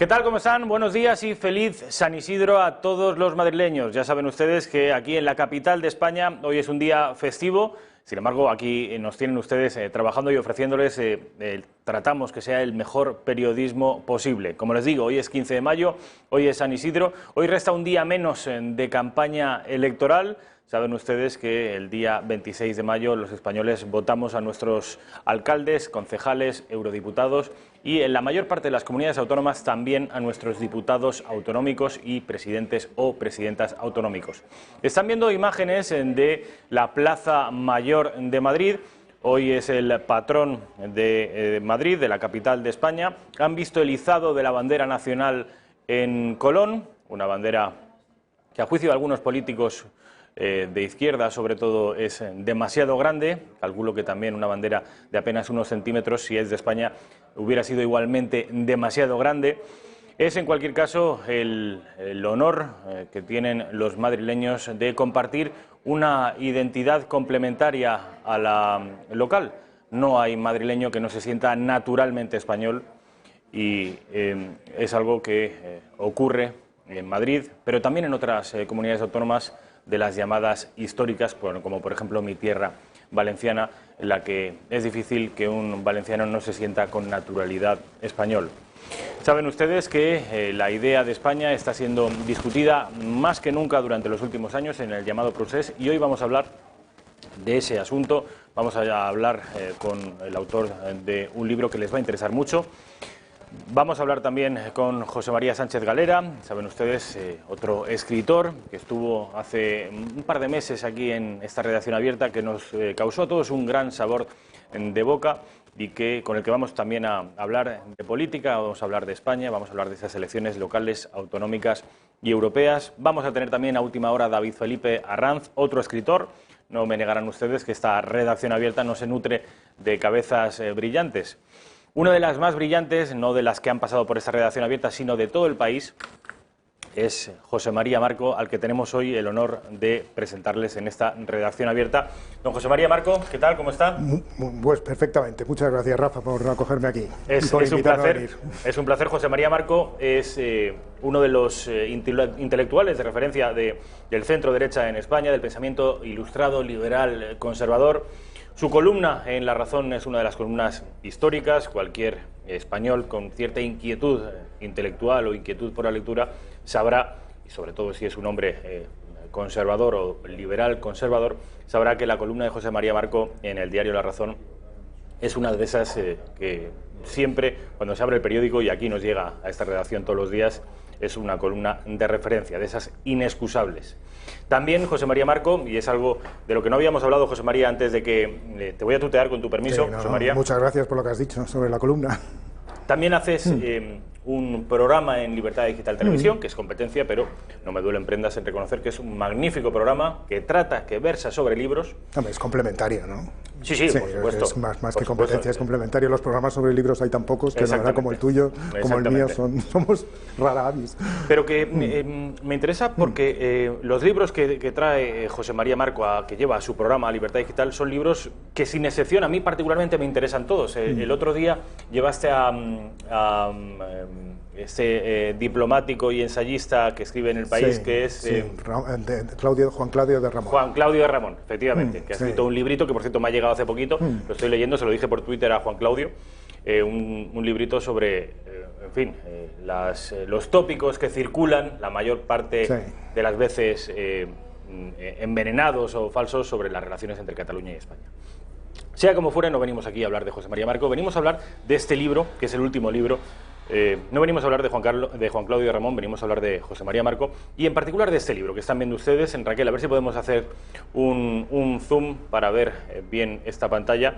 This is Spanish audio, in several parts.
¿Qué tal? ¿Cómo están? Buenos días y feliz San Isidro a todos los madrileños. Ya saben ustedes que aquí en la capital de España hoy es un día festivo. Sin embargo, aquí nos tienen ustedes trabajando y ofreciéndoles, tratamos que sea el mejor periodismo posible. Como les digo, hoy es 15 de mayo, hoy es San Isidro, hoy resta un día menos de campaña electoral. Saben ustedes que el día 26 de mayo los españoles votamos a nuestros alcaldes, concejales, eurodiputados y en la mayor parte de las comunidades autónomas también a nuestros diputados autonómicos y presidentes o presidentas autonómicos. Están viendo imágenes de la Plaza Mayor de Madrid. Hoy es el patrón de Madrid, de la capital de España. Han visto el izado de la bandera nacional en Colón, una bandera que a juicio de algunos políticos de izquierda, sobre todo, es demasiado grande. Calculo que también una bandera de apenas unos centímetros, si es de España, hubiera sido igualmente demasiado grande. Es, en cualquier caso, el honor que tienen los madrileños de compartir una identidad complementaria a la local. No hay madrileño que no se sienta naturalmente español y es algo que ocurre en Madrid, pero también en otras comunidades autónomas de las llamadas históricas, como por ejemplo mi tierra valenciana, en la que es difícil que un valenciano no se sienta con naturalidad español. Saben ustedes que la idea de España está siendo discutida más que nunca durante los últimos años en el llamado procés y hoy vamos a hablar de ese asunto. Vamos a hablar con el autor de un libro que les va a interesar mucho. Vamos a hablar también con José María Sánchez Galera, saben ustedes, otro escritor que estuvo hace un par de meses aquí en esta redacción abierta, que nos causó a todos un gran sabor de boca y con el que vamos también a hablar de política, vamos a hablar de España, vamos a hablar de esas elecciones locales, autonómicas y europeas. Vamos a tener también a última hora a David Felipe Arranz, otro escritor. No me negarán ustedes que esta redacción abierta no se nutre de cabezas brillantes. Una de las más brillantes, no de las que han pasado por esta redacción abierta, sino de todo el país, es José María Marco, al que tenemos hoy el honor de presentarles en esta redacción abierta. Don José María Marco, ¿qué tal? ¿Cómo está? Pues perfectamente. Muchas gracias, Rafa, por acogerme aquí. Es un placer. José María Marco es uno de los intelectuales de referencia del centro derecha en España, del pensamiento ilustrado, liberal, conservador. Su columna en La Razón es una de las columnas históricas. Cualquier español con cierta inquietud intelectual o inquietud por la lectura sabrá, y sobre todo si es un hombre conservador o liberal conservador, sabrá que la columna de José María Marco en el diario La Razón es una de esas que siempre, cuando se abre el periódico, y aquí nos llega a esta redacción todos los días, es una columna de referencia, de esas inexcusables. También José María Marco, y es algo de lo que no habíamos hablado, José María, antes de que te voy a tutear con tu permiso, José María. Muchas gracias por lo que has dicho sobre la columna. También haces un programa en Libertad Digital Televisión, que es competencia, pero no me duelen prendas en reconocer que es un magnífico programa que versa sobre libros. Es complementario, ¿no? Sí, por supuesto. Es más que competencia, es complementario. Los programas sobre libros hay tan pocos que la verdad como el tuyo, como el mío, somos rara avis. Pero que me interesa porque los libros que trae José María Marco, que lleva a su programa Libertad Digital, son libros que sin excepción a mí particularmente me interesan todos. El otro día llevaste a este diplomático y ensayista que escribe en El País, que es Juan Claudio de Ramón. Juan Claudio de Ramón, efectivamente, que ha escrito un librito que por cierto me ha llegado hace poquito, lo estoy leyendo, se lo dije por Twitter a Juan Claudio, un librito sobre, en fin, los tópicos que circulan la mayor parte de las veces envenenados o falsos sobre las relaciones entre Cataluña y España. Sea como fuere, no venimos aquí a hablar de José María Marco, venimos a hablar de este libro, que es el último libro. No venimos a hablar de Juan Claudio de Ramón, venimos a hablar de José María Marco y en particular de este libro que están viendo ustedes. En Raquel, a ver si podemos hacer un zoom para ver bien esta pantalla.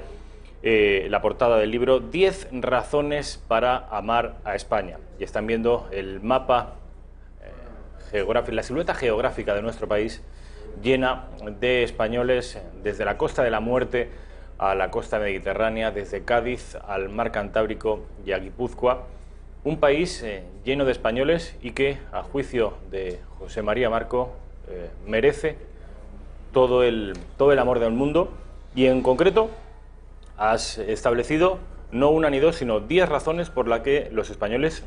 La portada del libro, 10 razones para amar a España. Y están viendo el mapa geográfico, la silueta geográfica de nuestro país, llena de españoles desde la Costa de la Muerte a la costa mediterránea, desde Cádiz al mar Cantábrico y a Guipúzcoa. Un país lleno de españoles y que, a juicio de José María Marco, merece todo el amor del mundo. Y en concreto has establecido no una ni dos, sino 10 razones por las que los españoles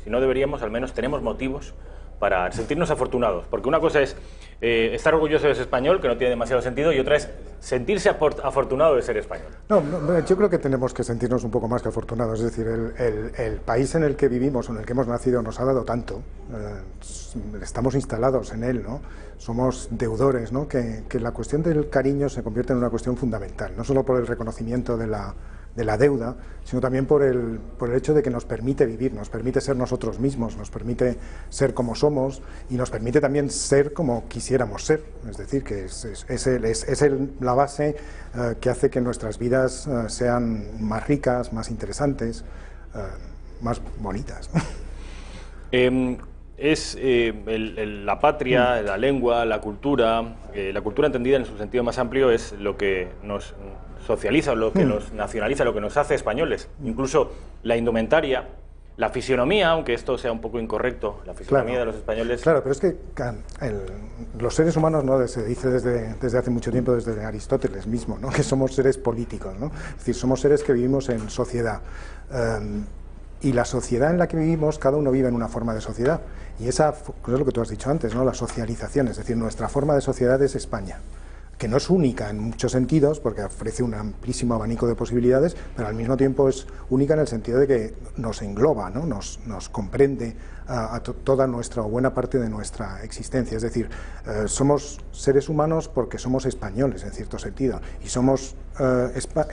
si no deberíamos, al menos tenemos motivos para sentirnos afortunados, porque una cosa es estar orgulloso de ser español, que no tiene demasiado sentido, y otra es sentirse afortunado de ser español. No, yo creo que tenemos que sentirnos un poco más que afortunados, es decir, el país en el que vivimos, en el que hemos nacido, nos ha dado tanto, estamos instalados en él, ¿no? Somos deudores, ¿no? Que la cuestión del cariño se convierte en una cuestión fundamental, no solo por el reconocimiento de la deuda, sino también por el hecho de que nos permite vivir, nos permite ser nosotros mismos, nos permite ser como somos y nos permite también ser como quisiéramos ser. Es decir, que es la base que hace que nuestras vidas sean más ricas, más interesantes, más bonitas. Es la patria, la lengua, la cultura entendida en su sentido más amplio es lo que nos socializa, lo que nos nacionaliza, lo que nos hace españoles. Incluso la indumentaria, la fisionomía, aunque esto sea un poco incorrecto, la fisionomía de los españoles... Claro, pero es que los seres humanos, ¿no? Se dice desde hace mucho tiempo, desde Aristóteles mismo, ¿no? Que somos seres políticos, ¿no? Es decir, somos seres que vivimos en sociedad. Y la sociedad en la que vivimos, cada uno vive en una forma de sociedad. Y esa es lo que tú has dicho antes, ¿no? La socialización, es decir, nuestra forma de sociedad es España, que no es única en muchos sentidos, porque ofrece un amplísimo abanico de posibilidades, pero al mismo tiempo es única en el sentido de que nos engloba, ¿no? Nos comprende a toda nuestra o buena parte de nuestra existencia. Es decir, somos seres humanos porque somos españoles, en cierto sentido, y somos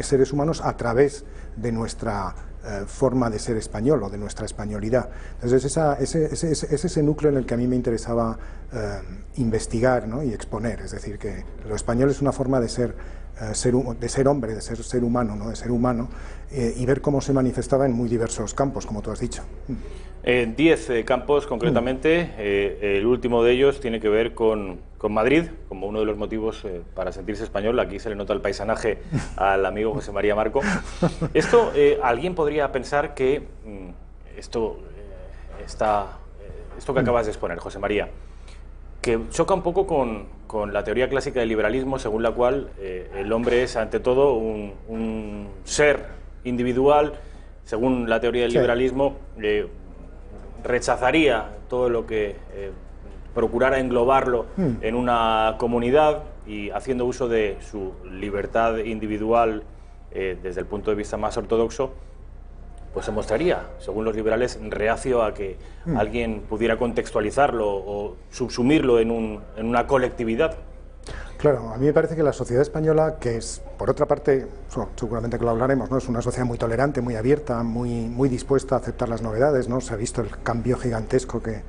seres humanos a través de nuestra forma de ser español o de nuestra españolidad. Entonces es ese núcleo en el que a mí me interesaba investigar, ¿no? Y exponer, es decir, que lo español es una forma de ser hombre, de ser humano, ¿no? De ser humano, y ver cómo se manifestaba en muy diversos campos, como tú has dicho. 10 campos concretamente, el último de ellos tiene que ver con Madrid, como uno de los motivos para sentirse español. Aquí se le nota el paisanaje al amigo José María Marco. Esto, alguien podría pensar que esto que acabas de exponer, José María, que choca un poco con la teoría clásica del liberalismo, según la cual el hombre es ante todo un ser individual. Según la teoría del liberalismo, rechazaría todo lo que procurara englobarlo en una comunidad, y haciendo uso de su libertad individual desde el punto de vista más ortodoxo, pues se mostraría, según los liberales, reacio a que alguien pudiera contextualizarlo o subsumirlo en una colectividad. Claro, a mí me parece que la sociedad española, que es, por otra parte, seguramente que lo hablaremos, ¿no? Es una sociedad muy tolerante, muy abierta, muy dispuesta a aceptar las novedades, ¿no? Se ha visto el cambio gigantesco que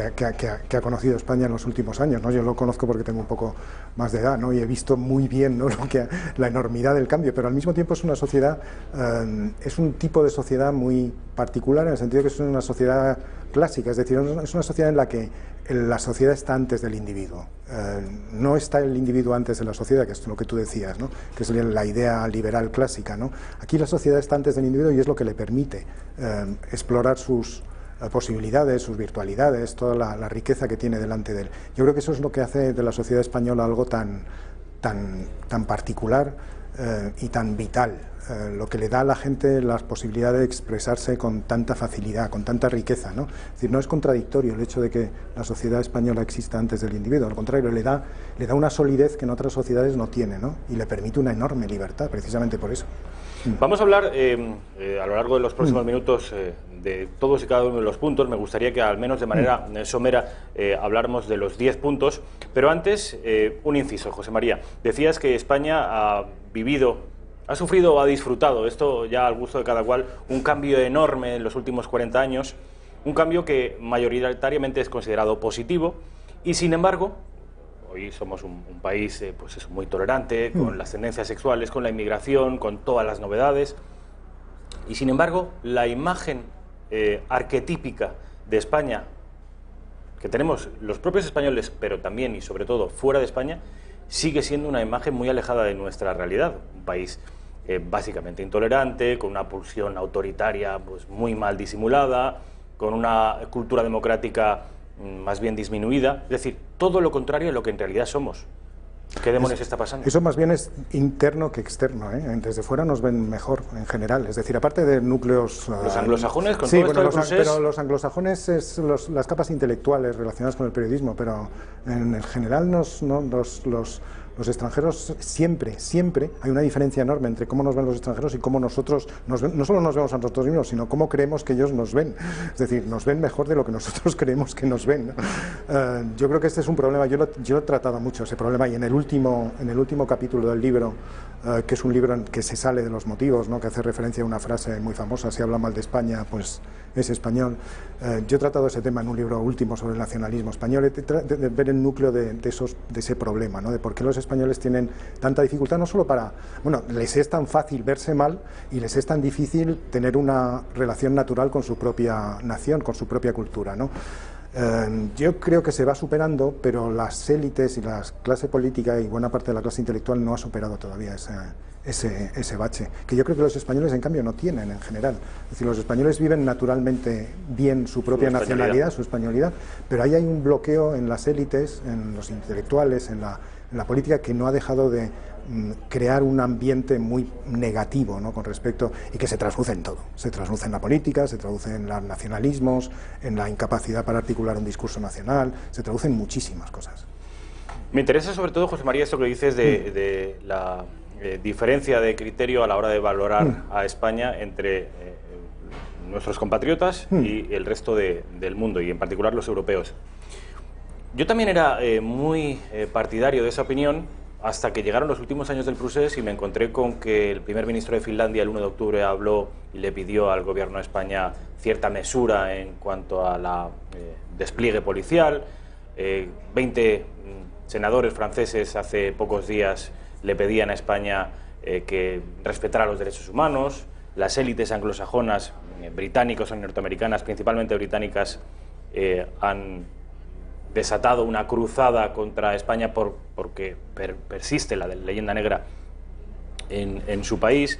ha conocido España en los últimos años, ¿no? Yo lo conozco porque tengo un poco más de edad, ¿no? Y he visto muy bien, ¿no? La enormidad del cambio, pero al mismo tiempo es una sociedad, es un tipo de sociedad muy particular, en el sentido que es una sociedad clásica, es decir, es una sociedad en la que la sociedad está antes del individuo, no está el individuo antes de la sociedad, que es lo que tú decías, ¿no? Que sería la idea liberal clásica, ¿no? Aquí la sociedad está antes del individuo y es lo que le permite explorar sus posibilidades, sus virtualidades, toda la riqueza que tiene delante de él. Yo creo que eso es lo que hace de la sociedad española algo tan particular y tan vital, lo que le da a la gente la posibilidad de expresarse con tanta facilidad, con tanta riqueza, ¿no? Es decir, no es contradictorio el hecho de que la sociedad española exista antes del individuo, al contrario, le da una solidez que en otras sociedades no tiene, ¿no? Y le permite una enorme libertad, precisamente por eso. Vamos a hablar a lo largo de los próximos minutos de todos y cada uno de los puntos. Me gustaría que al menos de manera somera habláramos de los 10 puntos, pero antes un inciso, José María. Decías que España ha sufrido o ha disfrutado, esto ya al gusto de cada cual, un cambio enorme en los últimos 40 años, un cambio que mayoritariamente es considerado positivo, y sin embargo, hoy somos un país pues eso, muy tolerante, con las tendencias sexuales, con la inmigración, con todas las novedades, y sin embargo la imagen arquetípica de España, que tenemos los propios españoles, pero también y sobre todo fuera de España, sigue siendo una imagen muy alejada de nuestra realidad. Un país básicamente intolerante, con una pulsión autoritaria pues muy mal disimulada, con una cultura democrática más bien disminuida, es decir, todo lo contrario a lo que en realidad somos. ¿Qué demonios está pasando? Eso más bien es interno que externo, ¿eh? Desde fuera nos ven mejor en general, es decir, aparte de núcleos... Los anglosajones con sí, todo bueno, esto del pero los anglosajones es las capas intelectuales relacionadas con el periodismo, pero en general los extranjeros siempre hay una diferencia enorme entre cómo nos ven los extranjeros y cómo nosotros no solo nos vemos a nosotros mismos, sino cómo creemos que ellos nos ven. Es decir, nos ven mejor de lo que nosotros creemos que nos ven, ¿no? Yo creo que este es un problema, yo he tratado mucho ese problema, y en el último capítulo del libro, que es un libro en que se sale de los motivos, ¿no? Que hace referencia a una frase muy famosa: si habla mal de España, pues es español. Yo he tratado ese tema en un libro último sobre el nacionalismo español, de ver el núcleo de ese problema, ¿no? De por qué los españoles tienen tanta dificultad, no solo les es tan fácil verse mal y les es tan difícil tener una relación natural con su propia nación, con su propia cultura, ¿no? Yo creo que se va superando, pero las élites y la clase política y buena parte de la clase intelectual no ha superado todavía ese bache, que yo creo que los españoles en cambio no tienen en general. Es decir, los españoles viven naturalmente bien su propia nacionalidad, su españolidad, pero ahí hay un bloqueo en las élites, en los intelectuales, en la política, que no ha dejado de crear un ambiente muy negativo, ¿no? Con respecto, y que se traduce en todo, se traduce en la política, se traduce en los nacionalismos, en la incapacidad para articular un discurso nacional, se traduce en muchísimas cosas. Me interesa sobre todo, José María, esto que dices de la diferencia de criterio a la hora de valorar a España entre nuestros compatriotas y el resto del mundo, y en particular los europeos. Yo también era muy partidario de esa opinión, hasta que llegaron los últimos años del procés y me encontré con que el primer ministro de Finlandia el 1 de octubre habló y le pidió al gobierno de España cierta mesura en cuanto a la despliegue policial. 20 senadores franceses hace pocos días le pedían a España que respetara los derechos humanos. Las élites anglosajonas, británicas o norteamericanas, principalmente británicas, han desatado una cruzada contra España porque persiste la leyenda negra en su país.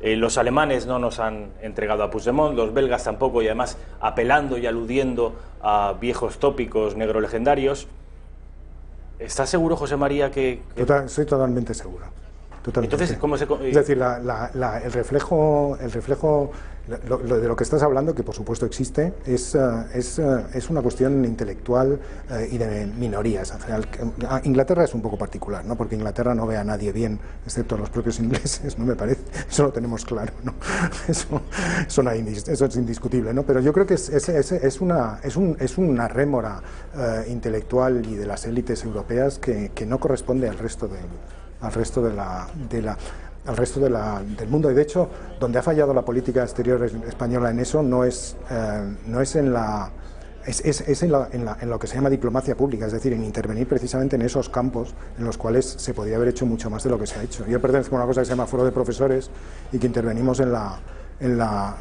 Los alemanes no nos han entregado a Puigdemont, los belgas tampoco, y además apelando y aludiendo a viejos tópicos negrolegendarios. ¿Estás seguro, José María, que...? Soy totalmente seguro. Totalmente. Entonces, ¿cómo se...? Es decir, el reflejo de lo que estás hablando, que por supuesto existe, es una cuestión intelectual y de minorías. En general, Inglaterra es un poco particular, ¿no? Porque Inglaterra no ve a nadie bien, excepto a los propios ingleses, no me parece. Eso lo tenemos claro, ¿no? Eso es indiscutible, ¿no? Pero yo creo que es una rémora intelectual y de las élites europeas que no corresponde al resto del mundo. Y de hecho, donde ha fallado la política exterior española en eso no es en lo que se llama diplomacia pública, es decir, en intervenir precisamente en esos campos en los cuales se podría haber hecho mucho más de lo que se ha hecho. Yo pertenezco a una cosa que se llama Foro de Profesores, y que intervenimos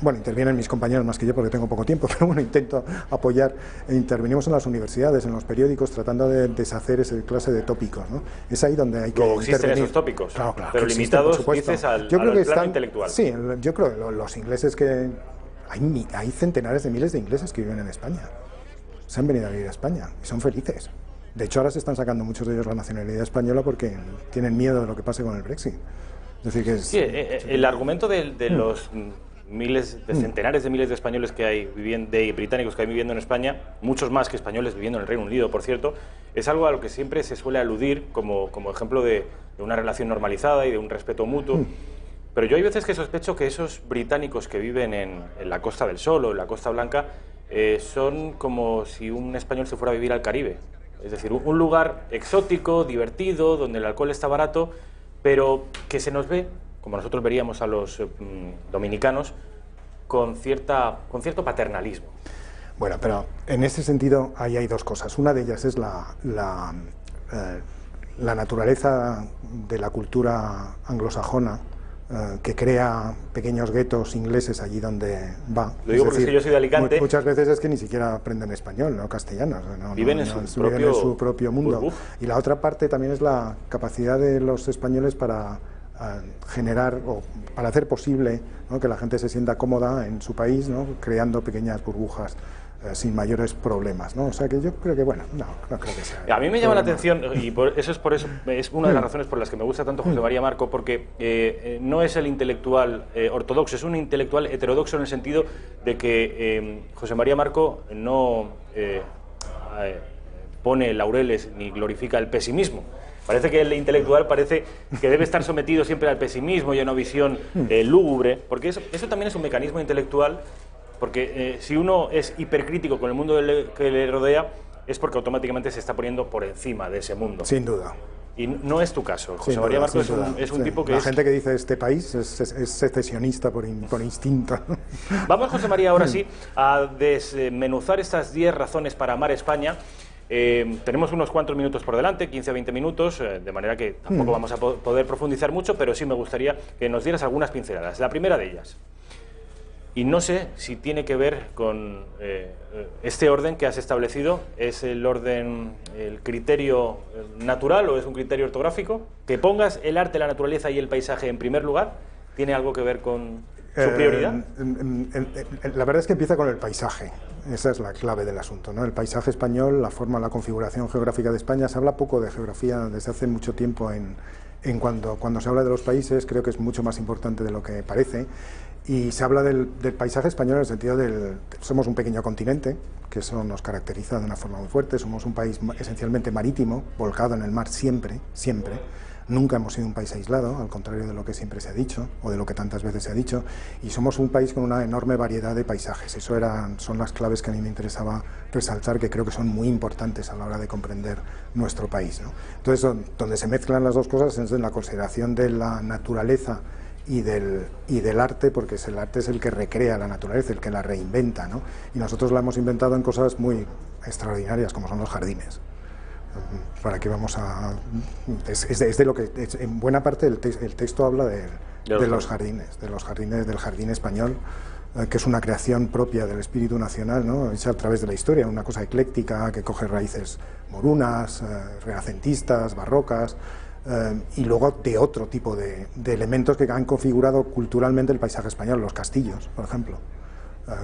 bueno, intervienen mis compañeros más que yo porque tengo poco tiempo, pero bueno, intento apoyar. Intervenimos en las universidades, en los periódicos, tratando de deshacer esa clase de tópicos, ¿no? Es ahí donde hay que existen intervenir. Esos tópicos, claro, pero limitados, dices, al plano intelectual. Sí, yo creo que los ingleses que... Hay centenares de miles de ingleses que viven en España. Se han venido a vivir a España y son felices. De hecho, ahora se están sacando muchos de ellos la nacionalidad española porque tienen miedo de lo que pase con el Brexit. Es decir, que el argumento de los centenares de miles de españoles que hay de británicos que hay viviendo en España, muchos más que españoles viviendo en el Reino Unido, por cierto, es algo a lo que siempre se suele aludir como ejemplo de una relación normalizada y de un respeto mutuo. Pero yo hay veces que sospecho que esos británicos que viven en la Costa del Sol o en la Costa Blanca son como si un español se fuera a vivir al Caribe. Es decir, un lugar exótico, divertido, donde el alcohol está barato, pero que se nos ve, como nosotros veríamos a los dominicanos, con cierto paternalismo. Bueno, pero en ese sentido ahí hay dos cosas. Una de ellas es la naturaleza de la cultura anglosajona, que crea pequeños guetos ingleses allí donde va. Lo digo porque yo soy de Alicante. Muchas veces es que ni siquiera aprenden español, no castellano. Viven en su propio mundo. Y la otra parte también es la capacidad de los españoles para generar o para hacer posible, ¿no?, que la gente se sienta cómoda en su país, ¿no?, creando pequeñas burbujas sin mayores problemas, ¿no? O sea que yo creo que, bueno, no creo que sea. A mí me llama la atención, y por eso es una de las razones por las que me gusta tanto José María Marco, porque no es el intelectual ortodoxo, es un intelectual heterodoxo en el sentido de que José María Marco no pone laureles ni glorifica el pesimismo. Parece que el intelectual parece que debe estar sometido siempre al pesimismo y a una visión lúgubre, porque eso también es un mecanismo intelectual. Porque si uno es hipercrítico con el mundo que le rodea, es porque automáticamente se está poniendo por encima de ese mundo. Sin duda. Y no es tu caso. José María Marco es un tipo que La gente que dice este país es secesionista por instinto. Vamos, José María, ahora sí, a desmenuzar estas 10 razones para amar España. Tenemos unos cuantos minutos por delante, 15 a 20 minutos, de manera que tampoco vamos a poder profundizar mucho, pero sí me gustaría que nos dieras algunas pinceladas. La primera de ellas. Y no sé si tiene que ver con este orden que has establecido. ¿Es el orden, el criterio natural o es un criterio ortográfico? Que pongas el arte, la naturaleza y el paisaje en primer lugar, ¿tiene algo que ver con su prioridad? La verdad es que empieza con el paisaje. Esa es la clave del asunto, ¿no? El paisaje español, la forma, la configuración geográfica de España. Se habla poco de geografía desde hace mucho tiempo cuando se habla de los países. Creo que es mucho más importante de lo que parece. Y se habla del paisaje español en el sentido somos un pequeño continente, que eso nos caracteriza de una forma muy fuerte. Somos un país esencialmente marítimo, volcado en el mar siempre. Nunca hemos sido un país aislado, al contrario de lo que siempre se ha dicho, o de lo que tantas veces se ha dicho, y somos un país con una enorme variedad de paisajes. Son las claves que a mí me interesaba resaltar, que creo que son muy importantes a la hora de comprender nuestro país, ¿no? Entonces, donde se mezclan las dos cosas es en la consideración de la naturaleza y del arte, porque el arte es el que recrea la naturaleza, el que la reinventa, ¿no? Y nosotros la hemos inventado en cosas muy extraordinarias, como son los jardines. ¿Para qué vamos a...? Es de lo que... en buena parte el texto habla de los jardines, del jardín español, que es una creación propia del espíritu nacional, ¿no? Hecha a través de la historia, una cosa ecléctica que coge raíces morunas, renacentistas, barrocas, y luego de otro tipo de elementos que han configurado culturalmente el paisaje español, los castillos, por ejemplo,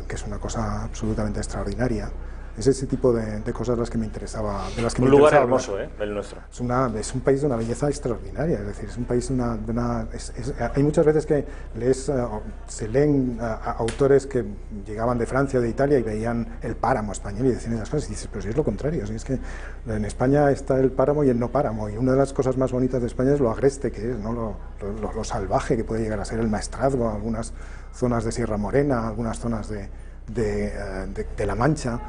que es una cosa absolutamente extraordinaria. Es ese tipo de cosas las que me interesaba. Un lugar hermoso, el nuestro. Es un país de una belleza extraordinaria, es decir, es un país hay muchas veces que se leen autores que llegaban de Francia o de Italia y veían el páramo español y decían esas cosas y dices, pero si es lo contrario, si es que en España está el páramo y el no páramo, y una de las cosas más bonitas de España es lo agreste que es, ¿no? Lo salvaje que puede llegar a ser el Maestrazgo, algunas zonas de Sierra Morena, algunas zonas de La Mancha.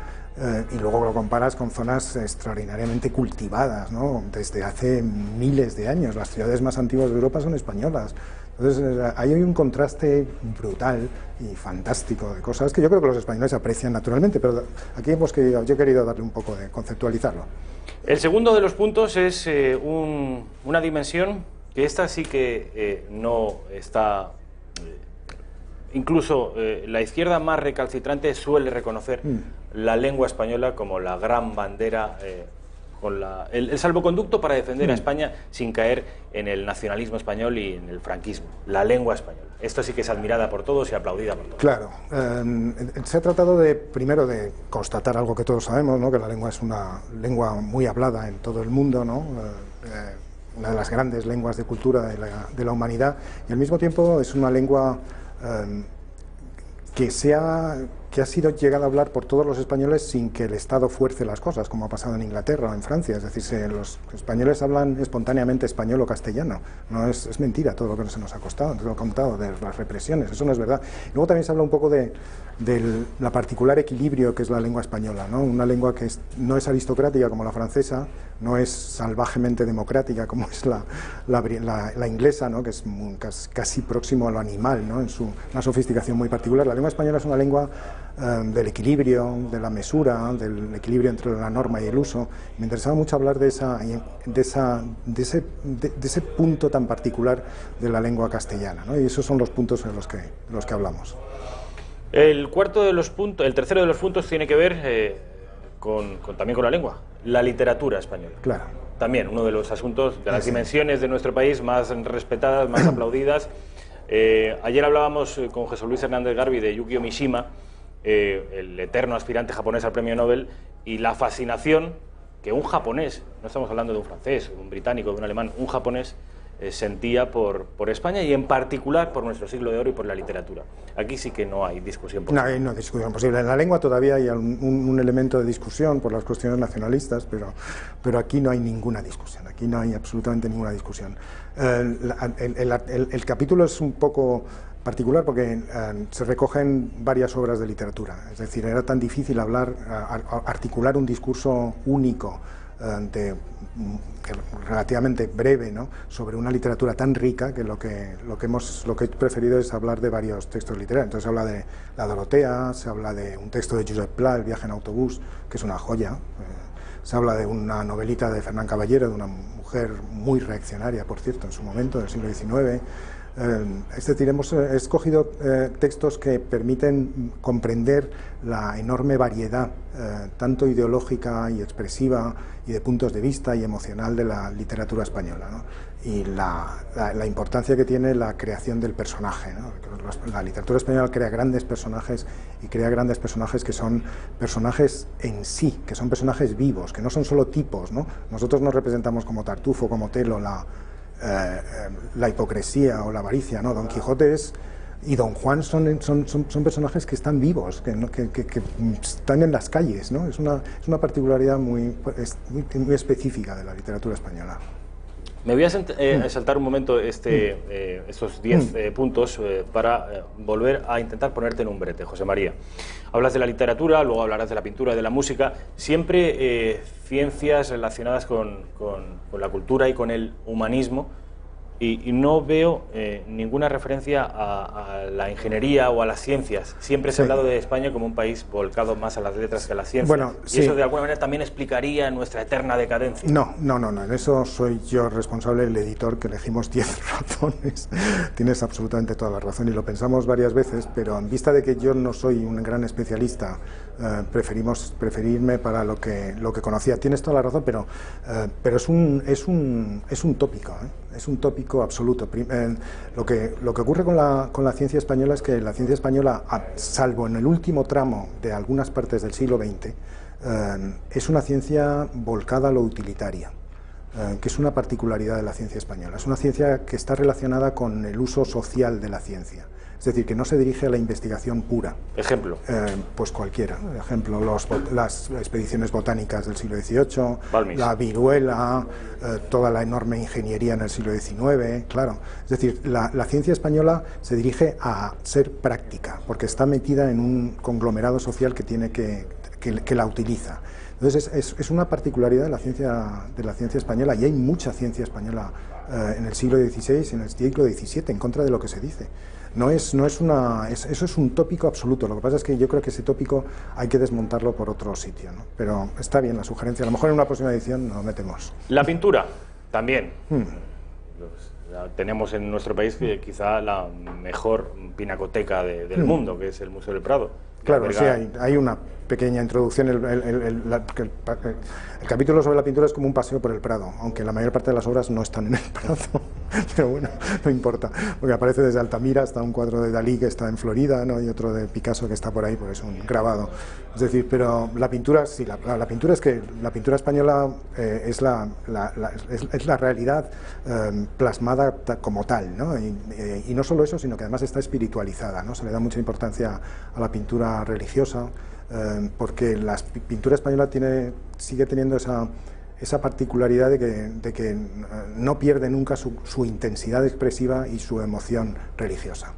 Y luego lo comparas con zonas extraordinariamente cultivadas, ¿no? Desde hace miles de años. Las ciudades más antiguas de Europa son españolas. Entonces, ahí hay un contraste brutal y fantástico de cosas que yo creo que los españoles aprecian naturalmente, pero aquí yo he querido darle un poco de conceptualizarlo. El segundo de los puntos es una dimensión que esta sí que no está... Incluso la izquierda más recalcitrante suele reconocer la lengua española como la gran bandera, con el salvoconducto para defender a España sin caer en el nacionalismo español y en el franquismo. La lengua española. Esto sí que es admirada por todos y aplaudida por todos. Claro. Se ha tratado primero de constatar algo que todos sabemos, ¿no? Que la lengua es una lengua muy hablada en todo el mundo, ¿no? Una de las grandes lenguas de cultura de la humanidad, y al mismo tiempo es una lengua que ha sido llegada a hablar por todos los españoles sin que el Estado fuerce las cosas, como ha pasado en Inglaterra o en Francia. Es decir, los españoles hablan espontáneamente español o castellano. No es mentira todo lo que se nos ha contado de las represiones, eso no es verdad. Y luego también se habla un poco de la particular equilibrio que es la lengua española, ¿no? Una lengua que no es aristocrática como la francesa, no es salvajemente democrática como es la inglesa, ¿no? Que es casi próximo a lo animal, ¿no? En una sofisticación muy particular. La lengua española es una lengua del equilibrio, de la mesura, del equilibrio entre la norma y el uso. Me interesaba mucho hablar de ese punto tan particular de la lengua castellana, ¿no? Y esos son los puntos en los que hablamos. El tercero de los puntos tiene que ver también con la lengua, la literatura española. Claro. También uno de los asuntos, de las dimensiones de nuestro país más respetadas, más aplaudidas. Ayer hablábamos con Jesús Luis Hernández Garbi de Yukio Mishima, el eterno aspirante japonés al premio Nobel, y la fascinación que un japonés, no estamos hablando de un francés, de un británico, de un alemán, un japonés sentía por España y en particular por nuestro siglo de oro y por la literatura. Aquí sí que no hay discusión posible. No hay discusión posible. En la lengua todavía hay un elemento de discusión por las cuestiones nacionalistas, pero aquí no hay ninguna discusión, aquí no hay absolutamente ninguna discusión. El capítulo es un poco particular porque se recogen varias obras de literatura, es decir, era tan difícil articular un discurso único relativamente breve, ¿no?, sobre una literatura tan rica que lo que he preferido es hablar de varios textos literarios. Entonces se habla de La Dorotea, se habla de un texto de Josep Pla, El viaje en autobús, que es una joya, se habla de una novelita de Fernán Caballero, de una mujer muy reaccionaria, por cierto, en su momento, del siglo XIX. Es decir, hemos escogido textos que permiten comprender la enorme variedad, tanto ideológica y expresiva y de puntos de vista y emocional de la literatura española, ¿no? Y la importancia que tiene la creación del personaje, ¿no? La literatura española crea grandes personajes y crea grandes personajes que son personajes en sí, que son personajes vivos, que no son solo tipos, ¿no? Nosotros nos representamos como Tartufo, como Telo, la hipocresía o la avaricia, ¿no? Don Quijote y Don Juan son personajes que están vivos, que están en las calles, ¿no? Es una particularidad muy específica de la literatura española. Me voy a saltar un momento estos 10 puntos para volver a intentar ponerte en un brete, José María. Hablas de la literatura, luego hablarás de la pintura, de la música, siempre ciencias relacionadas con la cultura y con el humanismo, y no veo ninguna referencia a la ingeniería o a las ciencias. Siempre se ha hablado de España como un país volcado más a las letras que a la ciencia. Bueno, y eso de alguna manera también explicaría nuestra eterna decadencia. No, en eso soy yo responsable, el editor, que elegimos 10 razones. Tienes absolutamente toda la razón y lo pensamos varias veces, pero en vista de que yo no soy un gran especialista, preferirme para lo que conocía. Tienes toda la razón, pero es un tópico, es un tópico absoluto. Lo que ocurre con la ciencia española es que la ciencia española, salvo en el último tramo de algunas partes del siglo XX, es una ciencia volcada a lo utilitaria, que es una particularidad de la ciencia española. Es una ciencia que está relacionada con el uso social de la ciencia. Es decir, que no se dirige a la investigación pura. ¿Ejemplo? Pues cualquiera. Ejemplo, las expediciones botánicas del siglo XVIII, Balmis. La viruela, toda la enorme ingeniería en el siglo XIX, claro. Es decir, la ciencia española se dirige a ser práctica, porque está metida en un conglomerado social que tiene que la utiliza. Entonces es una particularidad de la ciencia española, y hay mucha ciencia española en el siglo XVI y en el siglo XVII en contra de lo que se dice. Eso es un tópico absoluto. Lo que pasa es que yo creo que ese tópico hay que desmontarlo por otro sitio, ¿no? Pero está bien la sugerencia, a lo mejor en una próxima edición nos metemos. La pintura, también. Tenemos en nuestro país quizá la mejor pinacoteca del mundo, que es el Museo del Prado. Claro, sí, hay una pequeña introducción. El capítulo sobre la pintura es como un paseo por el Prado, aunque la mayor parte de las obras no están en el Prado, pero bueno, no importa, porque aparece desde Altamira hasta un cuadro de Dalí que está en Florida, ¿no? Y otro de Picasso que está por ahí, pues es un grabado. Es decir, pero la pintura, sí, la pintura es que la pintura española es la realidad plasmada como tal, ¿no? Y no solo eso, sino que además está espiritualizada, ¿no? Se le da mucha importancia a la pintura religiosa, porque la pintura española sigue teniendo esa particularidad de que no pierde nunca su intensidad expresiva y su emoción religiosa.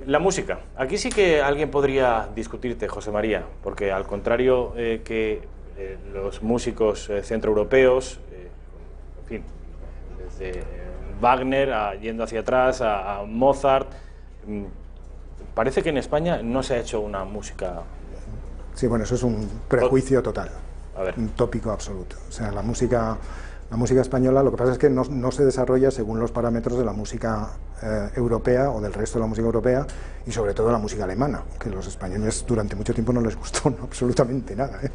La música. Aquí sí que alguien podría discutirte, José María, porque al contrario que los músicos centroeuropeos, en fin, desde Wagner yendo hacia atrás a Mozart, parece que en España no se ha hecho una música... Sí, bueno, eso es un prejuicio total, un tópico absoluto. O sea, la música española, lo que pasa es que no se desarrolla según los parámetros de la música europea o del resto de la música europea, y sobre todo la música alemana, que los españoles durante mucho tiempo no les gustó absolutamente nada, ¿eh?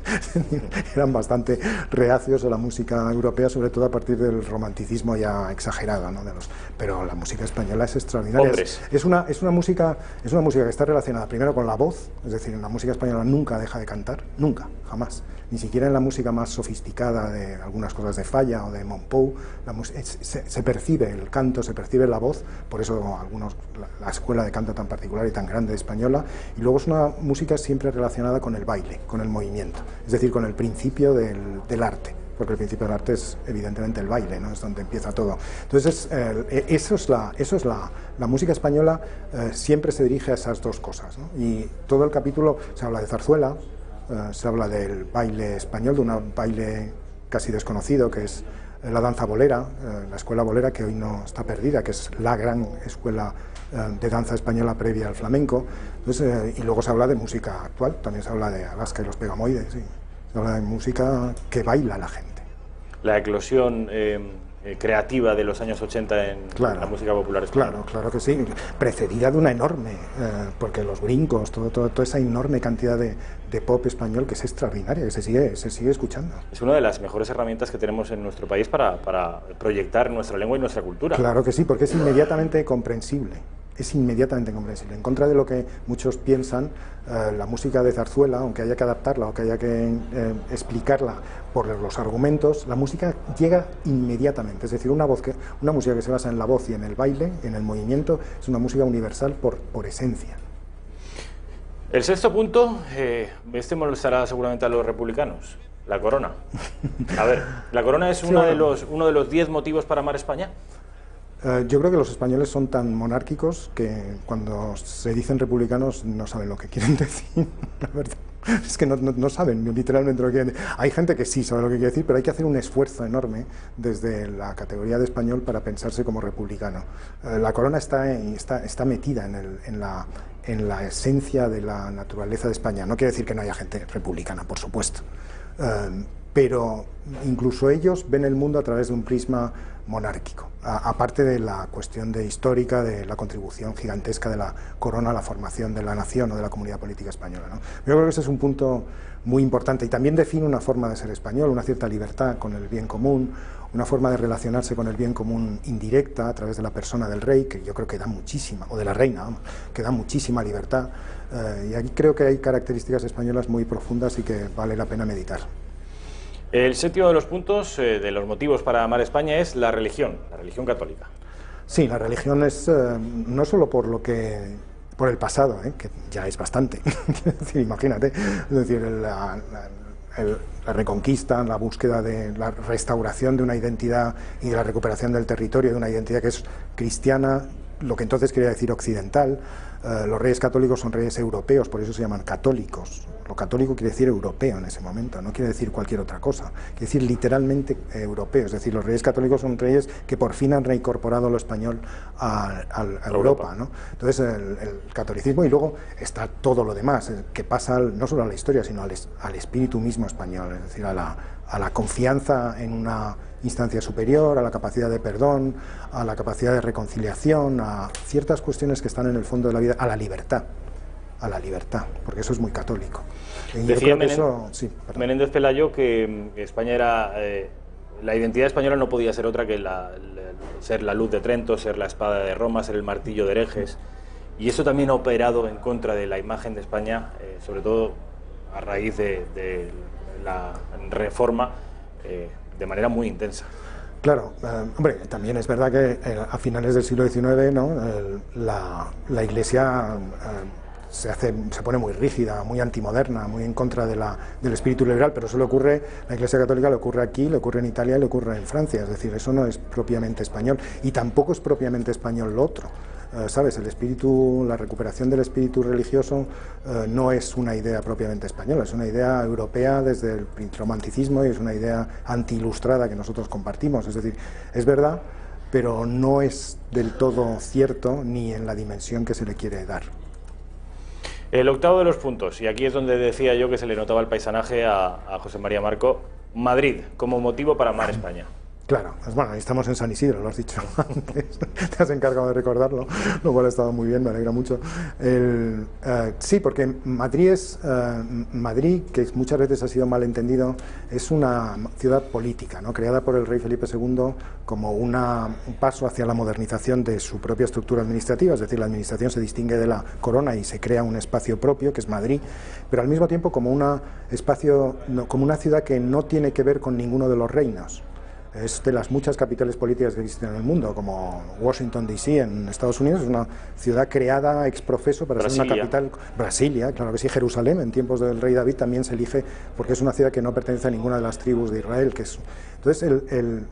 Eran bastante reacios a la música europea, sobre todo a partir del romanticismo ya exagerado, ¿no? Pero la música española es extraordinaria. Es una música que está relacionada primero con la voz, es decir, en la música española nunca deja de cantar, nunca, jamás. Ni siquiera en la música más sofisticada de algunas cosas de Falla o de Montpou, se percibe el canto, se percibe la voz, por eso la escuela de canto tan particular y tan grande española, y luego es una música siempre relacionada con el baile, con el movimiento, es decir, con el principio del arte, porque el principio del arte es evidentemente el baile, ¿no? Es donde empieza todo. Entonces, la música española siempre se dirige a esas dos cosas, ¿no? Y todo el capítulo se habla de zarzuela, se habla del baile español, de un baile casi desconocido, que es la danza bolera, la escuela bolera, que hoy no está perdida, que es la gran escuela de danza española previa al flamenco. Entonces, y luego se habla de música actual, también se habla de Alaska y los Pegamoides, sí. Se habla de música que baila la gente. La eclosión creativa de los años 80 en la música popular española. Claro que sí, precedida de una enorme, porque los brincos, toda esa enorme cantidad de pop español que es extraordinaria, que se sigue escuchando. Es una de las mejores herramientas que tenemos en nuestro país para proyectar nuestra lengua y nuestra cultura. Claro que sí, porque es inmediatamente comprensible. Es inmediatamente incomprensible. En contra de lo que muchos piensan, la música de zarzuela, aunque haya que adaptarla o que haya que explicarla por los argumentos, la música llega inmediatamente. Es decir, una música que se basa en la voz y en el baile, en el movimiento, es una música universal por esencia. El sexto punto, molestará seguramente a los republicanos, la corona. A ver, ¿la corona es uno de los 10 motivos para amar España? Yo creo que los españoles son tan monárquicos que cuando se dicen republicanos no saben lo que quieren decir, la verdad. Es que no saben literalmente lo que quieren decir. Hay gente que sí sabe lo que quiere decir, pero hay que hacer un esfuerzo enorme desde la categoría de español para pensarse como republicano. La corona está metida en la esencia de la naturaleza de España. No quiere decir que no haya gente republicana, por supuesto. Pero incluso ellos ven el mundo a través de un prisma monárquico, aparte de la cuestión histórica de la contribución gigantesca de la corona a la formación de la nación o de la comunidad política española, ¿no? Yo creo que ese es un punto muy importante y también define una forma de ser español, una cierta libertad con el bien común, una forma de relacionarse con el bien común indirecta a través de la persona del rey, que yo creo que da muchísima, o de la reina, vamos, que da muchísima libertad, y aquí creo que hay características españolas muy profundas y que vale la pena meditar. El séptimo de los puntos, de los motivos para amar España, es la religión católica. Sí, la religión es no solo por el pasado, que ya es bastante, es decir, imagínate, es decir, la reconquista, la búsqueda de la restauración de una identidad y de la recuperación del territorio, de una identidad que es cristiana, lo que entonces quería decir occidental. Los reyes católicos son reyes europeos, por eso se llaman católicos. Lo católico quiere decir europeo en ese momento, no quiere decir cualquier otra cosa, quiere decir literalmente europeo. Es decir, los reyes católicos son reyes que por fin han reincorporado lo español a Europa, ¿no? Entonces el catolicismo, y luego está todo lo demás, que pasa no solo a la historia, sino al espíritu mismo español, es decir, a la confianza en una instancia superior, a la capacidad de perdón, a la capacidad de reconciliación, a ciertas cuestiones que están en el fondo de la vida, a la libertad, porque eso es muy católico. Y decía Menéndez Pelayo que España era, la identidad española no podía ser otra que ser la luz de Trento, ser la espada de Roma, ser el martillo de herejes, y eso también ha operado en contra de la imagen de España, sobre todo a raíz de la reforma, de manera muy intensa. Claro, hombre, también es verdad que a finales del siglo XIX, ¿no? la Iglesia se pone muy rígida, muy antimoderna, muy en contra del espíritu liberal, pero eso le ocurre, la Iglesia Católica le ocurre aquí, le ocurre en Italia y le ocurre en Francia, es decir, eso no es propiamente español, y tampoco es propiamente español lo otro. ¿Sabes? La recuperación del espíritu religioso no es una idea propiamente española, es una idea europea desde el romanticismo y es una idea anti-ilustrada que nosotros compartimos. Es decir, es verdad, pero no es del todo cierto ni en la dimensión que se le quiere dar. El octavo de los puntos, y aquí es donde decía yo que se le notaba el paisanaje a José María Marco, Madrid como motivo para amar España. Claro, pues bueno, estamos en San Isidro, lo has dicho antes, te has encargado de recordarlo, lo cual ha estado muy bien, me alegra mucho. Sí, porque Madrid, Madrid, que muchas veces ha sido mal entendido, es una ciudad política, ¿no? Creada por el rey Felipe II como un paso hacia la modernización de su propia estructura administrativa, es decir, la administración se distingue de la corona y se crea un espacio propio, que es Madrid, pero al mismo tiempo como como una ciudad que no tiene que ver con ninguno de los reinos. Es de las muchas capitales políticas que existen en el mundo, como Washington D.C. en Estados Unidos, es una ciudad creada ex profeso para ser una capital. Brasilia, claro que sí. Jerusalén, en tiempos del rey David, también se elige porque es una ciudad que no pertenece a ninguna de las tribus de Israel. Entonces,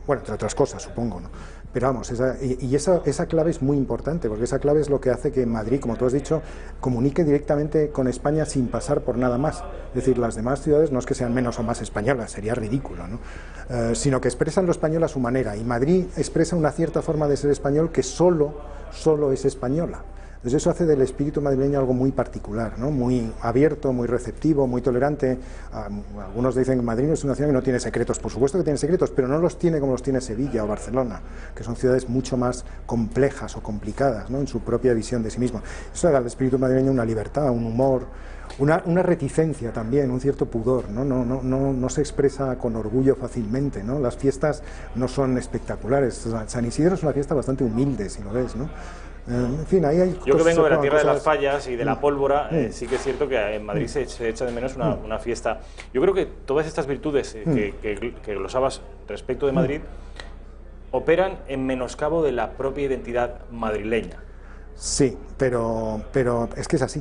bueno, entre otras cosas, supongo, ¿no? Pero vamos, esa clave es muy importante, porque esa clave es lo que hace que Madrid, como tú has dicho, comunique directamente con España sin pasar por nada más. Es decir, las demás ciudades no es que sean menos o más españolas, sería ridículo, ¿no? Sino que expresan lo español a su manera, y Madrid expresa una cierta forma de ser español que solo es española. Entonces eso hace del espíritu madrileño algo muy particular, ¿no? Muy abierto, muy receptivo, muy tolerante. Algunos dicen que Madrid es una ciudad que no tiene secretos. Por supuesto que tiene secretos, pero no los tiene como los tiene Sevilla o Barcelona, que son ciudades mucho más complejas o complicadas, ¿no? En su propia visión de sí misma. Eso da al espíritu madrileño una libertad, un humor, una reticencia también, un cierto pudor, ¿no? No se expresa con orgullo fácilmente, ¿no? Las fiestas no son espectaculares. San Isidro es una fiesta bastante humilde, si lo ves, ¿no? En fin, ahí hay Yo que vengo de la tierra de las fallas y de la pólvora, sí que es cierto que en Madrid se echa de menos una fiesta. Yo creo que todas estas virtudes que glosabas respecto de Madrid operan en menoscabo de la propia identidad madrileña. Sí, pero es que es así.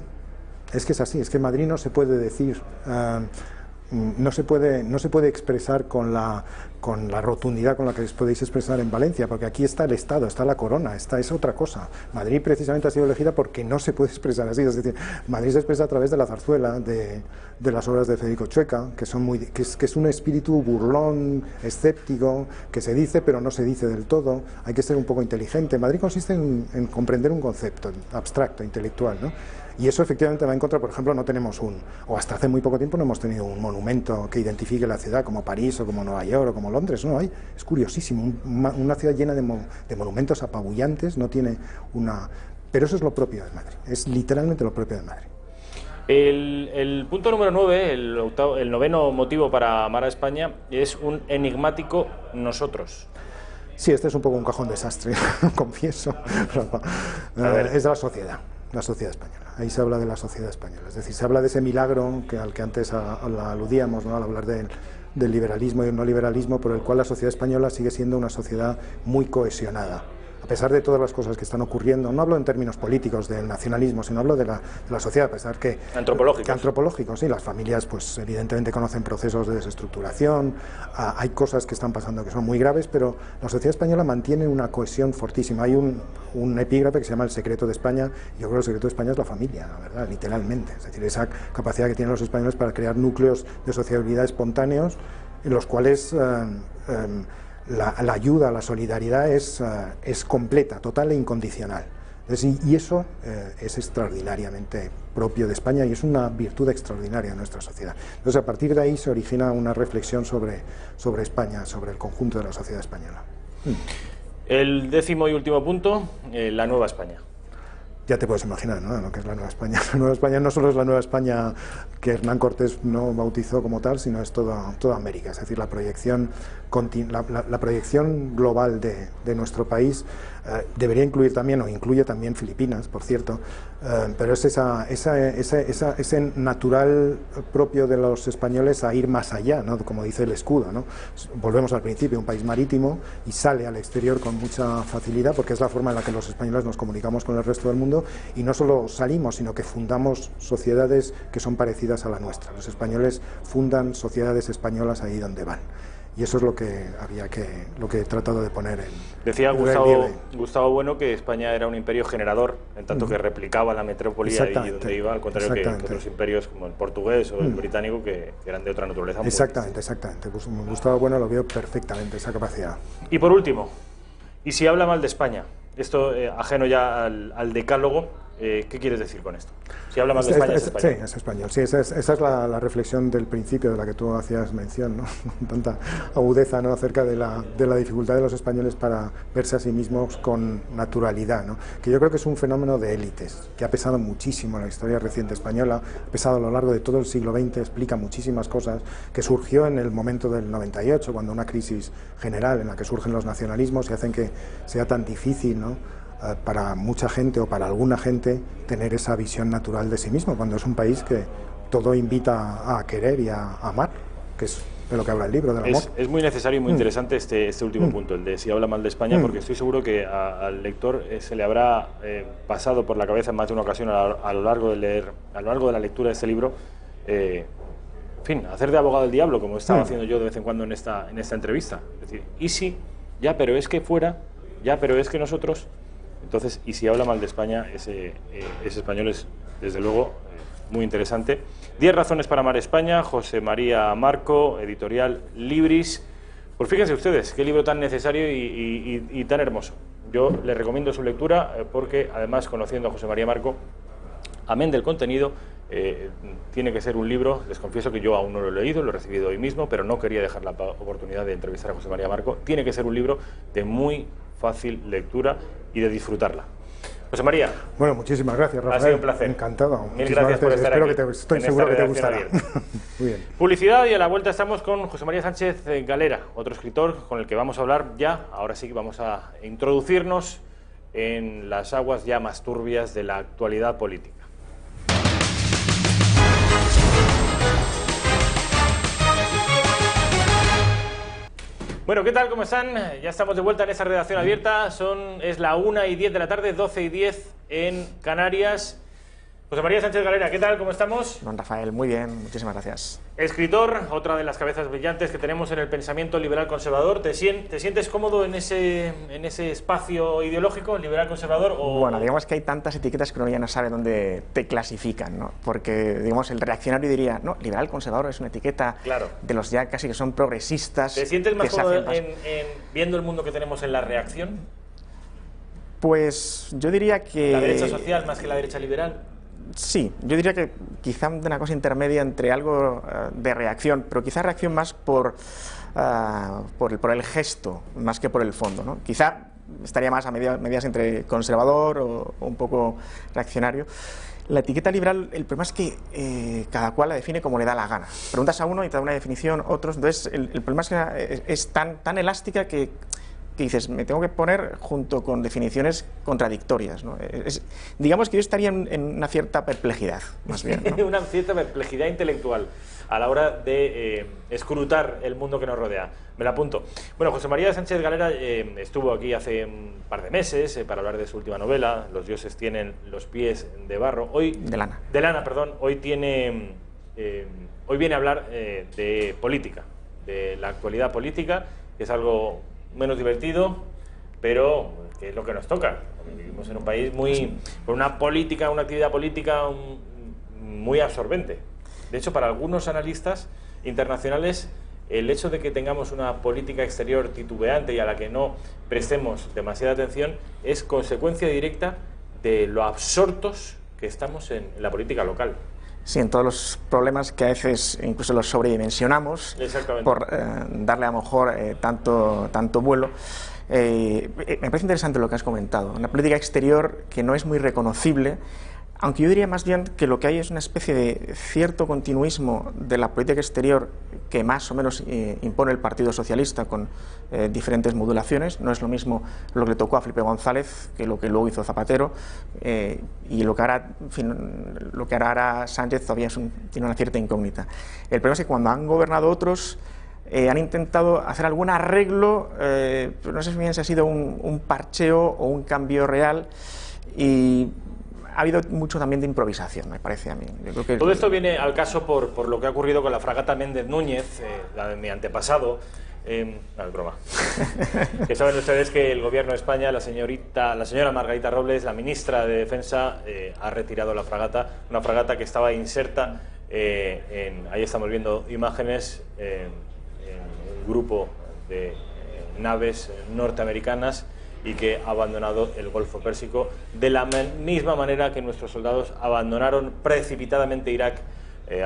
Es que es así, es que Madrid no se puede decir, no se puede expresar con la rotundidad con la que podéis expresar en Valencia, porque aquí está el Estado, está la corona, es otra cosa. Madrid precisamente ha sido elegida porque no se puede expresar así, es decir, Madrid se expresa a través de la zarzuela, de las obras de Federico Chueca, que es un espíritu burlón, escéptico, que se dice pero no se dice del todo, hay que ser un poco inteligente. Madrid consiste en comprender un concepto abstracto, intelectual, ¿no? Y eso efectivamente va en contra, por ejemplo, no tenemos o hasta hace muy poco tiempo no hemos tenido un monumento que identifique la ciudad como París o como Nueva York o como Londres, no hay. Es curiosísimo, una ciudad llena de monumentos apabullantes, no tiene una... Pero eso es lo propio de Madrid, es literalmente lo propio de Madrid. El punto número 9, el noveno motivo para amar a España, es un enigmático nosotros. Sí, este es un poco un cajón desastre, confieso. Es de la sociedad española. Ahí se habla de la sociedad española, es decir, se habla de ese milagro al que antes aludíamos, ¿no? Al hablar del liberalismo y el no liberalismo, por el cual la sociedad española sigue siendo una sociedad muy cohesionada. A pesar de todas las cosas que están ocurriendo, no hablo en términos políticos del nacionalismo, sino hablo de la sociedad, a pesar que... Antropológicos, sí, las familias pues evidentemente conocen procesos de desestructuración, hay cosas que están pasando que son muy graves, pero la sociedad española mantiene una cohesión fortísima. Hay un epígrafe que se llama El secreto de España, y yo creo que el secreto de España es la familia, la verdad, literalmente. Es decir, esa capacidad que tienen los españoles para crear núcleos de sociabilidad espontáneos en los cuales... La ayuda, la solidaridad es completa, total e incondicional. Y eso es extraordinariamente propio de España y es una virtud extraordinaria en nuestra sociedad. Entonces, a partir de ahí se origina una reflexión sobre España, sobre el conjunto de la sociedad española. El décimo y último punto, la Nueva España. Ya te puedes imaginar, ¿no?, lo que es la Nueva España. La Nueva España no solo es la Nueva España que Hernán Cortés no bautizó como tal, sino es toda América. Es decir, la proyección global de nuestro país debería incluir también, o incluye también Filipinas, por cierto, pero es ese natural propio de los españoles a ir más allá, ¿no?, como dice el escudo, ¿no? Volvemos al principio, un país marítimo y sale al exterior con mucha facilidad porque es la forma en la que los españoles nos comunicamos con el resto del mundo, y no solo salimos, sino que fundamos sociedades que son parecidas a la nuestra. Los españoles fundan sociedades españolas ahí donde van. Y eso es lo que he tratado de poner en... Decía Gustavo Bueno que España era un imperio generador, en tanto que replicaba la metrópoli y donde iba, al contrario que otros imperios como el portugués o el británico, que eran de otra naturaleza. Exactamente. Gustavo Bueno lo vio perfectamente, esa capacidad. Y por último, ¿y si habla mal de España? Esto ajeno ya al decálogo, ¿qué quieres decir con esto? Si habla mal de España, es español. Sí, es español. Sí, esa es la reflexión del principio de la que tú hacías mención, ¿no? Tanta agudeza, ¿no?, acerca de la dificultad de los españoles para verse a sí mismos con naturalidad, ¿no? Que yo creo que es un fenómeno de élites, que ha pesado muchísimo en la historia reciente española, ha pesado a lo largo de todo el siglo XX, explica muchísimas cosas, que surgió en el momento del 98, cuando una crisis general en la que surgen los nacionalismos y hacen que sea tan difícil, ¿no?, para mucha gente o para alguna gente tener esa visión natural de sí mismo, cuando es un país que todo invita a querer y a amar, que es de lo que habla el libro, del amor. Es muy necesario y muy interesante este último punto, el de si habla mal de España, porque estoy seguro que al lector se le habrá pasado por la cabeza en más de una ocasión a lo largo de la lectura de este libro, en fin, hacer de abogado del diablo, como estaba haciendo yo de vez en cuando en esta entrevista. Es decir, ¿y si? Ya, pero es que fuera, ya, pero es que nosotros... Entonces, y si habla mal de España, ese español es, desde luego, muy interesante. 10 razones para amar España, José María Marco, editorial Libris. Pues fíjense ustedes, qué libro tan necesario y tan hermoso. Yo les recomiendo su lectura porque, además, conociendo a José María Marco, amén del contenido, tiene que ser un libro, les confieso que yo aún no lo he leído, lo he recibido hoy mismo, pero no quería dejar la oportunidad de entrevistar a José María Marco. Tiene que ser un libro de muy fácil lectura y de disfrutarla. José María. Bueno, muchísimas gracias, Rafael. Ha sido un placer. Encantado. Mil gracias por estar Espero aquí. Estoy seguro que te gustará. Muy bien. Publicidad, y a la vuelta estamos con José María Sánchez Galera, otro escritor con el que vamos a hablar ya. Ahora sí que vamos a introducirnos en las aguas ya más turbias de la actualidad política. Bueno, ¿qué tal? ¿Cómo están? Ya estamos de vuelta en esa redacción abierta. Es la 1:10 de la tarde, 12:10 en Canarias. José María Sánchez Galera, ¿qué tal? ¿Cómo estamos? Don Rafael, muy bien, muchísimas gracias. Escritor, otra de las cabezas brillantes que tenemos en el pensamiento liberal conservador. ¿Te sientes cómodo en ese espacio ideológico, liberal conservador? Bueno, digamos que hay tantas etiquetas que uno ya no sabe dónde te clasifican, ¿no? Porque, digamos, el reaccionario diría, no, liberal conservador es una etiqueta de los ya casi que son progresistas. ¿Te sientes más cómodo viendo el mundo que tenemos en la reacción? Pues yo diría que... ¿La derecha social más que la derecha liberal? Sí, yo diría que quizá una cosa intermedia entre algo de reacción, pero quizá reacción más por el gesto, más que por el fondo, ¿no? Quizá estaría más a medias entre conservador o un poco reaccionario. La etiqueta liberal, el problema es que cada cual la define como le da la gana. Preguntas a uno y te da una definición, otros. Entonces, el problema es que es tan elástica que dices, me tengo que poner junto con definiciones contradictorias, ¿no? Digamos que yo estaría en una cierta perplejidad, más bien, ¿no? Una cierta perplejidad intelectual a la hora de escrutar el mundo que nos rodea. Me la apunto. Bueno, José María Sánchez Galera estuvo aquí hace un par de meses para hablar de su última novela, Los dioses tienen los pies de barro. Hoy, de lana. De lana, perdón. Hoy viene a hablar de política, de la actualidad política, que es algo menos divertido, pero que es lo que nos toca. Vivimos en un país con una política, una actividad política muy absorbente. De hecho, para algunos analistas internacionales, el hecho de que tengamos una política exterior titubeante y a la que no prestemos demasiada atención es consecuencia directa de lo absortos que estamos en la política local. Sí, en todos los problemas que a veces incluso los sobredimensionamos por darle a lo mejor tanto vuelo. Me parece interesante lo que has comentado, una política exterior que no es muy reconocible, aunque yo diría más bien que lo que hay es una especie de cierto continuismo de la política exterior que más o menos impone el Partido Socialista con diferentes modulaciones. No es lo mismo lo que le tocó a Felipe González que lo que luego hizo Zapatero, y lo que hará Sánchez todavía tiene una cierta incógnita. El problema es que cuando han gobernado otros han intentado hacer algún arreglo, pero no sé bien si ha sido un parcheo o un cambio real, y ha habido mucho también de improvisación, me parece a mí. Yo creo que todo esto viene al caso por lo que ha ocurrido con la fragata Méndez Núñez, la de mi antepasado. No, es broma. Que saben ustedes que el gobierno de España, la señora Margarita Robles, la ministra de Defensa, ha retirado la fragata, una fragata que estaba inserta ahí estamos viendo imágenes, en un grupo de naves norteamericanas y que ha abandonado el Golfo Pérsico de la misma manera que nuestros soldados abandonaron precipitadamente Irak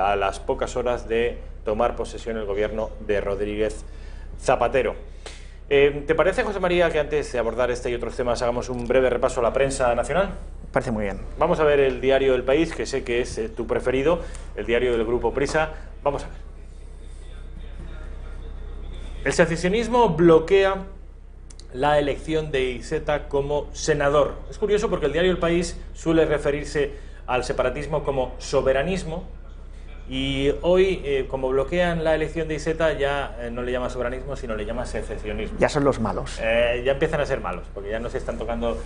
a las pocas horas de tomar posesión el gobierno de Rodríguez Zapatero. ¿Te parece, José María, que antes de abordar este y otros temas hagamos un breve repaso a la prensa nacional? Parece muy bien. Vamos a ver el diario El País, que sé que es tu preferido, el diario del Grupo Prisa. Vamos a ver. El secesionismo bloquea la elección de Iceta como senador. Es curioso porque el diario El País suele referirse al separatismo como soberanismo, y hoy, como bloquean la elección de Iceta, ya no le llama soberanismo, sino le llama secesionismo. Ya son los malos. Ya empiezan a ser malos, porque ya no se están tocando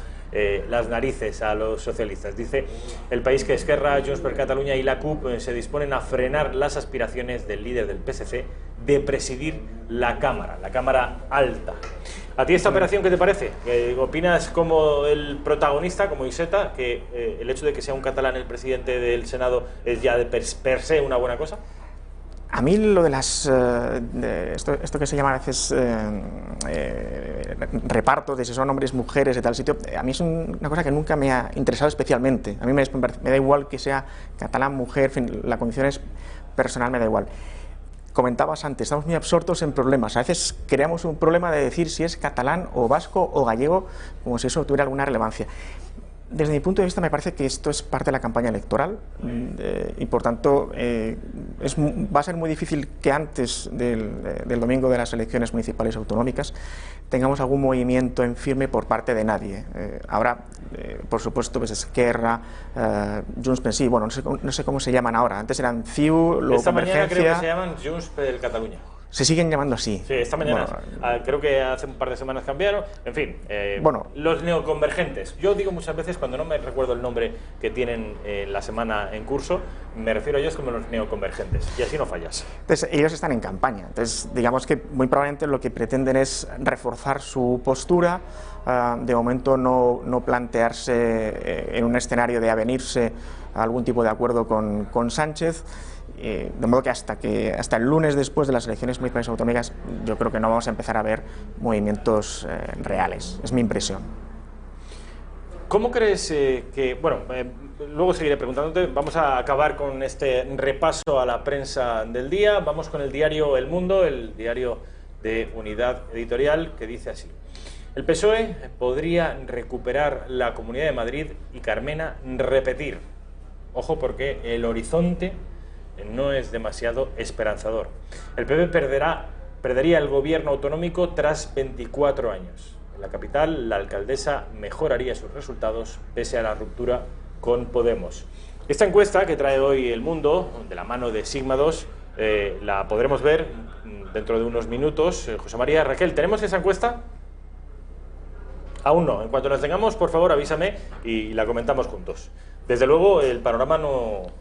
las narices a los socialistas. Dice El País que Esquerra, Junts per Catalunya y la CUP se disponen a frenar las aspiraciones del líder del PSC de presidir la Cámara Alta. ¿A ti esta operación qué te parece? ¿Opinas como el protagonista, como Iceta, que el hecho de que sea un catalán el presidente del Senado es ya de per se una buena cosa? A mí lo de las esto que se llama a veces reparto de si son hombres, mujeres de tal sitio, a mí es una cosa que nunca me ha interesado especialmente. A mí me da igual que sea catalán, mujer, en fin, la condición es personal, me da igual. Comentabas antes, estamos muy absortos en problemas. A veces creamos un problema de decir si es catalán o vasco o gallego, como si eso tuviera alguna relevancia. Desde mi punto de vista me parece que esto es parte de la campaña electoral y por tanto va a ser muy difícil que antes del domingo de las elecciones municipales autonómicas tengamos algún movimiento en firme por parte de nadie. Habrá, por supuesto, pues Esquerra, Junts per sí, bueno, no sé cómo se llaman ahora, antes eran CiU, luego esta Convergencia. Mañana creo que se llaman Junts per Catalunya. Se siguen llamando así. Sí, esta mañana, bueno, creo que hace un par de semanas cambiaron. En fin, bueno, los neoconvergentes. Yo digo muchas veces, cuando no me recuerdo el nombre que tienen la semana en curso, me refiero a ellos como los neoconvergentes. Y así no fallas. Entonces, ellos están en campaña. Entonces, digamos que muy probablemente lo que pretenden es reforzar su postura. De momento no plantearse en un escenario de avenirse a algún tipo de acuerdo con Sánchez. De modo que hasta el lunes después de las elecciones municipales autonómicas yo creo que no vamos a empezar a ver movimientos reales, es mi impresión. ¿Cómo crees que, bueno, luego seguiré preguntándote, vamos a acabar con este repaso a la prensa del día, vamos con el diario El Mundo, el diario de Unidad Editorial, que dice así: el PSOE podría recuperar la Comunidad de Madrid y Carmena repetir. Ojo, porque el horizonte no es demasiado esperanzador. El PP perdería el gobierno autonómico tras 24 años. En la capital, la alcaldesa mejoraría sus resultados pese a la ruptura con Podemos. Esta encuesta que trae hoy El Mundo, de la mano de Sigma 2, la podremos ver dentro de unos minutos. José María, Raquel, ¿tenemos esa encuesta? Aún no. En cuanto la tengamos, por favor, avísame y la comentamos juntos. Desde luego, el panorama no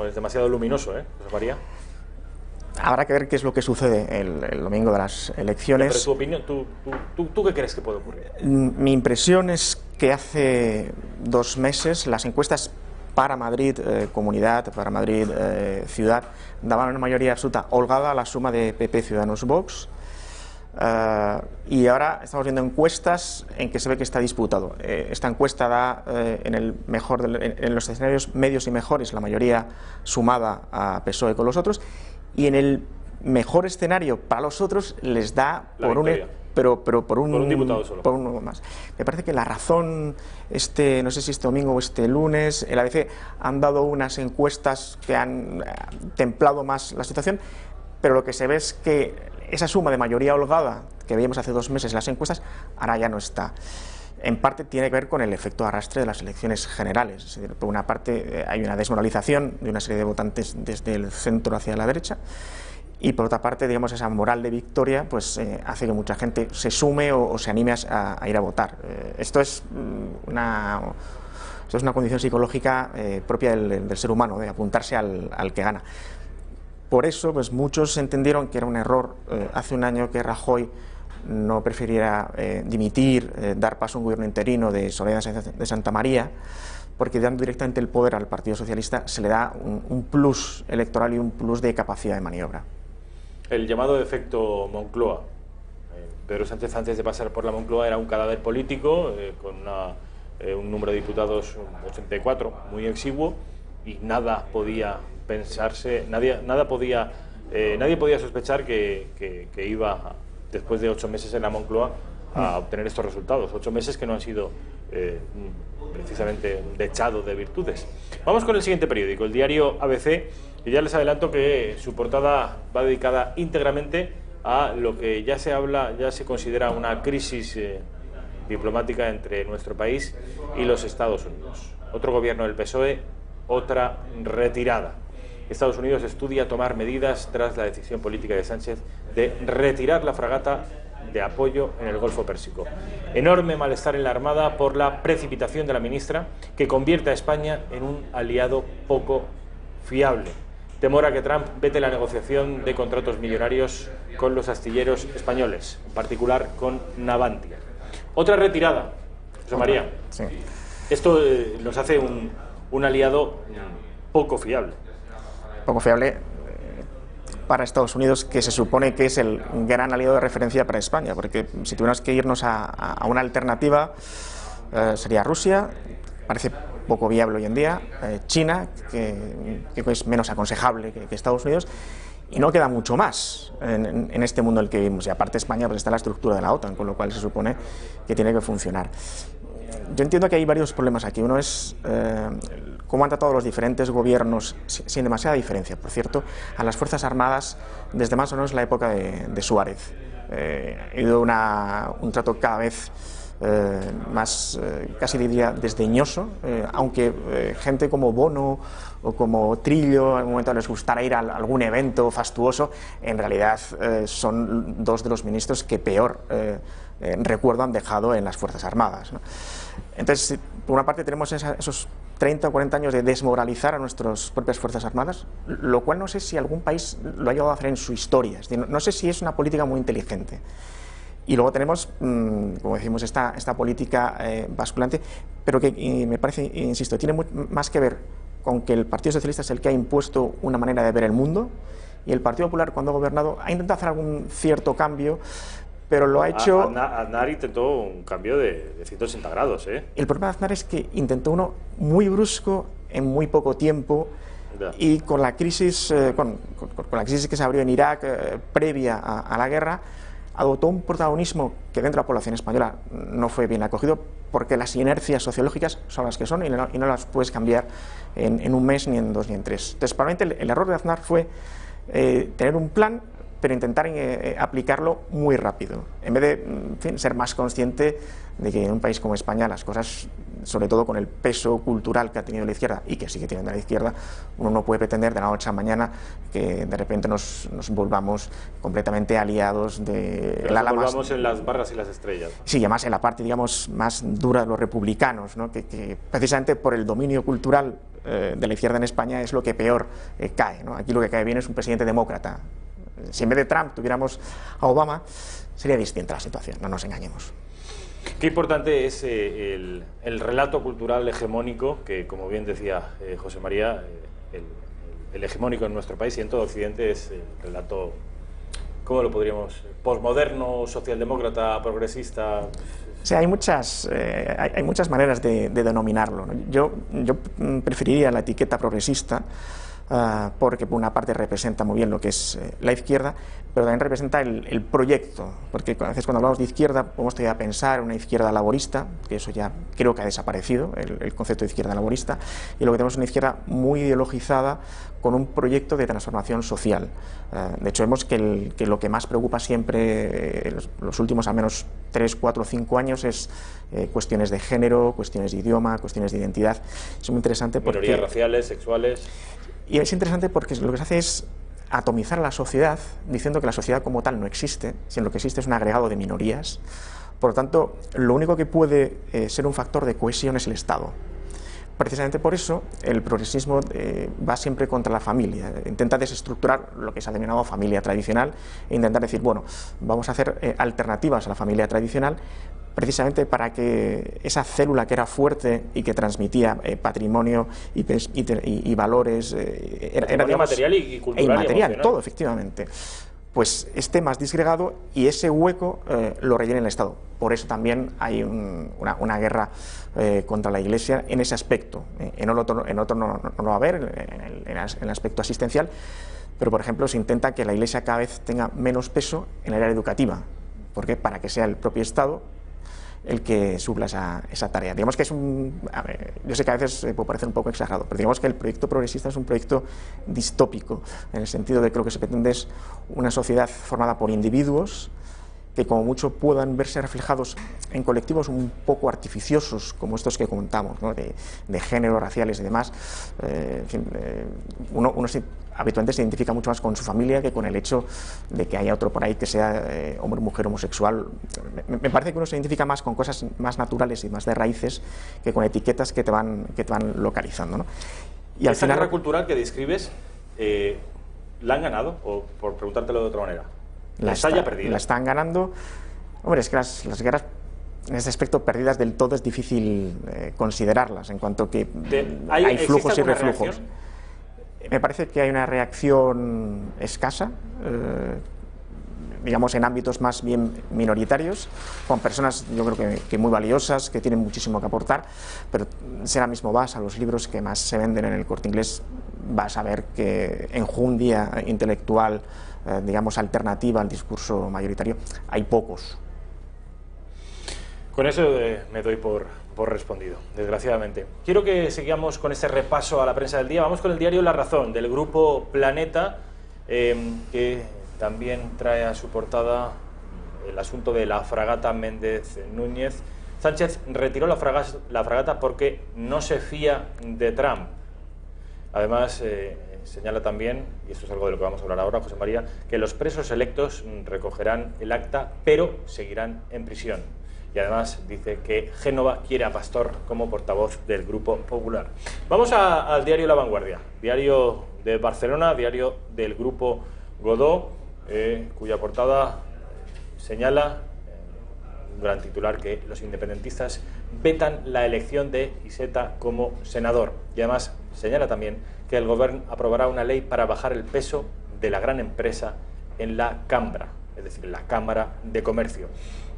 es demasiado luminoso, José María. Habrá que ver qué es lo que sucede el domingo de las elecciones. Pero tu opinión, ¿tú qué crees que puede ocurrir? Mi impresión es que hace 2 meses las encuestas para Madrid Comunidad, para Madrid Ciudad, daban una mayoría absoluta holgada a la suma de PP, Ciudadanos, Vox. Y ahora estamos viendo encuestas en que se ve que está disputado. Esta encuesta da en los escenarios medios y mejores la mayoría sumada a PSOE con los otros, y en el mejor escenario para los otros les da por un diputado solo, por uno más. Me parece que la razón, no sé si este domingo o este lunes, el ABC han dado unas encuestas que han templado más la situación, pero lo que se ve es que esa suma de mayoría holgada que veíamos hace 2 meses en las encuestas, ahora ya no está. En parte tiene que ver con el efecto arrastre de las elecciones generales. Es decir, por una parte hay una desmoralización de una serie de votantes desde el centro hacia la derecha, y por otra parte, digamos, esa moral de victoria pues hace que mucha gente se sume o se anime a ir a votar. Esto es una condición psicológica propia del ser humano, de apuntarse al que gana. Por eso, pues muchos entendieron que era un error hace un año que Rajoy no prefiriera dimitir, dar paso a un gobierno interino de Soledad de Santa María, porque dando directamente el poder al Partido Socialista se le da un plus electoral y un plus de capacidad de maniobra. El llamado efecto Moncloa. Pedro Sánchez, antes de pasar por la Moncloa, era un cadáver político con un número de diputados 84 muy exiguo, y nada podía pensarse, nadie podía sospechar que iba, después de 8 meses en la Moncloa, a obtener estos resultados. 8 meses que no han sido precisamente un dechado de virtudes. Vamos con el siguiente periódico, el diario ABC, y ya les adelanto que su portada va dedicada íntegramente a lo que ya se considera una crisis diplomática entre nuestro país y los Estados Unidos. Otro gobierno del PSOE, otra retirada. Estados Unidos estudia tomar medidas tras la decisión política de Sánchez de retirar la fragata de apoyo en el Golfo Pérsico. Enorme malestar en la Armada por la precipitación de la ministra, que convierte a España en un aliado poco fiable. Temor a que Trump vete la negociación de contratos millonarios con los astilleros españoles, en particular con Navantia. Otra retirada, José María. Sí. Esto nos hace un aliado poco fiable. Poco fiable para Estados Unidos, que se supone que es el gran aliado de referencia para España, porque si tuviéramos que irnos a una alternativa, sería Rusia, parece poco viable hoy en día, China, que es menos aconsejable que Estados Unidos, y no queda mucho más en este mundo en el que vivimos. Y aparte España pues está en la estructura de la OTAN, con lo cual se supone que tiene que funcionar. Yo entiendo que hay varios problemas aquí. Uno es cómo han tratado los diferentes gobiernos, sin demasiada diferencia, por cierto, a las Fuerzas Armadas desde más o menos la época de Suárez. Ha habido un trato cada vez más, casi diría, desdeñoso, aunque gente como Bono o como Trillo en un momento les gustara ir a algún evento fastuoso, en realidad son dos de los ministros que peor recuerdo han dejado en las Fuerzas Armadas, ¿no? Entonces, por una parte tenemos esos 30 o 40 años de desmoralizar a nuestras propias Fuerzas Armadas, lo cual no sé si algún país lo ha llegado a hacer en su historia. Es decir, no sé si es una política muy inteligente. Y luego tenemos, como decimos, esta política basculante, pero que me parece, insisto, tiene más que ver con que el Partido Socialista es el que ha impuesto una manera de ver el mundo, y el Partido Popular, cuando ha gobernado, ha intentado hacer algún cierto cambio, pero lo ha hecho... Aznar intentó un cambio de 180 grados, ¿eh? El problema de Aznar es que intentó uno muy brusco, en muy poco tiempo, y con la crisis, con la crisis que se abrió en Irak previa a la guerra, adoptó un protagonismo que dentro de la población española no fue bien acogido, porque las inercias sociológicas son las que son y no las puedes cambiar en un mes, ni en 2, ni en 3. Entonces, probablemente el error de Aznar fue tener un plan, pero intentar aplicarlo muy rápido, en vez de, en fin, ser más consciente de que en un país como España las cosas, sobre todo con el peso cultural que ha tenido la izquierda y que sigue teniendo la izquierda, uno no puede pretender de la noche a mañana que de repente nos volvamos completamente aliados de... Nos volvamos en las barras y las estrellas. Sí, y además en la parte, digamos, más dura de los republicanos, ¿no? que precisamente por el dominio cultural de la izquierda en España es lo que peor cae, ¿no? Aquí lo que cae bien es un presidente demócrata. Si en vez de Trump tuviéramos a Obama, sería distinta la situación, no nos engañemos. Qué importante es el relato cultural hegemónico, que, como bien decía José María, el hegemónico en nuestro país y en todo Occidente es el relato, ¿cómo lo podríamos? Postmoderno, socialdemócrata, progresista. O sea, hay muchas maneras de denominarlo, ¿no? Yo preferiría la etiqueta progresista, porque por una parte representa muy bien lo que es la izquierda, pero también representa el proyecto, porque a veces cuando hablamos de izquierda podemos todavía pensar en una izquierda laborista, que eso ya creo que ha desaparecido, el concepto de izquierda laborista, y lo que tenemos es una izquierda muy ideologizada con un proyecto de transformación social. De hecho, vemos que lo que más preocupa siempre los últimos al menos 3, 4, 5 años es cuestiones de género, cuestiones de idioma, cuestiones de identidad. Es muy interesante porque... Minorías raciales, sexuales... Y es interesante porque lo que se hace es atomizar a la sociedad, diciendo que la sociedad como tal no existe, sino que existe es un agregado de minorías. Por lo tanto, lo único que puede ser un factor de cohesión es el Estado. Precisamente por eso el progresismo va siempre contra la familia, intenta desestructurar lo que se ha denominado familia tradicional e intentar decir, bueno, vamos a hacer alternativas a la familia tradicional, precisamente para que esa célula que era fuerte y que transmitía patrimonio y valores, era digamos, material y cultural e inmaterial, y todo, efectivamente, pues esté más disgregado y ese hueco lo rellene el Estado. Por eso también hay una guerra contra la Iglesia en ese aspecto. En otro no lo va a haber, en el aspecto asistencial, pero por ejemplo se intenta que la Iglesia cada vez tenga menos peso en el área educativa. ¿Por qué? Para que sea el propio Estado el que supla esa tarea. Digamos que es yo sé que a veces puede parecer un poco exagerado, pero digamos que el proyecto progresista es un proyecto distópico, en el sentido de que lo que se pretende es una sociedad formada por individuos que como mucho puedan verse reflejados en colectivos un poco artificiosos, como estos que contamos, ¿no? de género, raciales y demás. En fin, uno habitualmente se identifica mucho más con su familia que con el hecho de que haya otro por ahí que sea hombre, mujer, homosexual. Me parece que uno se identifica más con cosas más naturales y más de raíces que con etiquetas que te van localizando, ¿no? Y al final, guerra cultural que describes, ¿la han ganado? O por preguntártelo de otra manera, la están ganando. Hombre, es que las guerras en este aspecto perdidas del todo es difícil considerarlas, en cuanto que hay flujos y reflujos. Me parece que hay una reacción escasa, digamos en ámbitos más bien minoritarios, con personas yo creo que muy valiosas, que tienen muchísimo que aportar, pero si ahora mismo vas a los libros que más se venden en el Corte Inglés, vas a ver que enjundia intelectual, digamos alternativa al discurso mayoritario, hay pocos. Con eso me doy por respondido, desgraciadamente. Quiero que sigamos con este repaso a la prensa del día. Vamos con el diario La Razón, del grupo Planeta, que también trae a su portada el asunto de la fragata Méndez Núñez. Sánchez retiró la fragata porque no se fía de Trump. Además, señala también, y esto es algo de lo que vamos a hablar ahora, José María, que los presos electos recogerán el acta, pero seguirán en prisión. Y además dice que Génova quiere a Pastor como portavoz del Grupo Popular. Vamos al diario La Vanguardia, diario de Barcelona, diario del Grupo Godó, cuya portada señala, un gran titular, que los independentistas vetan la elección de Iceta como senador. Y además señala también que el Gobierno aprobará una ley para bajar el peso de la gran empresa en la Cambra, es decir, en la Cámara de Comercio.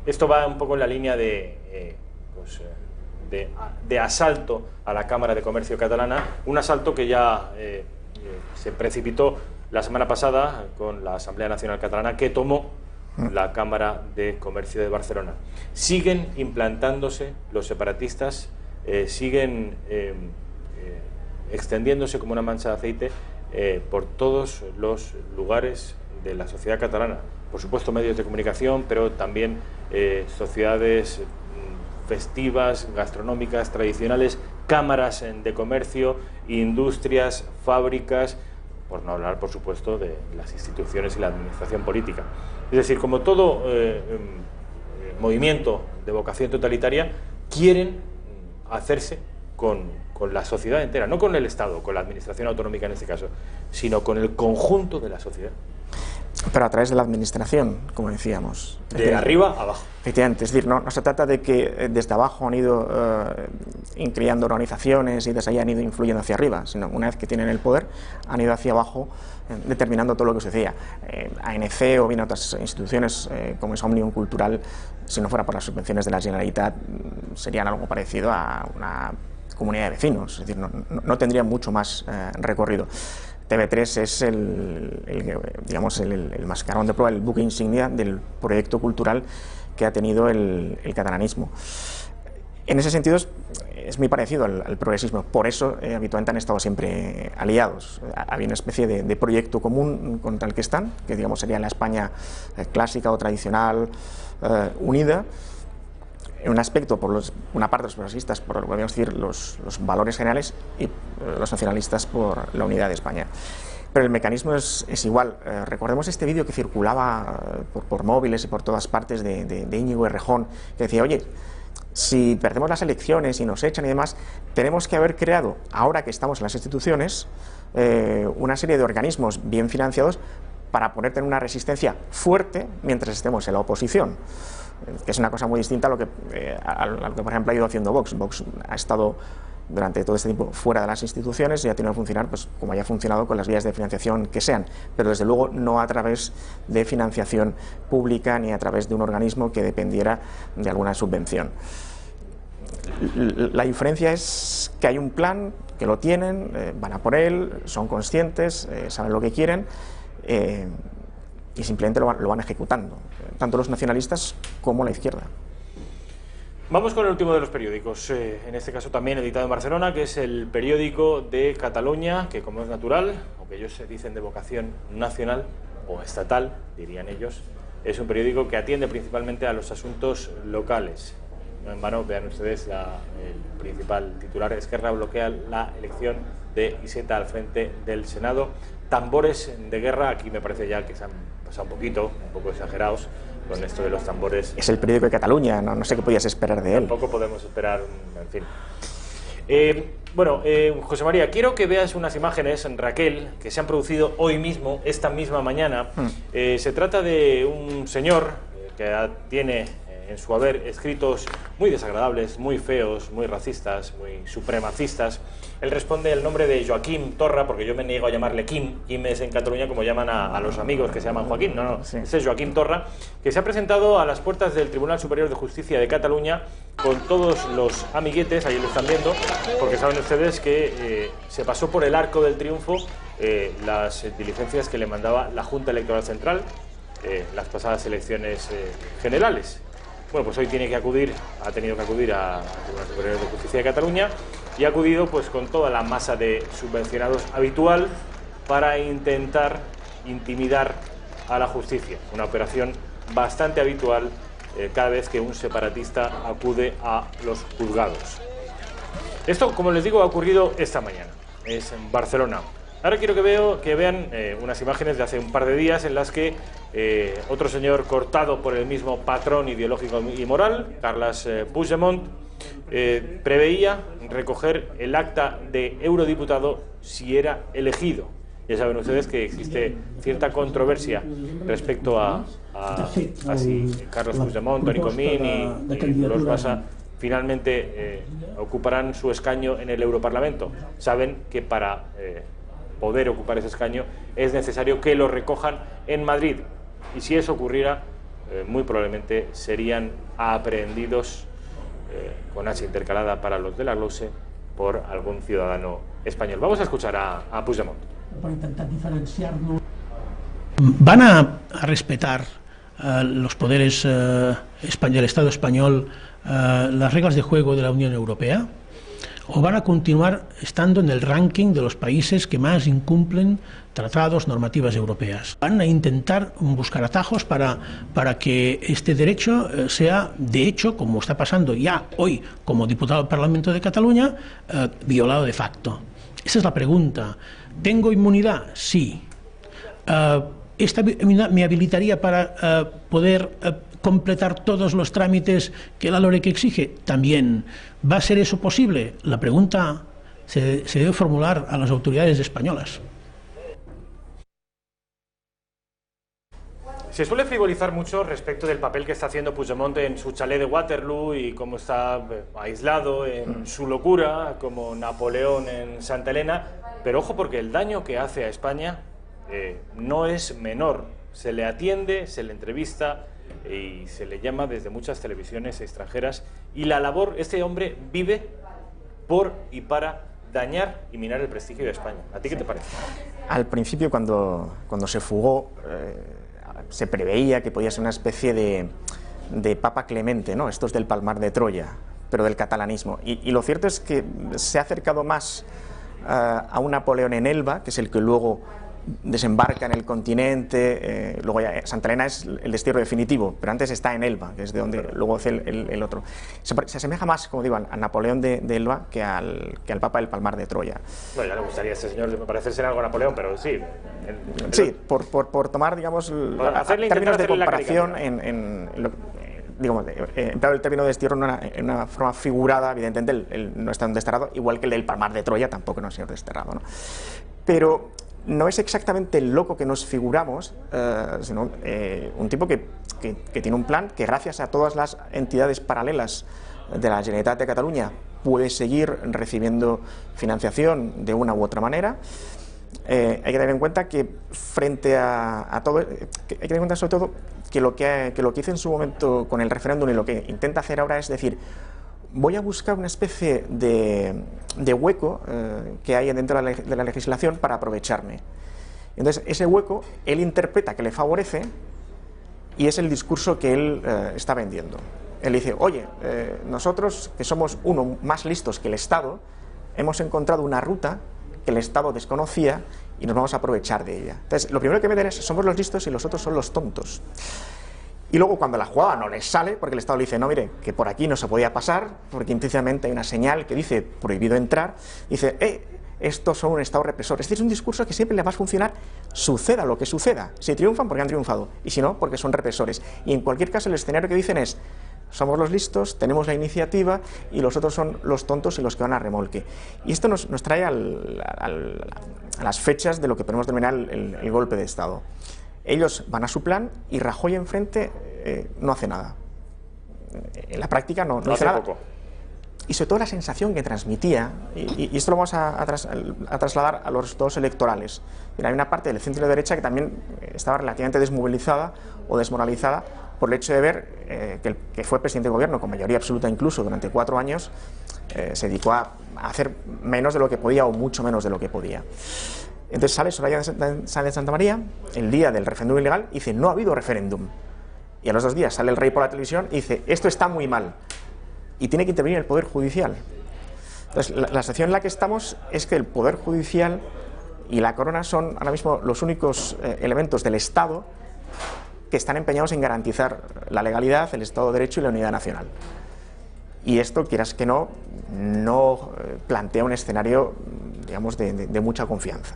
Esto va un poco en la línea de asalto a la Cámara de Comercio catalana, un asalto que ya se precipitó la semana pasada con la Asamblea Nacional Catalana, que tomó la Cámara de Comercio de Barcelona. Siguen implantándose los separatistas, siguen extendiéndose como una mancha de aceite por todos los lugares de la sociedad catalana. Por supuesto, medios de comunicación, pero también sociedades festivas, gastronómicas, tradicionales, cámaras de comercio, industrias, fábricas, por no hablar, por supuesto, de las instituciones y la administración política. Es decir, como todo movimiento de vocación totalitaria, quieren hacerse con la sociedad entera, no con el Estado, con la administración autonómica en este caso, sino con el conjunto de la sociedad. Pero a través de la administración, como decíamos. De arriba a abajo. Efectivamente, es decir, no se trata de que desde abajo han ido creando organizaciones y desde ahí han ido influyendo hacia arriba, sino una vez que tienen el poder, han ido hacia abajo determinando todo lo que se decía. ANC o bien otras instituciones como es Òmnium Cultural, si no fuera por las subvenciones de la Generalitat, serían algo parecido a una comunidad de vecinos, es decir, no tendrían mucho más recorrido. TV3 es el mascarón de prueba, el buque insignia del proyecto cultural que ha tenido el catalanismo. En ese sentido es muy parecido al progresismo, por eso habitualmente han estado siempre aliados. Había una especie de proyecto común contra el que están, que digamos sería la España clásica o tradicional unida, en un aspecto por una parte los progresistas por podríamos decir los valores generales y los nacionalistas por la unidad de España. Pero el mecanismo es igual. Recordemos este vídeo que circulaba por móviles y por todas partes de Íñigo Errejón, que decía, oye, si perdemos las elecciones y nos echan y demás, tenemos que haber creado, ahora que estamos en las instituciones, una serie de organismos bien financiados para poder tener una resistencia fuerte mientras estemos en la oposición, que es una cosa muy distinta a lo que por ejemplo ha ido haciendo Vox. Vox ha estado durante todo este tiempo fuera de las instituciones y ha tenido que funcionar pues como haya funcionado con las vías de financiación que sean, pero desde luego no a través de financiación pública ni a través de un organismo que dependiera de alguna subvención. La diferencia es que hay un plan, que lo tienen, van a por él, son conscientes, saben lo que quieren y simplemente lo van ejecutando, tanto los nacionalistas como la izquierda. Vamos con el último de los periódicos, en este caso también editado en Barcelona, que es el periódico de Cataluña, que como es natural, aunque ellos se dicen de vocación nacional o estatal, dirían ellos, es un periódico que atiende principalmente a los asuntos locales. No en vano, vean ustedes el principal titular: Esquerra bloquea la elección de Iceta al frente del Senado. Tambores de guerra, aquí me parece ya que se han pasado un poco exagerados con esto de los tambores. Es el periódico de Cataluña, no sé qué podías esperar de él. Tampoco podemos esperar, en fin. José María, quiero que veas unas imágenes, Raquel, que se han producido hoy mismo, esta misma mañana. Se trata de un señor que tiene en su haber escritos muy desagradables, muy feos, muy racistas, muy supremacistas. Él responde el nombre de Joaquim Torra, porque yo me niego a llamarle Kim. Kim es en Cataluña como llaman a los amigos que se llaman Joaquín. No, sí. Ese es Joaquim Torra, que se ha presentado a las puertas del Tribunal Superior de Justicia de Cataluña con todos los amiguetes, ahí lo están viendo, porque saben ustedes que se pasó por el arco del triunfo las diligencias que le mandaba la Junta Electoral Central, las pasadas elecciones generales. Bueno, pues hoy ha tenido que acudir al Tribunal Superior de Justicia de Cataluña y ha acudido pues con toda la masa de subvencionados habitual para intentar intimidar a la justicia. Una operación bastante habitual cada vez que un separatista acude a los juzgados. Esto, como les digo, ha ocurrido esta mañana. Es en Barcelona. Ahora quiero que vean unas imágenes de hace un par de días en las que otro señor cortado por el mismo patrón ideológico y moral, Carles Puigdemont, preveía recoger el acta de eurodiputado si era elegido. Ya saben ustedes que existe cierta controversia respecto a si Carles Puigdemont, Toni Comín y Dolors Bassa finalmente ocuparán su escaño en el Europarlamento. Saben que para poder ocupar ese escaño es necesario que lo recojan en Madrid, y si eso ocurriera muy probablemente serían aprehendidos con H intercalada para los de la Glose por algún ciudadano español. Vamos a escuchar a Puigdemont. Para intentar diferenciarnos. ¿Van a respetar los poderes del Estado español las reglas de juego de la Unión Europea? ¿O van a continuar estando en el ranking de los países que más incumplen tratados, normativas europeas? ¿Van a intentar buscar atajos para que este derecho sea, de hecho, como está pasando ya hoy como diputado del Parlamento de Cataluña, violado de facto? Esa es la pregunta. ¿Tengo inmunidad? Sí. ¿Esta inmunidad me habilitaría para poder completar todos los trámites que la LOREC exige? También. ¿Va a ser eso posible? La pregunta se debe formular a las autoridades españolas. Se suele frivolizar mucho respecto del papel que está haciendo Puigdemont en su chalet de Waterloo y cómo está aislado en su locura, como Napoleón en Santa Elena, pero ojo, porque el daño que hace a España no es menor. Se le atiende, se le entrevista y se le llama desde muchas televisiones extranjeras, y la labor, este hombre vive por y para dañar y minar el prestigio de España. ¿A ti qué te parece? Al principio, cuando se fugó, se preveía que podía ser una especie de Papa Clemente, ¿no? Estos del Palmar de Troya, pero del catalanismo. Y lo cierto es que se ha acercado más a un Napoleón en Elba, que es el que luego desembarca en el continente, luego ya Santa Elena es el destierro definitivo, pero antes está en Elba, que es de donde luego hace el otro. Se asemeja más, como digo, a Napoleón de Elba que al Papa del Palmar de Troya. Bueno, ya le gustaría a este señor parecerse en algo a Napoleón, pero sí. Sí, por tomar, digamos, términos de comparación digamos, emplear el término de destierro en una forma figurada. Evidentemente él no está desterrado, igual que el del Palmar de Troya tampoco no es señor desterrado, ¿no? Pero no es exactamente el loco que nos figuramos, sino un tipo que tiene un plan que, gracias a todas las entidades paralelas de la Generalitat de Cataluña, puede seguir recibiendo financiación de una u otra manera. Hay que tener en cuenta que frente a todo, hay que tener en cuenta sobre todo que lo que hizo en su momento con el referéndum y lo que intenta hacer ahora es decir, voy a buscar una especie de hueco que hay dentro de la legislación para aprovecharme. Entonces, ese hueco él interpreta que le favorece y es el discurso que él está vendiendo. Él dice, oye, nosotros que somos más listos que el Estado, hemos encontrado una ruta que el Estado desconocía y nos vamos a aprovechar de ella. Entonces, lo primero que meten es, somos los listos y los otros son los tontos. Y luego cuando la jugada no les sale, porque el Estado le dice, no, mire, que por aquí no se podía pasar, porque implícitamente hay una señal que dice prohibido entrar, dice, estos son un Estado represor. Este es un discurso que siempre le va a funcionar, suceda lo que suceda. Si triunfan, porque han triunfado, y si no, porque son represores. Y en cualquier caso, el escenario que dicen es, somos los listos, tenemos la iniciativa y los otros son los tontos y los que van a remolque. Y esto nos trae a las fechas de lo que podemos denominar el golpe de Estado. Ellos van a su plan y Rajoy enfrente no hace nada. En la práctica no hace nada. Poco. Y sobre todo la sensación que transmitía, y esto lo vamos a trasladar a los resultados electorales. Hay una parte del centro y de derecha que también estaba relativamente desmovilizada o desmoralizada por el hecho de ver que el que fue presidente de gobierno, con mayoría absoluta incluso durante 4 años, se dedicó a hacer menos de lo que podía o mucho menos de lo que podía. Entonces sale Soraya Sáenz de Santa María el día del referéndum ilegal y dice, no ha habido referéndum. Y a los 2 días sale el rey por la televisión y dice, esto está muy mal. Y tiene que intervenir el Poder Judicial. Entonces, la situación en la que estamos es que el Poder Judicial y la Corona son ahora mismo los únicos elementos del Estado que están empeñados en garantizar la legalidad, el Estado de Derecho y la unidad nacional. Y esto, quieras que no plantea un escenario, digamos, de mucha confianza.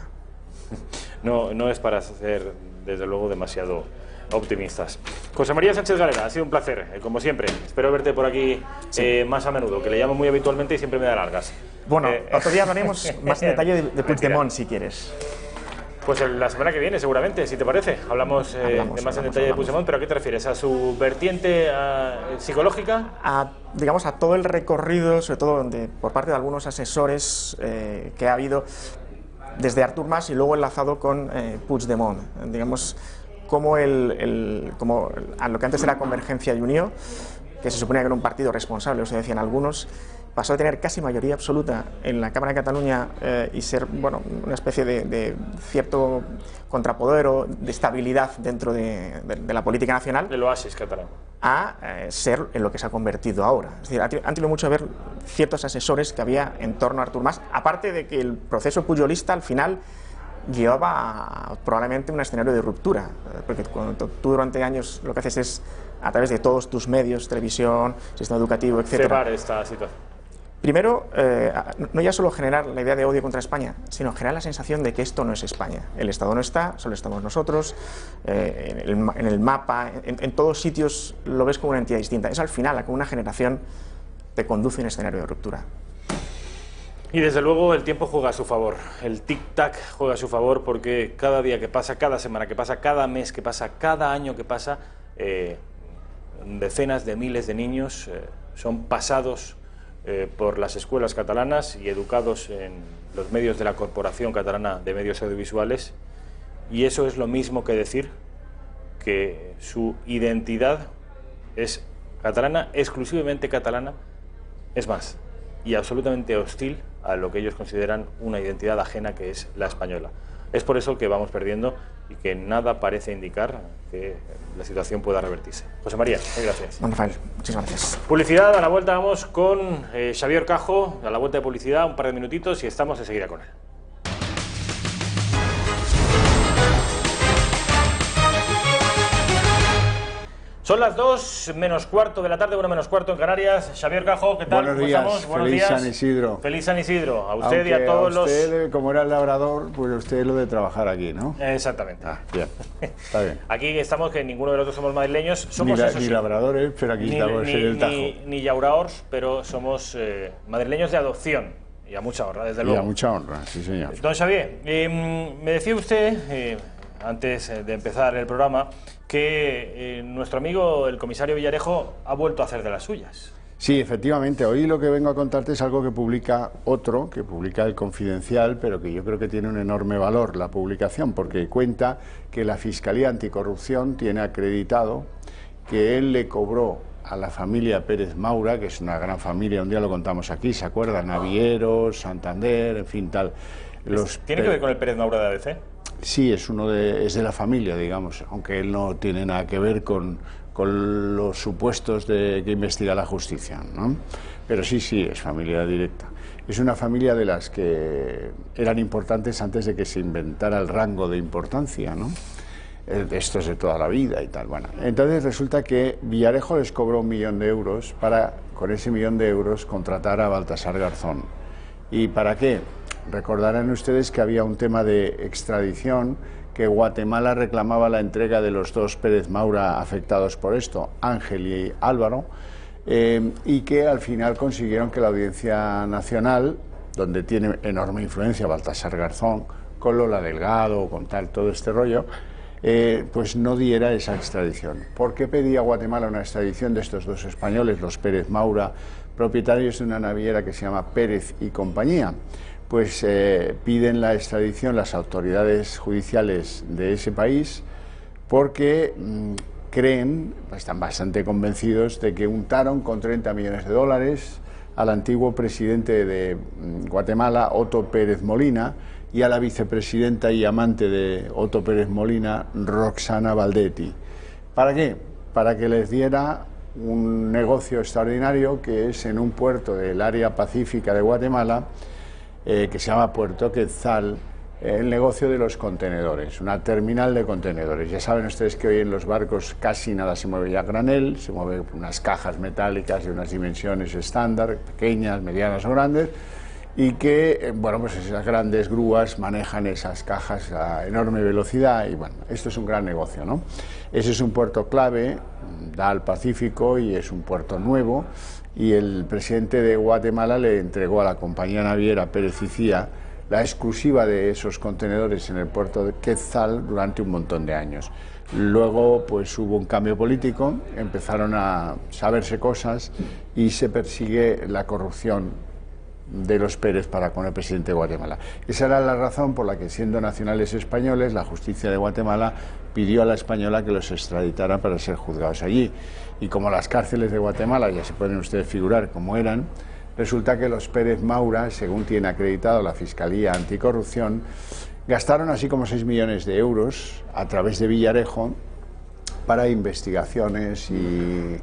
No es para ser, desde luego, demasiado optimistas. José María Sánchez Galera, ha sido un placer, como siempre. Espero verte por aquí más a menudo, que le llamo muy habitualmente y siempre me da largas. Bueno, otro día hablaremos más en detalle de Puigdemont, si quieres. Pues la semana que viene, seguramente, si te parece. Hablamos más en detalle de Puigdemont, pero ¿a qué te refieres? ¿A su vertiente psicológica? Digamos, a todo el recorrido, sobre todo por parte de algunos asesores que ha habido desde Artur Mas y luego enlazado con Puigdemont. Digamos, como a lo que antes era Convergencia y Unió, que se suponía que era un partido responsable, o se decían algunos, pasó a tener casi mayoría absoluta en la Cámara de Cataluña y ser, bueno, una especie de cierto contrapoder o de estabilidad dentro de la política nacional. El oasis catalán. A ser en lo que se ha convertido ahora. Es decir, han tenido mucho que ver ciertos asesores que había en torno a Artur Mas, aparte de que el proceso puyolista al final llevaba probablemente un escenario de ruptura, porque cuando tú durante años lo que haces es, a través de todos tus medios, televisión, sistema educativo, etc., cebar esta situación. Primero, no ya solo generar la idea de odio contra España, sino generar la sensación de que esto no es España. El Estado no está, solo estamos nosotros, en el mapa, en todos sitios lo ves como una entidad distinta. Eso al final, a que una generación te conduce a un escenario de ruptura. Y desde luego el tiempo juega a su favor, el tic-tac juega a su favor, porque cada día que pasa, cada semana que pasa, cada mes que pasa, cada año que pasa, decenas de miles de niños son pasados por las escuelas catalanas y educados en los medios de la Corporación Catalana de Medios Audiovisuales, y eso es lo mismo que decir que su identidad es catalana, exclusivamente catalana, es más, y absolutamente hostil a lo que ellos consideran una identidad ajena, que es la española. Es por eso que vamos perdiendo y que nada parece indicar que la situación pueda revertirse. José María, muy gracias. Bueno, Rafael, muchas gracias. Publicidad, a la vuelta vamos con Xavier Cajo, a la vuelta de publicidad, un par de minutitos y estamos enseguida con él. Son las 2 menos cuarto de la tarde, 1 menos cuarto en Canarias. Xavier Cajo, ¿qué tal? Buenos días, ¿Cómo estamos? feliz San Isidro. Feliz San Isidro, a usted Aunque y a todos a usted, como era el labrador, pues usted es lo de trabajar aquí, ¿no? Exactamente. Bien, está bien. Aquí estamos, que ninguno de nosotros somos madrileños. Somos ni labradores, pero aquí estamos en el Tajo. Ni llauraors, pero somos madrileños de adopción. Y a mucha honra, desde luego. Y a mucha honra, sí señor. Don Xavier, me decía usted, antes de empezar el programa, que nuestro amigo el comisario Villarejo ha vuelto a hacer de las suyas. Sí, efectivamente. Hoy lo que vengo a contarte es algo que publica otro, que publica El Confidencial, pero que yo creo que tiene un enorme valor la publicación, porque cuenta que la Fiscalía Anticorrupción tiene acreditado que él le cobró a la familia Pérez Maura, que es una gran familia, un día lo contamos aquí, ¿se acuerdan? Navieros, Santander, en fin, tal. ¿Tiene que ver con el Pérez Maura de ABC? Sí, es de la familia, digamos, aunque él no tiene nada que ver con los supuestos que investiga la justicia, ¿no? Pero sí, es familia directa. Es una familia de las que eran importantes antes de que se inventara el rango de importancia, ¿no? Esto es de toda la vida y tal. Bueno, entonces resulta que Villarejo les cobró 1 millón de euros para, con ese 1 millón de euros, contratar a Baltasar Garzón. ¿Y para qué? Recordarán ustedes que había un tema de extradición, que Guatemala reclamaba la entrega de los 2 Pérez Maura afectados por esto, Ángel y Álvaro, y que al final consiguieron que la Audiencia Nacional, donde tiene enorme influencia Baltasar Garzón, con Lola Delgado, con todo este rollo, pues no diera esa extradición. ¿Por qué pedía Guatemala una extradición de estos 2 españoles, los Pérez Maura, propietarios de una naviera que se llama Pérez y Compañía? Pues piden la extradición las autoridades judiciales de ese país porque creen, están bastante convencidos de que untaron con 30 millones de dólares al antiguo presidente de Guatemala, Otto Pérez Molina, y a la vicepresidenta y amante de Otto Pérez Molina, Roxana Valdetti. ¿Para qué? Para que les diera un negocio extraordinario que es en un puerto del área pacífica de Guatemala, que se llama Puerto Quetzal, el negocio de los contenedores, una terminal de contenedores. Ya saben ustedes que hoy en los barcos casi nada se mueve ya a granel, se mueven unas cajas metálicas de unas dimensiones estándar, pequeñas, medianas o grandes, y que, bueno, pues esas grandes grúas manejan esas cajas a enorme velocidad y, bueno, esto es un gran negocio, ¿no? Ese es un puerto clave, da al Pacífico y es un puerto nuevo, y el presidente de Guatemala le entregó a la compañía naviera Pérez y Cía la exclusiva de esos contenedores en el puerto de Quetzal durante un montón de años. Luego pues hubo un cambio político, empezaron a saberse cosas y se persigue la corrupción de los Pérez para con el presidente de Guatemala. Esa era la razón por la que, siendo nacionales españoles, la justicia de Guatemala pidió a la española que los extraditara para ser juzgados allí. Y como las cárceles de Guatemala, ya se pueden ustedes figurar cómo eran, resulta que los Pérez Maura, según tiene acreditado la Fiscalía Anticorrupción, gastaron así como 6 millones de euros a través de Villarejo para investigaciones y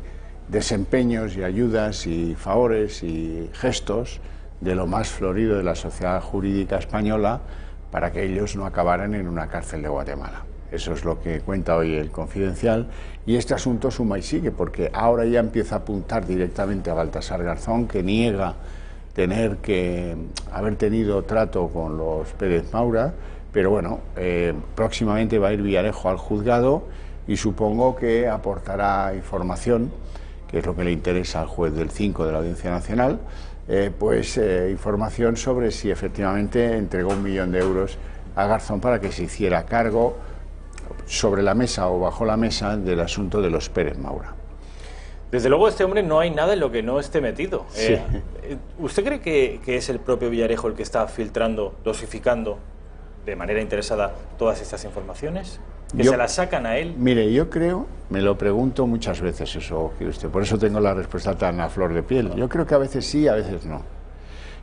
desempeños y ayudas y favores y gestos de lo más florido de la sociedad jurídica española para que ellos no acabaran en una cárcel de Guatemala. Eso es lo que cuenta hoy El Confidencial, y este asunto suma y sigue, porque ahora ya empieza a apuntar directamente a Baltasar Garzón, que niega tener que haber tenido trato con los Pérez Maura, pero bueno, próximamente va a ir Villarejo al juzgado y supongo que aportará información, que es lo que le interesa al juez del 5 de la Audiencia Nacional, información sobre si efectivamente entregó 1 millón de euros a Garzón para que se hiciera cargo sobre la mesa o bajo la mesa del asunto de los Pérez Maura. Desde luego este hombre no hay nada en lo que no esté metido. Sí. ¿Usted cree que es el propio Villarejo el que está filtrando, dosificando de manera interesada todas estas informaciones? ¿Que se las sacan a él? Mire, yo creo, me lo pregunto muchas veces eso, por eso tengo la respuesta tan a flor de piel. Yo creo que a veces sí, a veces no.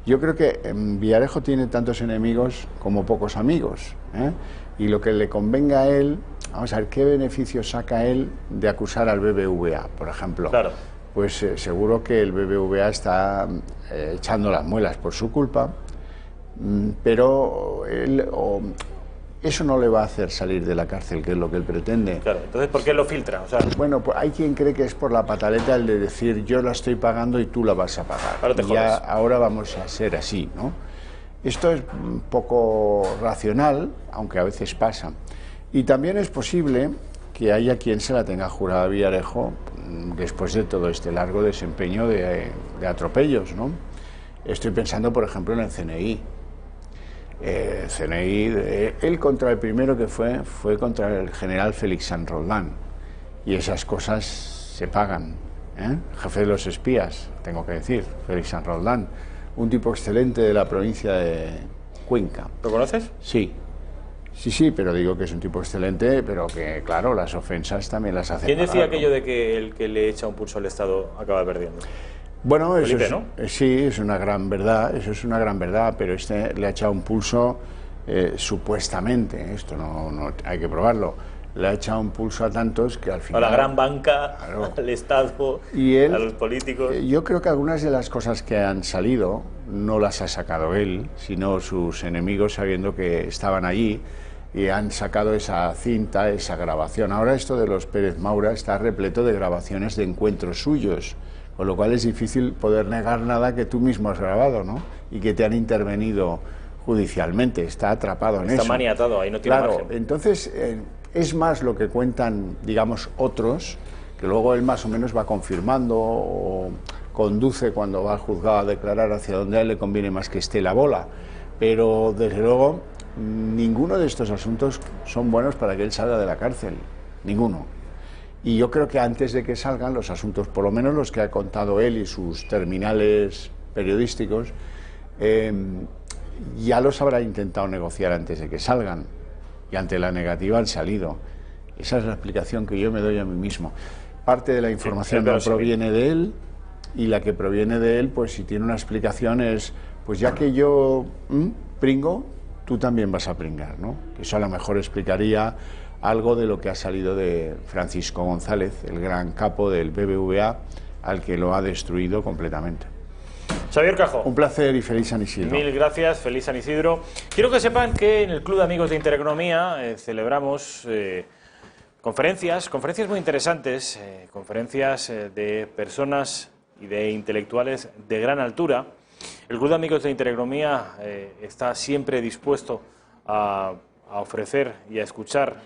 Yo creo que Villarejo tiene tantos enemigos como pocos amigos, ¿eh? Y lo que le convenga a él, vamos a ver qué beneficio saca él de acusar al BBVA, por ejemplo. Claro. Pues seguro que el BBVA está echando las muelas por su culpa, pero él... eso no le va a hacer salir de la cárcel, que es lo que él pretende. Claro, entonces, ¿por qué lo filtra? O sea, bueno, pues hay quien cree que es por la pataleta el de decir yo la estoy pagando y tú la vas a pagar. Ahora te jodes. Ahora vamos a ser así, ¿no? Esto es un poco racional, aunque a veces pasa. Y también es posible que haya quien se la tenga jurada a Villarejo después de todo este largo desempeño de atropellos, ¿no? Estoy pensando, por ejemplo, en el CNI. Él contra el primero que fue contra el general Félix San Roldán, y esas cosas se pagan, jefe de los espías, tengo que decir, Félix San Roldán, un tipo excelente de la provincia de Cuenca. ¿Lo conoces? Sí. Sí, pero digo que es un tipo excelente, pero que, claro, las ofensas también las hace. ¿Quién decía pagar, ¿no? aquello de que el que le echa un pulso al Estado acaba perdiendo? Bueno, eso Felipe, es, ¿no? Sí, es una gran verdad, eso es una gran verdad, pero este le ha echado un pulso, supuestamente, esto no hay que probarlo, le ha echado un pulso a tantos que al final... A la gran banca, claro, al Estado, y él, a los políticos... Yo creo que algunas de las cosas que han salido no las ha sacado él, sino sus enemigos sabiendo que estaban allí y han sacado esa cinta, esa grabación. Ahora esto de los Pérez Maura está repleto de grabaciones de encuentros suyos, con lo cual es difícil poder negar nada que tú mismo has grabado, ¿no? Y que te han intervenido judicialmente, está atrapado en eso. Está maniatado, ahí no tiene Claro, margen. entonces es más lo que cuentan, digamos, otros, que luego él más o menos va confirmando o conduce cuando va al juzgado a declarar hacia donde a él le conviene más que esté la bola. Pero, desde luego, ninguno de estos asuntos son buenos para que él salga de la cárcel, ninguno. Y yo creo que antes de que salgan los asuntos, por lo menos los que ha contado él y sus terminales periodísticos, ya los habrá intentado negociar antes de que salgan, y ante la negativa han salido. Esa es la explicación que yo me doy a mí mismo. Parte de la información no proviene de él, y la que proviene de él, pues si tiene una explicación es, pues ya que yo pringo, tú también vas a pringar, ¿no? Eso a lo mejor explicaría algo de lo que ha salido de Francisco González, el gran capo del BBVA, al que lo ha destruido completamente. Xavier Cajo. Un placer y feliz San Isidro. Mil gracias, feliz San Isidro. Quiero que sepan que en el Club de Amigos de Intereconomía celebramos conferencias muy interesantes, conferencias de personas y de intelectuales de gran altura. El Club de Amigos de Intereconomía está siempre dispuesto a ofrecer y a escuchar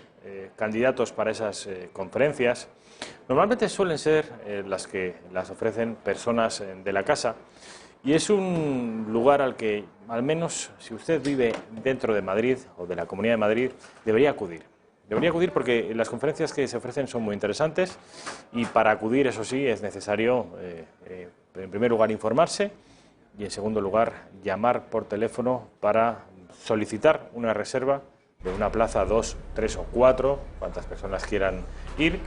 candidatos para esas conferencias. Normalmente suelen ser las que las ofrecen personas de la casa, y es un lugar al que, al menos si usted vive dentro de Madrid o de la Comunidad de Madrid, debería acudir. Debería acudir porque las conferencias que se ofrecen son muy interesantes, y para acudir, eso sí, es necesario, en primer lugar, informarse, y en segundo lugar, llamar por teléfono para solicitar una reserva de una plaza, 2, 3 o 4, cuantas personas quieran ir,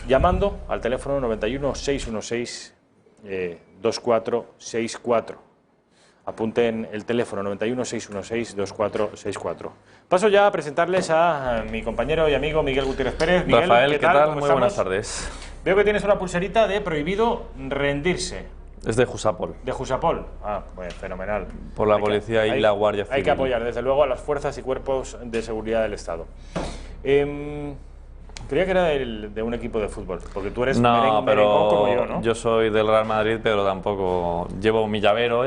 llamando al teléfono 91 616 2464. Apunten el teléfono 91 616 2464. Paso ya a presentarles a mi compañero y amigo Miguel Gutiérrez Pérez. Miguel, Rafael, ¿qué tal? ¿Cómo Muy buenas tardes. Veo que tienes una pulserita de prohibido rendirse. Es de Jusapol. De Jusapol. Ah, pues fenomenal. Por la policía y la Guardia Civil. Hay que apoyar, desde luego, a las fuerzas y cuerpos de seguridad del Estado. Creía que era de un equipo de fútbol, porque tú eres merengón como yo, ¿no? Yo soy del Real Madrid, pero tampoco... Llevo mi llavero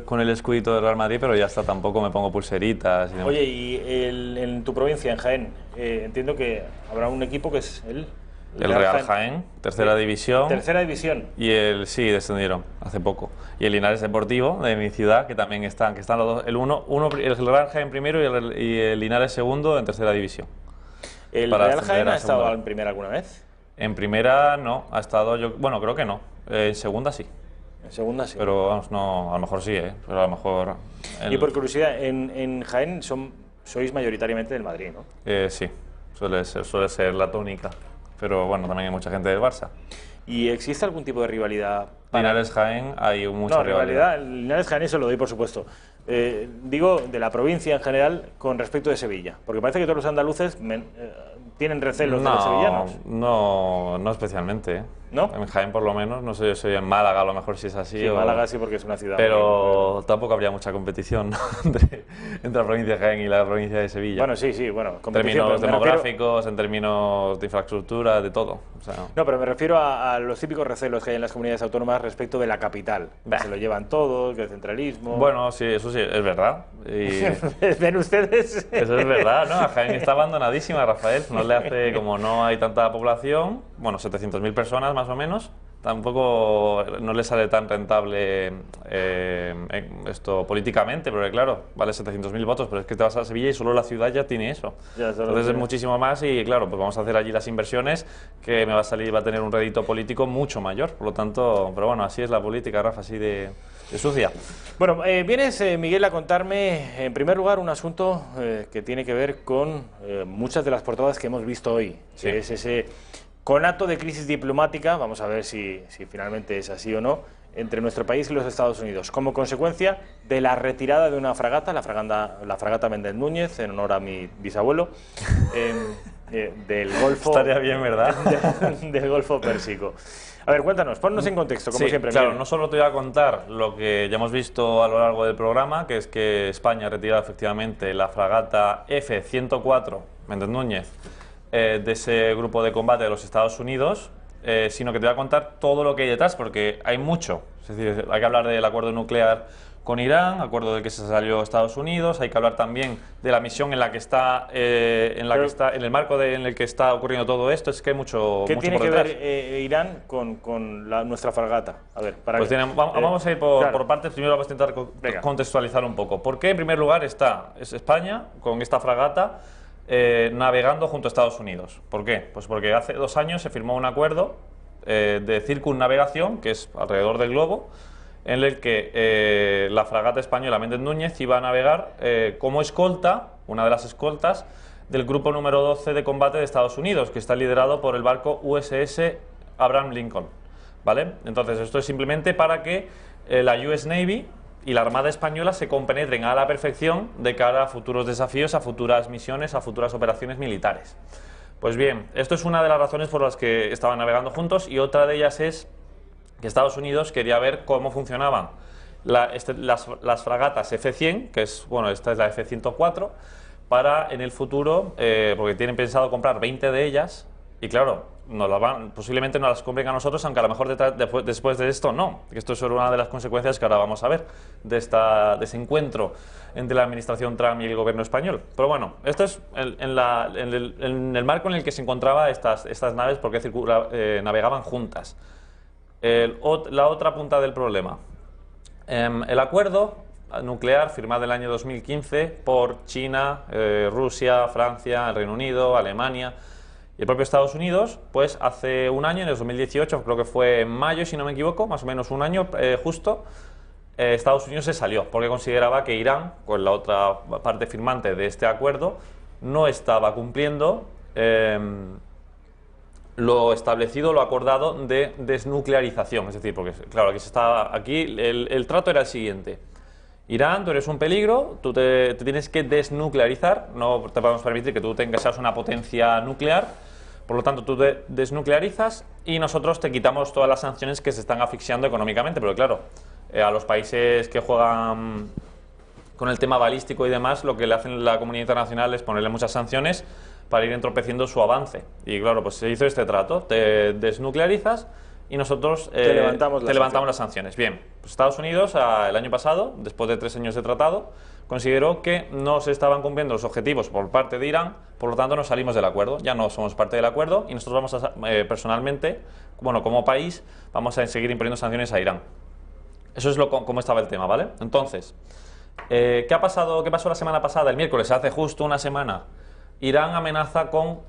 con el escudito del Real Madrid, pero ya está, tampoco me pongo pulseritas. Y oye, y en tu provincia, en Jaén, entiendo que habrá un equipo que es el Real Jaén, tercera división. Tercera división. Y sí, descendieron hace poco. Y el Linares Deportivo, de mi ciudad, que también están los dos. El Real Jaén primero y el Linares segundo en tercera división. ¿El Real Jaén ha estado en primera alguna vez? En primera no, ha estado, bueno, creo que no. En segunda sí. En segunda sí. Pero vamos, no, a lo mejor sí, pero a lo mejor... Y por curiosidad, en Jaén sois mayoritariamente del Madrid, ¿no? Sí, suele ser la tónica. Pero bueno, también hay mucha gente del Barça. ¿Y existe algún tipo de rivalidad? Linares-Jaén hay mucha rivalidad. Linares-Jaén eso lo doy por supuesto. Digo, de la provincia en general con respecto de Sevilla. Porque parece que todos los andaluces tienen recelos de los sevillanos. No especialmente, ¿eh? ¿No? En Jaén por lo menos, no sé, yo soy en Málaga, a lo mejor si es así. Sí, Málaga sí, porque es una ciudad. Pero tampoco habría mucha competición, ¿no? entre la provincia de Jaén y la provincia de Sevilla. Bueno, sí, bueno. En términos demográficos, en términos de infraestructura, de todo. O sea, no, pero me refiero a los típicos recelos que hay en las comunidades autónomas respecto de la capital. Se lo llevan todo, que el centralismo... Bueno, sí, eso sí, es verdad. Y ¿Ven ustedes? Eso es verdad, ¿no? Jaén está abandonadísima, Rafael. No le hace, como no hay tanta población, bueno, 700.000 personas más o menos, tampoco no le sale tan rentable esto políticamente, porque claro, vale 700.000 votos, pero es que te vas a Sevilla y solo la ciudad ya tiene eso. Entonces es muchísimo más y claro, pues vamos a hacer allí las inversiones que me va a tener un rédito político mucho mayor. Por lo tanto, pero bueno, así es la política, Rafa, así de sucia. Bueno, vienes, Miguel, a contarme, en primer lugar, un asunto que tiene que ver con muchas de las portadas que hemos visto hoy, que es ese conato de crisis diplomática, vamos a ver si finalmente es así o no, entre nuestro país y los Estados Unidos, como consecuencia de la retirada de una fragata, la fragata Méndez Núñez, en honor a mi bisabuelo, del Golfo... Estaría bien, ¿verdad? Del Golfo Pérsico. A ver, cuéntanos, ponnos en contexto, como siempre. Claro, no solo te voy a contar lo que ya hemos visto a lo largo del programa, que es que España ha retirado efectivamente la fragata F-104 Méndez Núñez de ese grupo de combate de los Estados Unidos, sino que te voy a contar todo lo que hay detrás, porque hay mucho. Es decir, hay que hablar del acuerdo nuclear con Irán, acuerdo del que se salió Estados Unidos, hay que hablar también de la misión en la que está, en el marco en el que está ocurriendo todo esto. Es que hay mucho ¿Qué mucho tiene por que detrás. ver Irán con nuestra fragata? A ver, para pues vamos a ir por partes. Primero vamos a intentar contextualizar un poco. ¿Por qué, en primer lugar, es España con esta fragata navegando junto a Estados Unidos? ¿Por qué? Pues porque hace 2 años se firmó un acuerdo de circunnavegación, que es alrededor del globo, en el que la fragata española Méndez Núñez iba a navegar como escolta, una de las escoltas, del grupo número 12 de combate de Estados Unidos, que está liderado por el barco USS Abraham Lincoln, ¿vale? Entonces, esto es simplemente para que la US Navy y la Armada Española se compenetren a la perfección de cara a futuros desafíos, a futuras misiones, a futuras operaciones militares. Pues bien, esto es una de las razones por las que estaban navegando juntos, y otra de ellas es que Estados Unidos quería ver cómo funcionaban las fragatas F-100, que es, bueno, esta es la F-104, para en el futuro, porque tienen pensado comprar 20 de ellas, y claro, posiblemente nos las compren a nosotros, aunque a lo mejor después de esto no. Esto es una de las consecuencias que ahora vamos a ver de ese encuentro entre la administración Trump y el gobierno español. Pero bueno, esto es en el marco en el que se encontraban estas naves, porque navegaban juntas. La otra punta del problema. El acuerdo nuclear firmado en el año 2015 por China, Rusia, Francia, el Reino Unido, Alemania y el propio Estados Unidos, pues hace un año, en el 2018, creo que fue en mayo, si no me equivoco, más o menos un año justo, Estados Unidos se salió porque consideraba que Irán, con la otra parte firmante de este acuerdo, no estaba cumpliendo lo establecido, lo acordado de desnuclearización. Es decir, porque claro, aquí el trato era el siguiente: Irán, tú eres un peligro, tú te tienes que desnuclearizar, no te podemos permitir que tú seas una potencia nuclear, por lo tanto tú te desnuclearizas y nosotros te quitamos todas las sanciones que se están asfixiando económicamente, pero claro, a los países que juegan con el tema balístico y demás, lo que le hacen la comunidad internacional es ponerle muchas sanciones para ir entorpeciendo su avance. Y claro, pues se hizo este trato: te desnuclearizas y nosotros te levantamos las sanciones. Bien, pues Estados Unidos el año pasado, después de 3 años de tratado, consideró que no se estaban cumpliendo los objetivos por parte de Irán, por lo tanto nos salimos del acuerdo, ya no somos parte del acuerdo y nosotros vamos a, personalmente, bueno, como país, vamos a seguir imponiendo sanciones a Irán. Eso es cómo estaba el tema, ¿vale? Entonces, ¿qué pasó la semana pasada? El miércoles, hace justo una semana, Irán amenaza con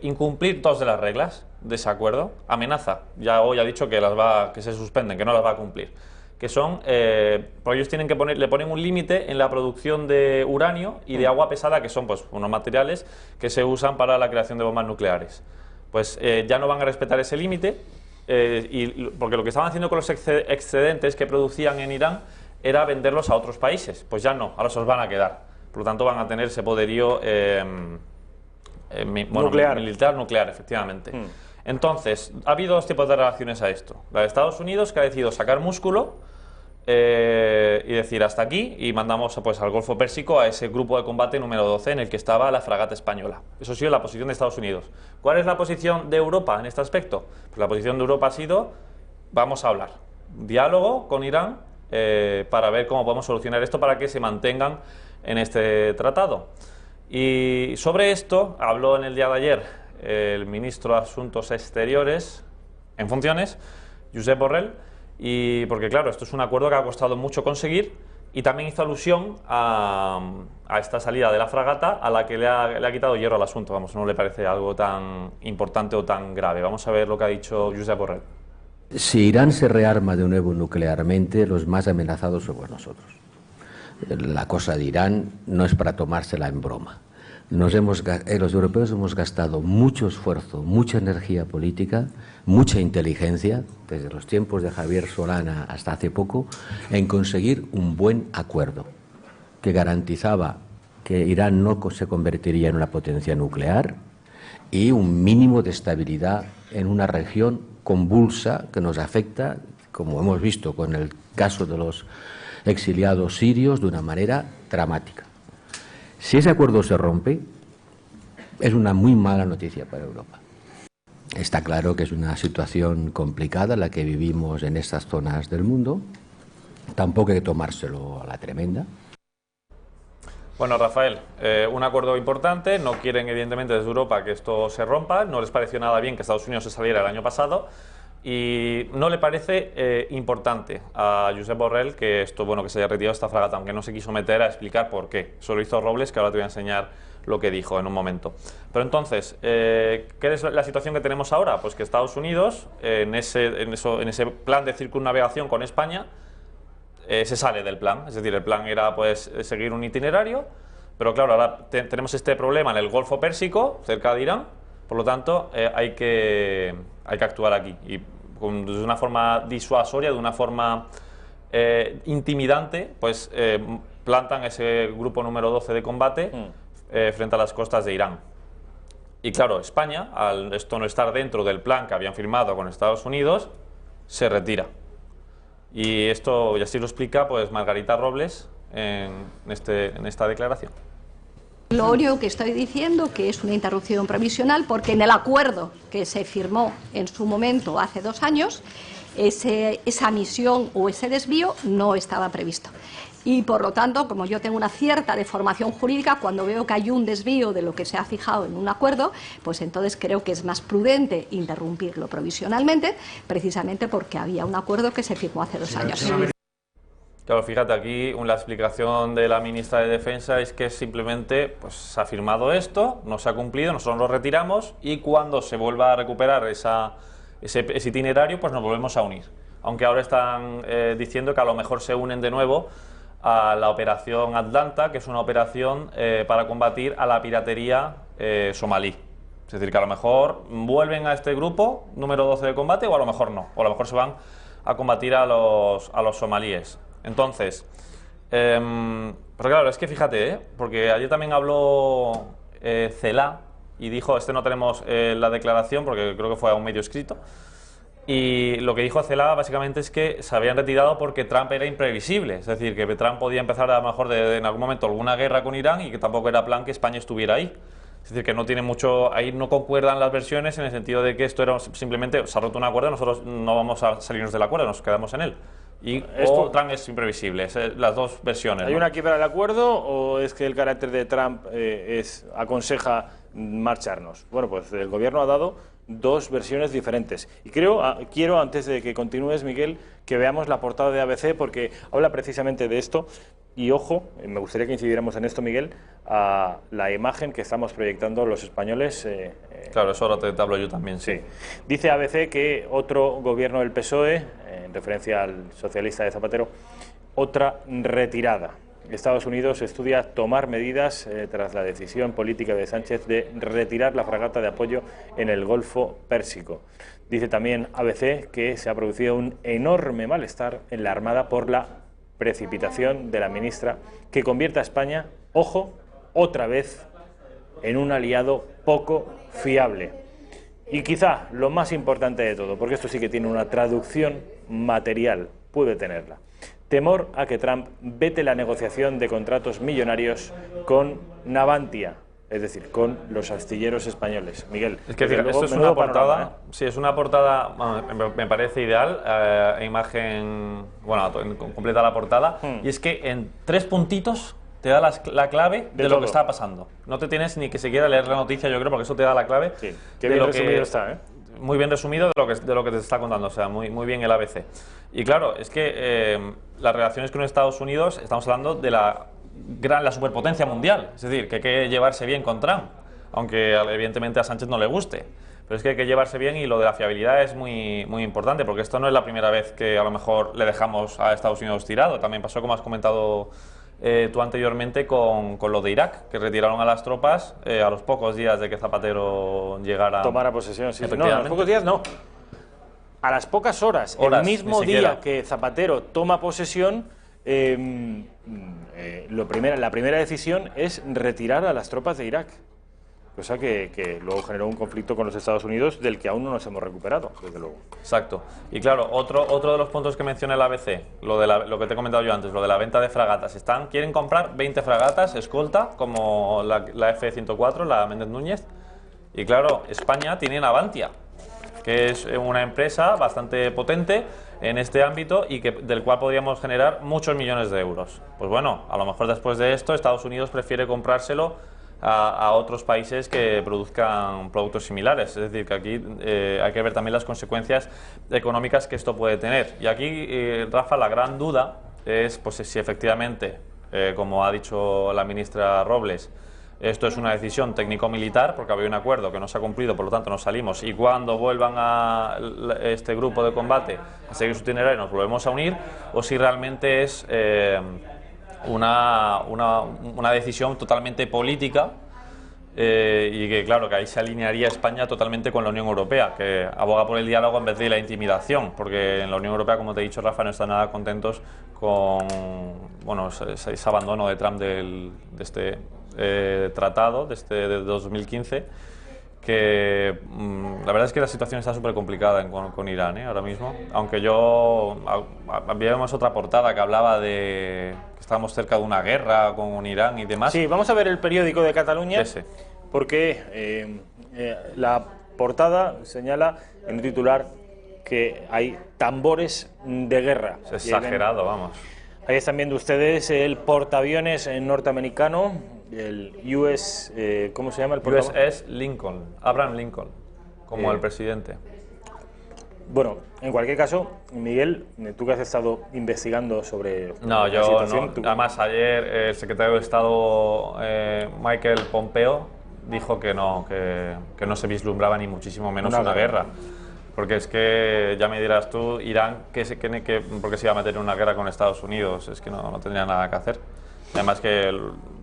incumplir 2 de las reglas de ese acuerdo. Amenaza, ya hoy ha dicho que se suspenden, que no las va a cumplir. Que son, porque ellos tienen que le ponen un límite en la producción de uranio y de agua pesada, que son pues unos materiales que se usan para la creación de bombas nucleares. Pues ya no van a respetar ese límite, porque lo que estaban haciendo con los excedentes que producían en Irán era venderlos a otros países. Pues ya no, ahora se los van a quedar. Por lo tanto van a tener ese poderío militar nuclear, efectivamente. Entonces, ha habido 2 tipos de reacciones a esto. La de Estados Unidos, que ha decidido sacar músculo y decir hasta aquí, y mandamos pues al Golfo Pérsico a ese grupo de combate número 12 en el que estaba la fragata española. Eso ha sido la posición de Estados Unidos. ¿Cuál es la posición de Europa en este aspecto? Pues la posición de Europa ha sido: vamos a hablar, diálogo con Irán para ver cómo podemos solucionar esto para que se mantengan en este tratado. Y sobre esto habló en el día de ayer el ministro de Asuntos Exteriores en funciones, Josep Borrell, y porque claro, esto es un acuerdo que ha costado mucho conseguir, y también hizo alusión a esta salida de la fragata a la que le ha quitado hierro al asunto. Vamos, no le parece algo tan importante o tan grave. Vamos a ver lo que ha dicho Josep Borrell. Si Irán se rearma de nuevo nuclearmente, los más amenazados somos nosotros. La cosa de Irán no es para tomársela en broma. Los europeos hemos gastado mucho esfuerzo, mucha energía política, mucha inteligencia, desde los tiempos de Javier Solana hasta hace poco, en conseguir un buen acuerdo que garantizaba que Irán no se convertiría en una potencia nuclear y un mínimo de estabilidad en una región convulsa que nos afecta, como hemos visto con el caso de los exiliados sirios, de una manera dramática. Si ese acuerdo se rompe, es una muy mala noticia para Europa. Está claro que es una situación complicada la que vivimos en estas zonas del mundo. Tampoco hay que tomárselo a la tremenda. Bueno, Rafael, un acuerdo importante. No quieren, evidentemente, desde Europa que esto se rompa. No les pareció nada bien que Estados Unidos se saliera el año pasado. Y no le parece importante a Josep Borrell que esto, bueno, que se haya retirado esta fragata, aunque no se quiso meter a explicar por qué. Solo hizo Robles, que ahora te voy a enseñar lo que dijo en un momento. Pero entonces, ¿qué es la situación que tenemos ahora? Pues que Estados Unidos, en ese plan de circunnavegación con España, se sale del plan. Es decir, el plan era pues seguir un itinerario, pero claro, ahora tenemos este problema en el Golfo Pérsico, cerca de Irán. Por lo tanto, hay que actuar aquí. Y de una forma disuasoria, de una forma intimidante, pues plantan ese grupo número 12 de combate frente a las costas de Irán. Y claro, España, al esto no estar dentro del plan que habían firmado con Estados Unidos, se retira. Y esto, y así lo explica pues Margarita Robles en esta declaración. Lo único que estoy diciendo que es una interrupción provisional porque en el acuerdo que se firmó en su momento hace 2 años, esa misión o ese desvío no estaba previsto. Y por lo tanto, como yo tengo una cierta deformación jurídica, cuando veo que hay un desvío de lo que se ha fijado en un acuerdo, pues entonces creo que es más prudente interrumpirlo provisionalmente, precisamente porque había un acuerdo que se firmó hace 2 años. Claro, fíjate, aquí la explicación de la ministra de Defensa es que simplemente pues, se ha firmado esto, no se ha cumplido, nosotros lo retiramos y cuando se vuelva a recuperar ese itinerario, pues nos volvemos a unir. Aunque ahora están diciendo que a lo mejor se unen de nuevo a la operación Atlanta, que es una operación para combatir a la piratería somalí. Es decir, que a lo mejor vuelven a este grupo número 12 de combate o a lo mejor no, o a lo mejor se van a combatir a los somalíes. Entonces, pero claro, es que fíjate, porque ayer también habló Cela y dijo, no tenemos la declaración porque creo que fue a un medio escrito, y lo que dijo Cela básicamente es que se habían retirado porque Trump era imprevisible, es decir, que Trump podía empezar a lo mejor en algún momento alguna guerra con Irán y que tampoco era plan que España estuviera ahí. Es decir, que no tiene mucho, ahí no concuerdan las versiones en el sentido de que esto era simplemente, se ha roto un acuerdo, nosotros no vamos a salirnos del acuerdo, nos quedamos en él. Y Trump es imprevisible, las dos versiones. ¿Hay una quiebra del acuerdo o es que el carácter de Trump aconseja marcharnos? Bueno, pues el gobierno ha dado 2 versiones diferentes. Y quiero, antes de que continúes, Miguel, que veamos la portada de ABC porque habla precisamente de esto. Y ojo, me gustaría que incidiéramos en esto, Miguel, a la imagen que estamos proyectando los españoles. Claro, eso ahora te hablo yo también, sí. Dice ABC que otro gobierno del PSOE, en referencia al socialista de Zapatero, otra retirada. Estados Unidos estudia tomar medidas tras la decisión política de Sánchez de retirar la fragata de apoyo en el Golfo Pérsico. Dice también ABC que se ha producido un enorme malestar en la Armada por la precipitación de la ministra que convierte a España, ojo, otra vez en un aliado poco fiable. Y quizá lo más importante de todo, porque esto sí que tiene una traducción material, puede tenerla. Temor a que Trump vete la negociación de contratos millonarios con Navantia, es decir, con los astilleros españoles. Miguel, es que esto es una portada, sí, es una portada, me parece ideal, imagen, bueno, completa la portada, y es que en 3 puntitos te da la clave de lo que está pasando. No te tienes ni que siquiera leer la noticia, yo creo, porque eso te da la clave. Sí, qué bien resumido está, ¿eh? muy bien resumido de lo que te está contando, o sea, muy bien el ABC. Y claro, es que las relaciones con Estados Unidos, estamos hablando de la superpotencia mundial, es decir, que hay que llevarse bien con Trump, aunque evidentemente a Sánchez no le guste. Pero es que hay que llevarse bien, y lo de la fiabilidad es muy importante, porque esto no es la primera vez que a lo mejor le dejamos a Estados Unidos tirado. También pasó, como has comentado tú anteriormente, con lo de Irak, que retiraron a las tropas a los pocos días de que Zapatero llegara. Tomara posesión, sí. No, a los pocos días no. A las pocas horas, el mismo día que Zapatero toma posesión, la primera decisión es retirar a las tropas de Irak. Cosa que luego generó un conflicto con los Estados Unidos del que aún no nos hemos recuperado, desde luego. Exacto. Y claro, otro de los puntos que menciona el ABC, lo que te he comentado yo antes, lo de la venta de fragatas. Quieren comprar 20 fragatas escolta, como la F-104, la Méndez Núñez. Y claro, España tiene Navantia, que es una empresa bastante potente en este ámbito y del cual podríamos generar muchos millones de euros. Pues bueno, a lo mejor después de esto Estados Unidos prefiere comprárselo a otros países que produzcan productos similares. Es decir, que aquí hay que ver también las consecuencias económicas que esto puede tener. Y aquí, Rafa, la gran duda es pues, si efectivamente, como ha dicho la ministra Robles, esto es una decisión técnico-militar, porque había un acuerdo que no se ha cumplido, por lo tanto nos salimos, y cuando vuelvan a este grupo de combate a seguir su itinerario nos volvemos a unir, o si realmente es una decisión totalmente política, y que claro, que ahí se alinearía España totalmente con la Unión Europea, que aboga por el diálogo en vez de la intimidación, porque en la Unión Europea, como te he dicho, Rafa, no están nada contentos con ese abandono de Trump de este tratado de 2015, que la verdad es que la situación está súper complicada con Irán ahora mismo, aunque habíamos otra portada que hablaba de que estábamos cerca de una guerra con Irán y demás. Sí, vamos a ver el periódico de Cataluña, porque la portada señala en un titular que hay tambores de guerra. Es exagerado, vamos. Ahí están viendo ustedes el portaaviones norteamericano, el US, ¿cómo se llama el portaaviones? USS Lincoln, Abraham Lincoln, como el presidente. Bueno, en cualquier caso, Miguel, tú que has estado investigando sobre la situación... No. Además, ayer el secretario de Estado, Michael Pompeo, dijo que no se vislumbraba ni muchísimo menos una guerra. Porque es que, ya me dirás tú, Irán, ¿por qué se iba a meter en una guerra con Estados Unidos? Es que no tendría nada que hacer. Además que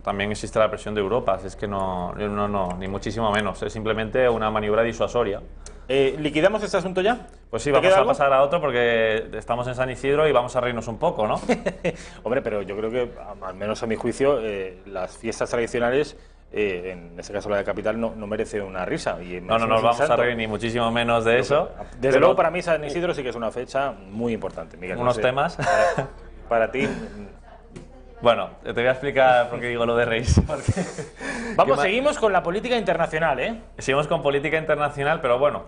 también existe la presión de Europa, es que no, ni muchísimo menos. Es simplemente una maniobra disuasoria. ¿Liquidamos este asunto ya? Pues sí, vamos a pasar a otro porque estamos en San Isidro y vamos a reírnos un poco, ¿no? Hombre, pero yo creo que, al menos a mi juicio, las fiestas tradicionales, en este caso la de Capital, no merece una risa. Y no nos vamos a reír ni muchísimo menos de eso. Desde luego, para mí San Isidro sí que es una fecha muy importante, Miguel. Unos temas. Para ti... Bueno, te voy a explicar por qué digo lo de reírse. Seguimos con la política internacional, ¿eh? Seguimos con política internacional, pero bueno,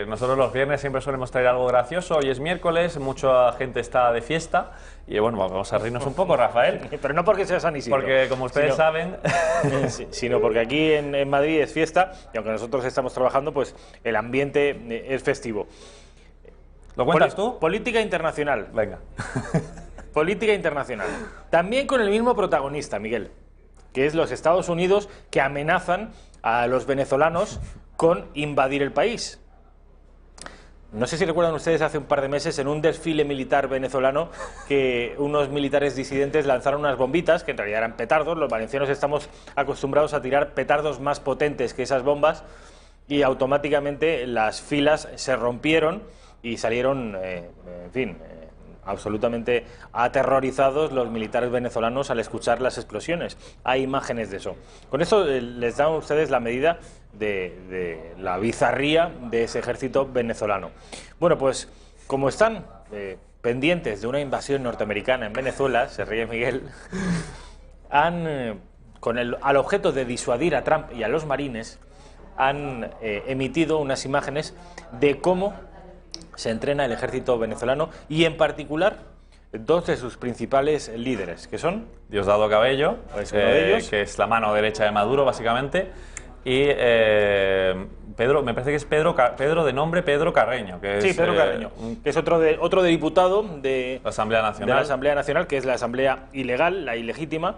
nosotros los viernes siempre solemos traer algo gracioso. Hoy es miércoles, mucha gente está de fiesta y bueno, vamos a reírnos un poco, Rafael. Pero no porque sea San Isidro. Porque, como ustedes saben... sino porque aquí en Madrid es fiesta y aunque nosotros estamos trabajando, pues el ambiente es festivo. ¿Lo cuentas tú? Política internacional. Venga. Política internacional. También con el mismo protagonista, Miguel, que es los Estados Unidos, que amenazan a los venezolanos con invadir el país. No sé si recuerdan ustedes hace un par de meses en un desfile militar venezolano que unos militares disidentes lanzaron unas bombitas, que en realidad eran petardos. Los valencianos estamos acostumbrados a tirar petardos más potentes que esas bombas y automáticamente las filas se rompieron y salieron, en fin... absolutamente aterrorizados los militares venezolanos al escuchar las explosiones. Hay imágenes de eso. Con eso les dan a ustedes la medida de la bizarría de ese ejército venezolano. Bueno, pues como están pendientes de una invasión norteamericana en Venezuela, se ríe Miguel, al objeto de disuadir a Trump y a los marines, han emitido unas imágenes de cómo se entrena el ejército venezolano y en particular dos de sus principales líderes, que son Diosdado Cabello, uno de ellos, que es la mano derecha de Maduro básicamente, y Pedro, me parece que es Pedro de nombre Pedro Carreño. Que sí, es, Pedro Carreño, que es otro de diputado de la Asamblea Nacional, que es la Asamblea ilegal, la ilegítima.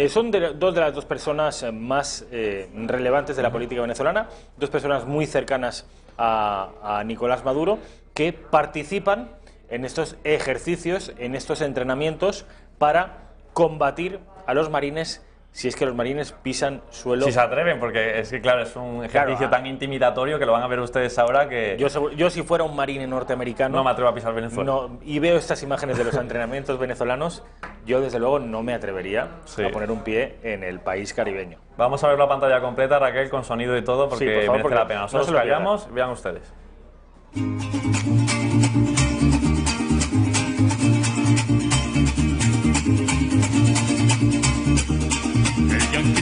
Son dos de las dos personas más relevantes de la política venezolana, dos personas muy cercanas a Nicolás Maduro, que participan en estos ejercicios, en estos entrenamientos para combatir a los marines, si es que los marines pisan suelo. Si se atreven, porque es que claro, es un ejercicio tan intimidatorio que lo van a ver ustedes ahora que... Yo si fuera un marine norteamericano... No me atrevo a pisar Venezuela. No, y veo estas imágenes de los entrenamientos venezolanos, yo desde luego no me atrevería a poner un pie en el país caribeño. Vamos a ver la pantalla completa, Raquel, con sonido y todo, porque por favor, merece la pena. Nosotros no callamos, vean ustedes.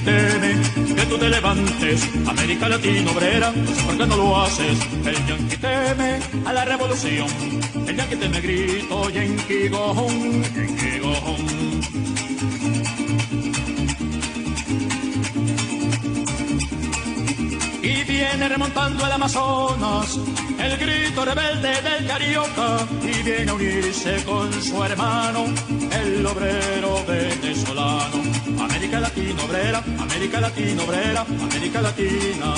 Teme que tú te levantes, América Latina obrera, no sé por qué no lo haces. El yanqui teme a la revolución, el yanqui teme grito, yanqui gojón, yanqui gojón. Y viene remontando el Amazonas, el grito rebelde del carioca, y viene a unirse con su hermano, el obrero venezolano. América Latina obrera, América Latina obrera, América Latina.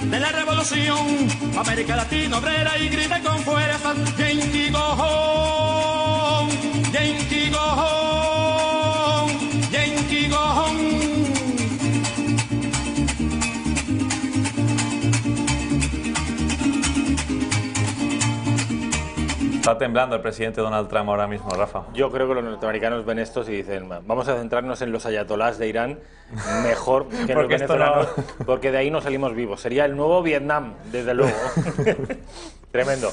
De la revolución, América Latina obrera, y grita con fuerza, Yankee go home, Yankee go home, Yankee go home. Está temblando el presidente Donald Trump ahora mismo, Rafa. Yo creo que los norteamericanos ven estos y dicen, vamos a centrarnos en los ayatolás de Irán, mejor que en los venezolanos, porque de ahí no salimos vivos. Sería el nuevo Vietnam, desde luego. Tremendo.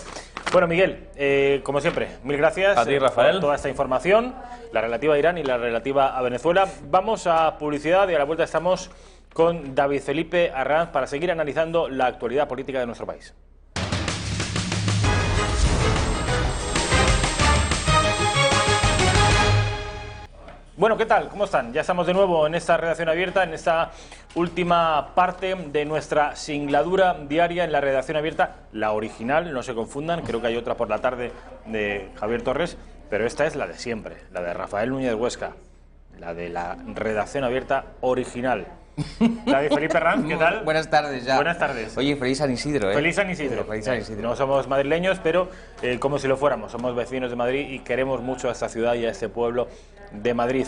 Bueno, Miguel, como siempre, mil gracias a ti, Rafael, por toda esta información, la relativa a Irán y la relativa a Venezuela. Vamos a publicidad y a la vuelta estamos con David Felipe Arranz para seguir analizando la actualidad política de nuestro país. Bueno, ¿qué tal? ¿Cómo están? Ya estamos de nuevo en esta redacción abierta, en esta última parte de nuestra singladura diaria en la redacción abierta, la original, no se confundan, creo que hay otra por la tarde de Javier Torres, pero esta es la de siempre, la de Rafael Núñez Huesca, la de la redacción abierta original. David Felipe Arranz, ¿qué tal? Buenas tardes ya. Buenas tardes. Oye, feliz San Isidro, ¿eh? Feliz San Isidro. Feliz San Isidro. No somos madrileños, pero como si lo fuéramos. Somos vecinos de Madrid y queremos mucho a esta ciudad y a este pueblo de Madrid.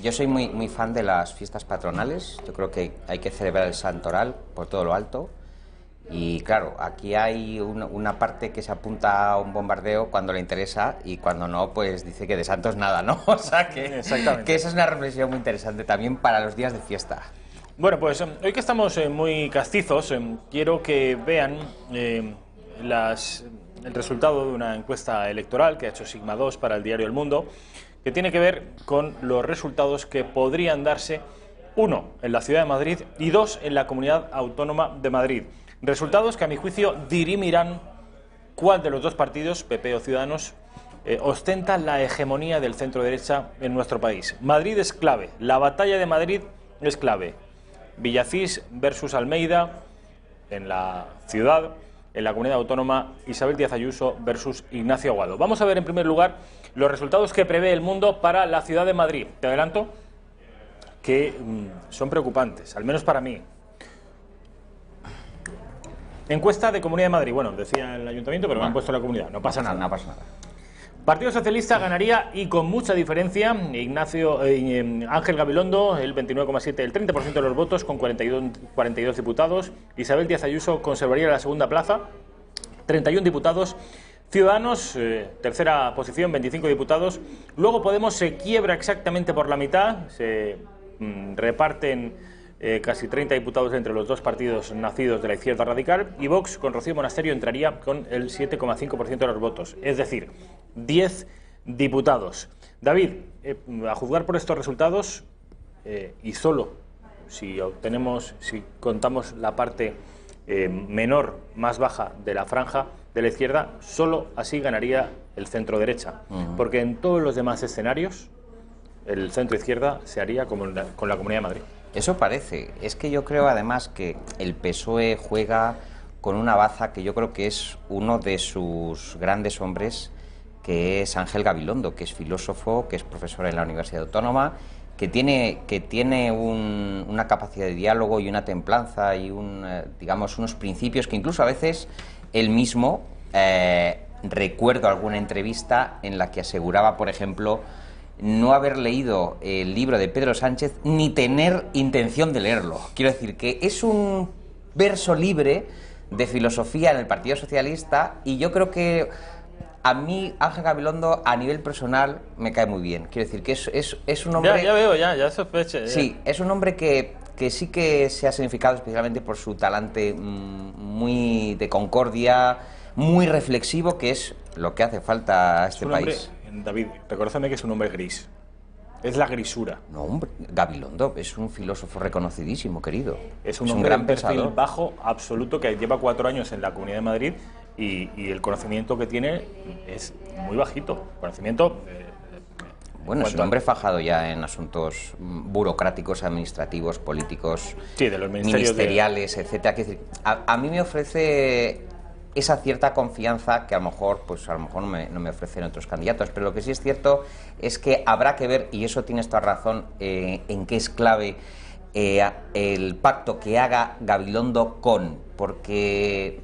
Yo soy muy fan de las fiestas patronales. Yo creo que hay que celebrar el Santoral por todo lo alto. Y claro, aquí hay una parte que se apunta a un bombardeo cuando le interesa y cuando no, pues dice que de santos nada, ¿no? O sea que esa es una reflexión muy interesante también para los días de fiesta. Bueno, pues hoy que estamos muy castizos, quiero que vean el resultado de una encuesta electoral que ha hecho Sigma 2 para el diario El Mundo, que tiene que ver con los resultados que podrían darse, 1, en la ciudad de Madrid y 2, en la Comunidad Autónoma de Madrid. Resultados que, a mi juicio, dirimirán cuál de los dos partidos, PP o Ciudadanos, ostenta la hegemonía del centro-derecha en nuestro país. Madrid es clave, la batalla de Madrid es clave. Villacís versus Almeida en la ciudad, en la Comunidad Autónoma, Isabel Díaz Ayuso versus Ignacio Aguado. Vamos a ver en primer lugar los resultados que prevé El Mundo para la ciudad de Madrid. Te adelanto que son preocupantes, al menos para mí. Encuesta de Comunidad de Madrid. Bueno, decía el Ayuntamiento, pero me han puesto la Comunidad. No pasa nada. No pasa nada. Partido Socialista ganaría y con mucha diferencia. Ángel Gabilondo, el 29,7%, el 30% de los votos, con 42 diputados. Isabel Díaz Ayuso conservaría la segunda plaza, 31 diputados. Ciudadanos, tercera posición, 25 diputados. Luego Podemos se quiebra exactamente por la mitad, se reparten casi 30 diputados entre los dos partidos nacidos de la izquierda radical, y Vox, con Rocío Monasterio, entraría con el 7,5% de los votos, es decir, 10 diputados. David, a juzgar por estos resultados, y solo si contamos la parte menor, más baja de la franja de la izquierda, solo así ganaría el centro-derecha, porque en todos los demás escenarios el centro-izquierda se haría con la Comunidad de Madrid. Eso parece. Es que yo creo además que el PSOE juega con una baza que yo creo que es uno de sus grandes hombres, que es Ángel Gabilondo, que es filósofo, que es profesor en la Universidad Autónoma, que tiene una capacidad de diálogo y una templanza y digamos, unos principios que incluso a veces él mismo, recuerdo alguna entrevista en la que aseguraba, por ejemplo, no haber leído el libro de Pedro Sánchez ni tener intención de leerlo. Quiero decir que es un verso libre de filosofía en el Partido Socialista, y yo creo que a mí Ángel Gabilondo a nivel personal me cae muy bien. Quiero decir que es un hombre... Ya veo, ya sospeché. Sí, es un hombre que sí que se ha significado especialmente por su talante muy de concordia, muy reflexivo, que es lo que hace falta a este país. David, reconóceme que es un hombre gris. Es la grisura. No, hombre, Gabilondo es un filósofo reconocidísimo, querido. Es un gran perfil bajo, absoluto, que lleva 4 años en la Comunidad de Madrid y el conocimiento que tiene es muy bajito. Conocimiento... Bueno, es un hombre fajado ya en asuntos burocráticos, administrativos, políticos, sí, de los ministeriales, etcétera. A mí me ofrece esa cierta confianza que a lo mejor no me ofrecen otros candidatos, pero lo que sí es cierto es que habrá que ver, y eso tienes toda razón, en qué es clave el pacto que haga Gabilondo porque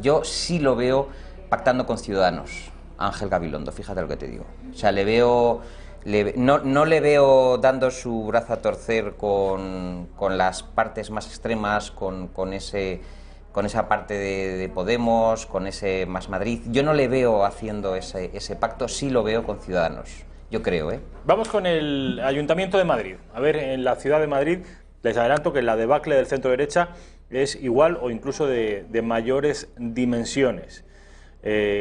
yo sí lo veo pactando con Ciudadanos, Ángel Gabilondo, fíjate lo que te digo. O sea, no le veo dando su brazo a torcer con las partes más extremas, con esa parte de Podemos, con ese Más Madrid. Yo no le veo haciendo ese pacto, sí lo veo con Ciudadanos, yo creo, ¿eh? Vamos con el Ayuntamiento de Madrid. A ver, en la ciudad de Madrid, les adelanto que la debacle del centro derecha es igual o incluso de mayores dimensiones.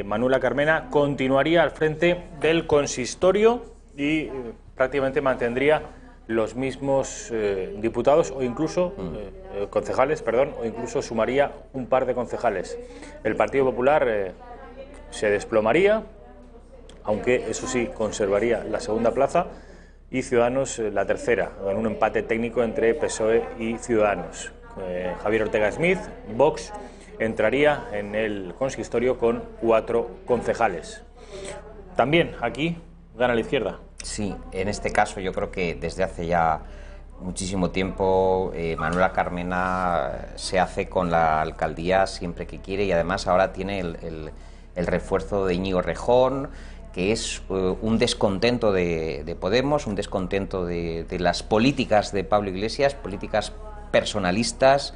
Manuela Carmena continuaría al frente del consistorio y prácticamente mantendría los mismos diputados o incluso concejales, o incluso sumaría un par de concejales. El Partido Popular se desplomaría, aunque eso sí conservaría la segunda plaza, y Ciudadanos la tercera, en un empate técnico entre PSOE y Ciudadanos. Javier Ortega Smith, Vox, entraría en el consistorio con 4 concejales. También aquí gana la izquierda. Sí, en este caso yo creo que desde hace ya muchísimo tiempo Manuela Carmena se hace con la alcaldía siempre que quiere, y además ahora tiene el refuerzo de Íñigo Rejón, que es un descontento de Podemos, un descontento de las políticas de Pablo Iglesias, políticas personalistas,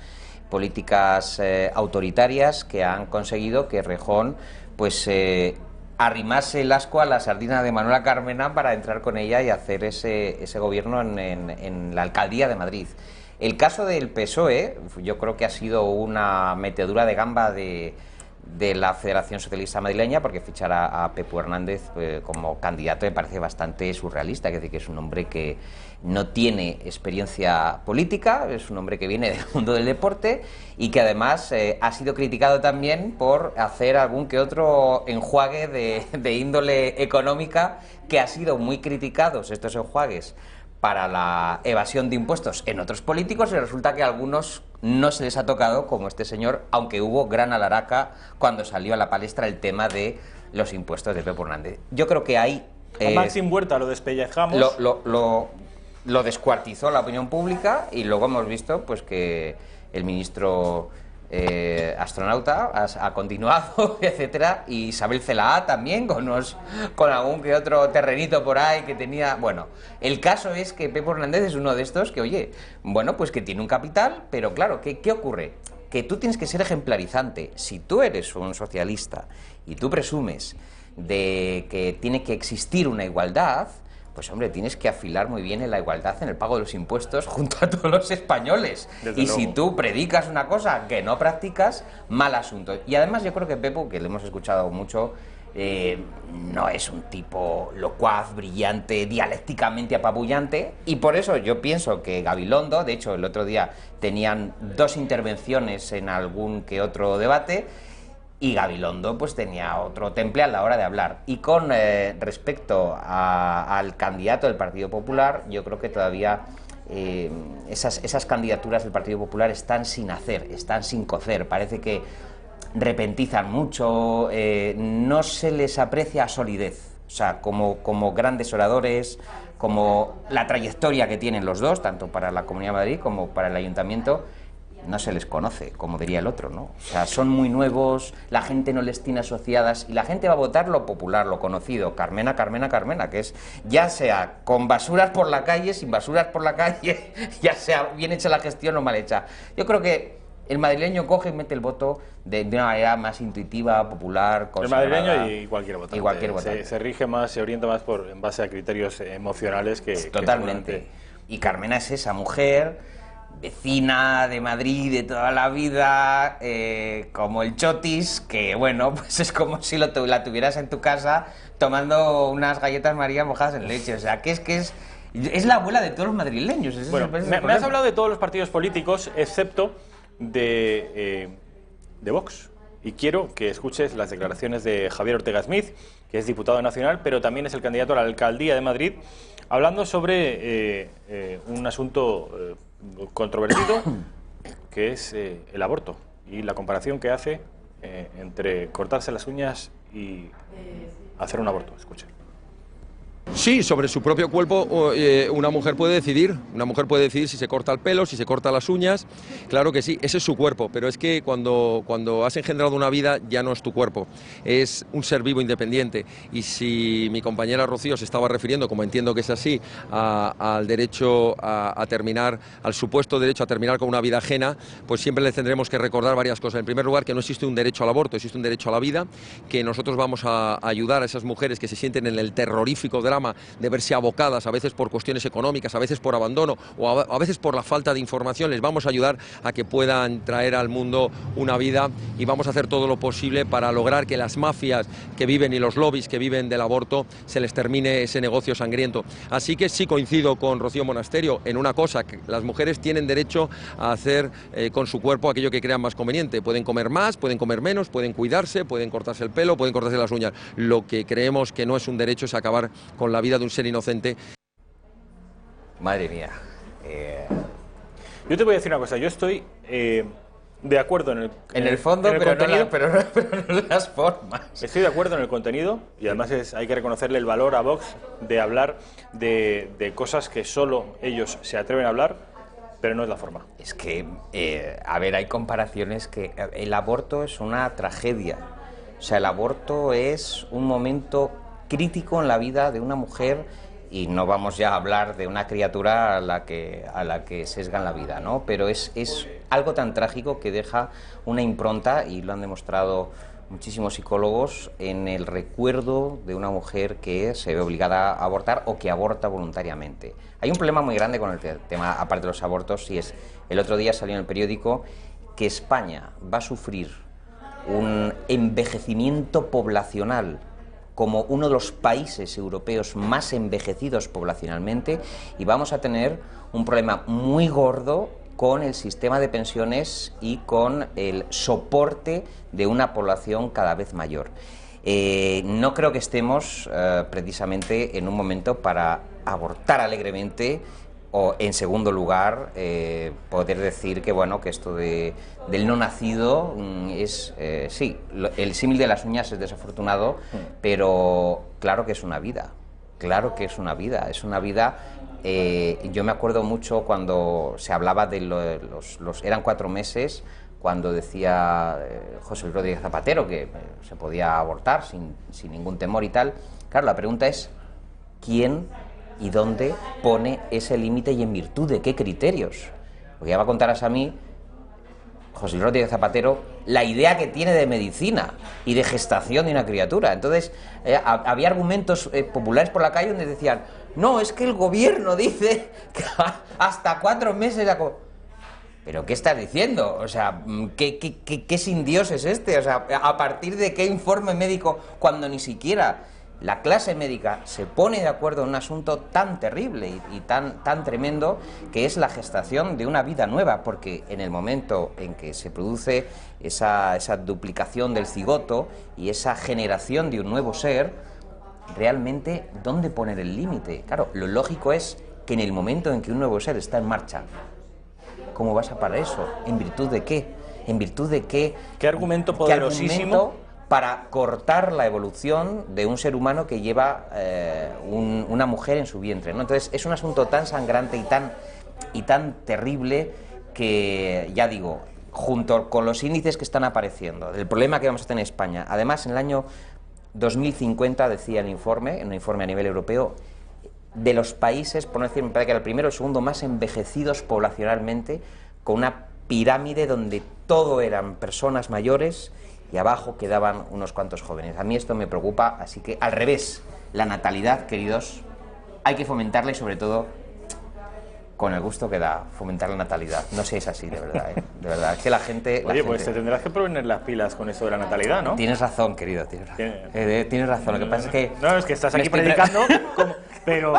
políticas autoritarias, que han conseguido que Rejón arrimase el ascua a la sardina de Manuela Carmena para entrar con ella y hacer ese gobierno en la alcaldía de Madrid. El caso del PSOE, yo creo que ha sido una metedura de gamba de la Federación Socialista Madrileña, porque fichar a Pepu Hernández como candidato me parece bastante surrealista. Es decir, que es un hombre que no tiene experiencia política, es un hombre que viene del mundo del deporte y que además ha sido criticado también por hacer algún que otro enjuague de índole económica, que ha sido muy criticados estos enjuagues para la evasión de impuestos en otros políticos, y resulta que a algunos no se les ha tocado, como este señor, aunque hubo gran alaraca cuando salió a la palestra el tema de los impuestos de Pepu Hernández. Yo creo que ahí... A Maxim Huerta lo despellejamos. Lo descuartizó la opinión pública, y luego hemos visto pues que el ministro astronauta ha continuado, etcétera, y Isabel Celaá también con algún que otro terrenito por ahí que tenía. Bueno, el caso es que Pepu Hernández es uno de estos que, oye, bueno, pues que tiene un capital, pero claro, ¿qué ocurre? Que tú tienes que ser ejemplarizante. Si tú eres un socialista y tú presumes de que tiene que existir una igualdad, pues hombre, tienes que afilar muy bien en la igualdad en el pago de los impuestos junto a todos los españoles. Desde luego. Si tú predicas una cosa que no practicas, mal asunto. Y además yo creo que Pepu, que le hemos escuchado mucho, no es un tipo locuaz, brillante, dialécticamente apabullante, y por eso yo pienso que Gabilondo, de hecho el otro día tenían 2 intervenciones en algún que otro debate, y Gabilondo pues tenía otro temple a la hora de hablar. Y con respecto al candidato del Partido Popular, yo creo que todavía esas candidaturas del Partido Popular están sin hacer, están sin cocer, parece que repentizan mucho, no se les aprecia solidez, o sea, como grandes oradores, como la trayectoria que tienen los dos, tanto para la Comunidad de Madrid como para el Ayuntamiento, no se les conoce, como diría el otro, ¿no? O sea, son muy nuevos, la gente no les tiene asociadas y la gente va a votar lo popular, lo conocido, Carmena, Carmena, Carmena, que es ya sea con basuras por la calle, sin basuras por la calle, ya sea bien hecha la gestión o mal hecha. Yo creo que el madrileño coge y mete el voto de una manera más intuitiva, popular, consagrada. El madrileño y cualquier votante. Y cualquier votante. Se rige más, se orienta más en base a criterios emocionales que... Totalmente. Y Carmena es esa mujer, vecina de Madrid de toda la vida, como el chotis, que bueno, pues es como si la tuvieras en tu casa tomando unas galletas María mojadas en leche. O sea, que es la abuela de todos los madrileños. Bueno, me has hablado de todos los partidos políticos, excepto de Vox, y quiero que escuches las declaraciones de Javier Ortega Smith, que es diputado nacional, pero también es el candidato a la alcaldía de Madrid, hablando sobre un asunto controvertido, que es el aborto, y la comparación que hace entre cortarse las uñas y hacer un aborto. Escuchen. Sí, sobre su propio cuerpo una mujer puede decidir si se corta el pelo, si se corta las uñas, claro que sí, ese es su cuerpo, pero es que cuando has engendrado una vida ya no es tu cuerpo, es un ser vivo independiente, y si mi compañera Rocío se estaba refiriendo, como entiendo que es así, al derecho a terminar, al supuesto derecho a terminar con una vida ajena, pues siempre le tendremos que recordar varias cosas. En primer lugar, que no existe un derecho al aborto, existe un derecho a la vida, que nosotros vamos a ayudar a esas mujeres que se sienten en el terrorífico drama de verse abocadas, a veces por cuestiones económicas, a veces por abandono o a veces por la falta de información. Les vamos a ayudar a que puedan traer al mundo una vida, y vamos a hacer todo lo posible para lograr que las mafias que viven y los lobbies que viven del aborto se les termine ese negocio sangriento. Así que sí coincido con Rocío Monasterio en una cosa, que las mujeres tienen derecho a hacer con su cuerpo aquello que crean más conveniente. Pueden comer más, pueden comer menos, pueden cuidarse, pueden cortarse el pelo, pueden cortarse las uñas. Lo que creemos que no es un derecho es acabar con la vida de un ser inocente. Madre mía. Yo te voy a decir una cosa, yo estoy de acuerdo en el fondo, pero no en las formas. Estoy de acuerdo en el contenido, y además hay que reconocerle el valor a Vox de hablar de cosas que solo ellos se atreven a hablar, pero no es la forma. Es que, a ver, hay comparaciones que el aborto es una tragedia. O sea, el aborto es un momento crítico en la vida de una mujer, y no vamos ya a hablar de una criatura a la que sesgan la vida, ¿no? Pero es algo tan trágico que deja una impronta, y lo han demostrado muchísimos psicólogos, en el recuerdo de una mujer que se ve obligada a abortar o que aborta voluntariamente. Hay un problema muy grande con el tema, aparte de los abortos, y es, el otro día salió en el periódico que España va a sufrir un envejecimiento poblacional como uno de los países europeos más envejecidos poblacionalmente, y vamos a tener un problema muy gordo con el sistema de pensiones y con el soporte de una población cada vez mayor. No creo que estemos precisamente en un momento para abortar alegremente, o en segundo lugar poder decir que bueno, que esto del no nacido es sí, el símil de las uñas es desafortunado, pero claro que es una vida, claro que es una vida, yo me acuerdo mucho cuando se hablaba de eran 4 meses, cuando decía José Luis Rodríguez Zapatero que se podía abortar sin ningún temor y tal. Claro, la pregunta es ¿quién y dónde pone ese límite y en virtud de qué criterios? Porque ya va a contarás a mí, José Luis Rodríguez Zapatero, la idea que tiene de medicina y de gestación de una criatura. Entonces, había argumentos populares por la calle donde decían, no, es que el gobierno dice que hasta 4 meses... ¿Pero qué estás diciendo? O sea, ¿qué sin Dios es este? O sea, ¿a partir de qué informe médico, cuando ni siquiera la clase médica se pone de acuerdo en un asunto tan terrible y tan tremendo, que es la gestación de una vida nueva? Porque en el momento en que se produce esa duplicación del cigoto y esa generación de un nuevo ser, realmente, ¿dónde poner el límite? Claro, lo lógico es que en el momento en que un nuevo ser está en marcha, ¿cómo vas a parar eso? ¿En virtud de qué? ¿En virtud de qué? ¿Qué argumento poderosísimo? ¿Qué argumento para cortar la evolución de un ser humano que lleva una mujer en su vientre, ¿no? Entonces es un asunto tan sangrante y tan terrible que, ya digo, junto con los índices que están apareciendo, del problema que vamos a tener en España, además en el año 2050, decía el informe, en un informe a nivel europeo, de los países, por no decir, me parece que era el primero o el segundo, más envejecidos poblacionalmente, con una pirámide donde todo eran personas mayores y abajo quedaban unos cuantos jóvenes. A mí esto me preocupa, así que al revés, la natalidad, queridos, hay que fomentarla y sobre todo con el gusto que da fomentar la natalidad. No seáis así, de verdad, ¿eh? De verdad, es que la gente... Oye, pues te tendrás que poner las pilas con esto de la natalidad, ¿no? Tienes razón, querido, tienes razón. Tienes razón, lo que pasa es que... No, es que estás aquí predicando, pero...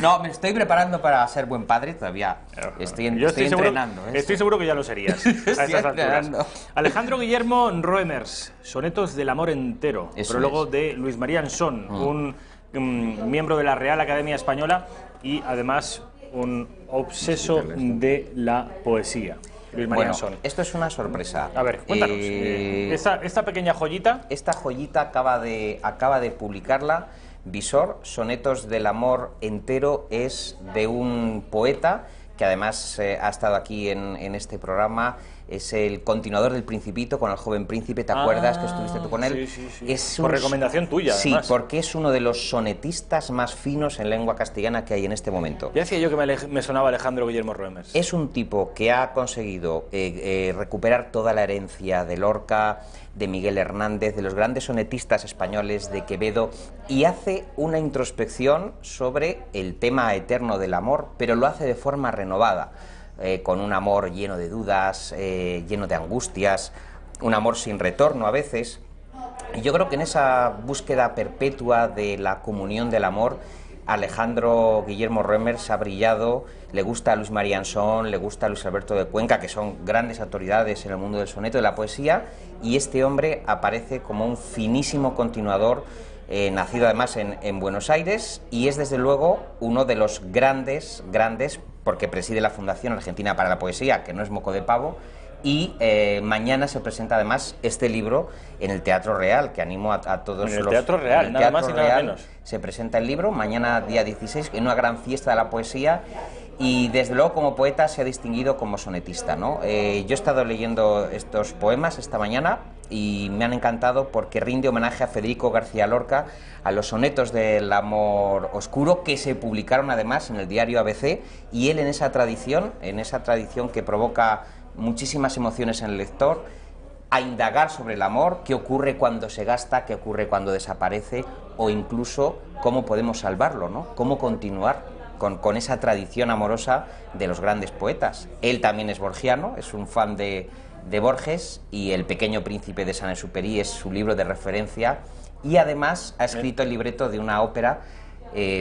No, me estoy preparando para ser buen padre todavía. Estoy entrenando. Estoy seguro que ya lo serías a estas alturas. Alejandro Guillermo Roemers, Sonetos del amor entero, prólogo de Luis María Ansón, un miembro de la Real Academia Española y además un obseso de la poesía. Luis María Ansón. Esto es una sorpresa. A ver, cuéntanos. Esta pequeña joyita. Esta joyita acaba de publicarla Visor. Sonetos del amor entero es de un poeta que además ha estado aquí en este programa. Es el continuador del Principito con el joven príncipe, ¿te acuerdas que estuviste tú con él? Sí. Por recomendación tuya, sí, además. Porque es uno de los sonetistas más finos en lengua castellana que hay en este momento. Ya decía yo que me sonaba Alejandro Guillermo Roemers. Es un tipo que ha conseguido recuperar toda la herencia de Lorca, de Miguel Hernández, de los grandes sonetistas españoles, de Quevedo, y hace una introspección sobre el tema eterno del amor, pero lo hace de forma renovada. Con un amor lleno de dudas, lleno de angustias, un amor sin retorno a veces. Y yo creo que en esa búsqueda perpetua de la comunión del amor, Alejandro Guillermo Roemers ha brillado. Le gusta a Luis María Ansón, le gusta a Luis Alberto de Cuenca, que son grandes autoridades en el mundo del soneto y de la poesía, y este hombre aparece como un finísimo continuador, nacido además en Buenos Aires, y es desde luego uno de los grandes, porque preside la Fundación Argentina para la Poesía, que no es moco de pavo, y mañana se presenta además este libro en el Teatro Real, que animo a todos los... En el Teatro Real, nada más y nada menos. Se presenta el libro, mañana día 16, en una gran fiesta de la poesía, y desde luego como poeta se ha distinguido como sonetista, ¿no? Yo he estado leyendo estos poemas esta mañana y me han encantado porque rinde homenaje a Federico García Lorca, a los sonetos del amor oscuro que se publicaron además en el diario ABC, y él en esa tradición que provoca muchísimas emociones en el lector, a indagar sobre el amor, qué ocurre cuando se gasta, qué ocurre cuando desaparece, o incluso cómo podemos salvarlo, ¿no? Cómo continuar con esa tradición amorosa de los grandes poetas. Él también es borgiano, es un fan de Borges, y El Pequeño Príncipe de Saint-Exupéry es su libro de referencia, y además ha escrito el libreto de una ópera,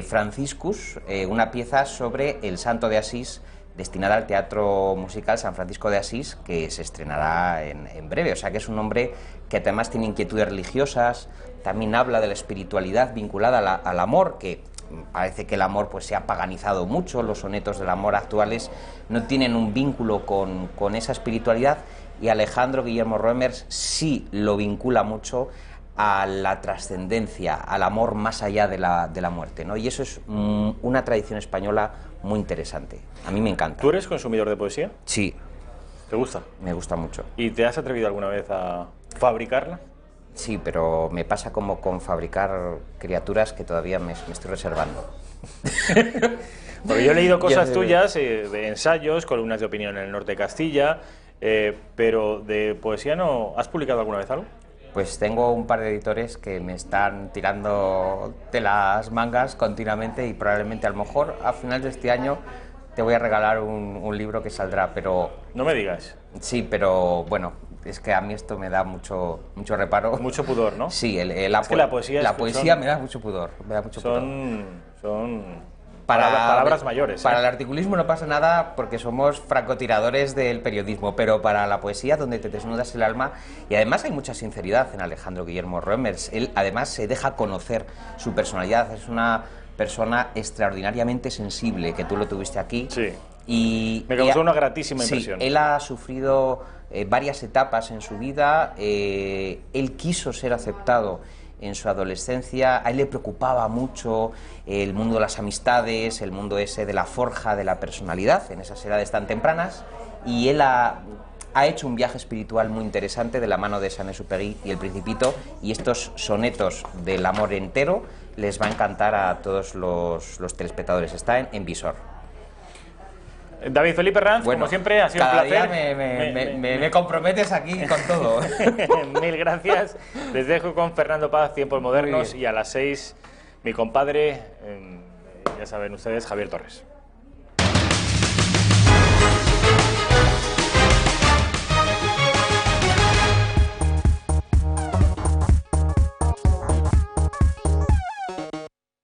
Franciscus, una pieza sobre el santo de Asís, destinada al Teatro Musical San Francisco de Asís, que se estrenará en breve. O sea que es un hombre que además tiene inquietudes religiosas, también habla de la espiritualidad vinculada al amor, que parece que el amor pues se ha paganizado mucho. Los sonetos del amor actuales no tienen un vínculo con esa espiritualidad, y Alejandro Guillermo Roemers sí lo vincula mucho a la trascendencia, al amor más allá de la muerte, ¿no? Y eso es una tradición española muy interesante. A mí me encanta. ¿Tú eres consumidor de poesía? Sí. ¿Te gusta? Me gusta mucho. ¿Y te has atrevido alguna vez a fabricarla? Sí, pero me pasa como con fabricar criaturas que todavía me estoy reservando. Porque yo he leído cosas tuyas, de ensayos, columnas de opinión en el norte de Castilla, pero de poesía no... ¿Has publicado alguna vez algo? Pues tengo un par de editores que me están tirando de las mangas continuamente, y probablemente a lo mejor a finales de este año te voy a regalar un libro que saldrá, pero... No me digas. Sí, pero bueno, es que a mí esto me da mucho reparo. Mucho pudor, ¿no? Sí, es que la poesía me da mucho pudor. Son palabras mayores. Para el articulismo no pasa nada porque somos francotiradores del periodismo, pero para la poesía, donde te desnudas el alma, y además hay mucha sinceridad en Alejandro Guillermo Roemers. Él además se deja conocer su personalidad, es una persona extraordinariamente sensible, que tú lo tuviste aquí. Sí. Y me causó una gratísima impresión. Él ha sufrido varias etapas en su vida, él quiso ser aceptado en su adolescencia, a él le preocupaba mucho el mundo de las amistades, el mundo ese de la forja de la personalidad en esas edades tan tempranas, y él ha hecho un viaje espiritual muy interesante de la mano de Saint-Exupéry y El Principito, y estos sonetos del amor entero les va a encantar a todos los telespectadores. Está en Visor. David Felipe Ranz, bueno, como siempre, ha sido un placer. Me comprometes aquí con todo. Mil gracias. Les dejo con Fernando Paz, Tiempos Modernos, y a las 6, mi compadre, ya saben ustedes, Javier Torres.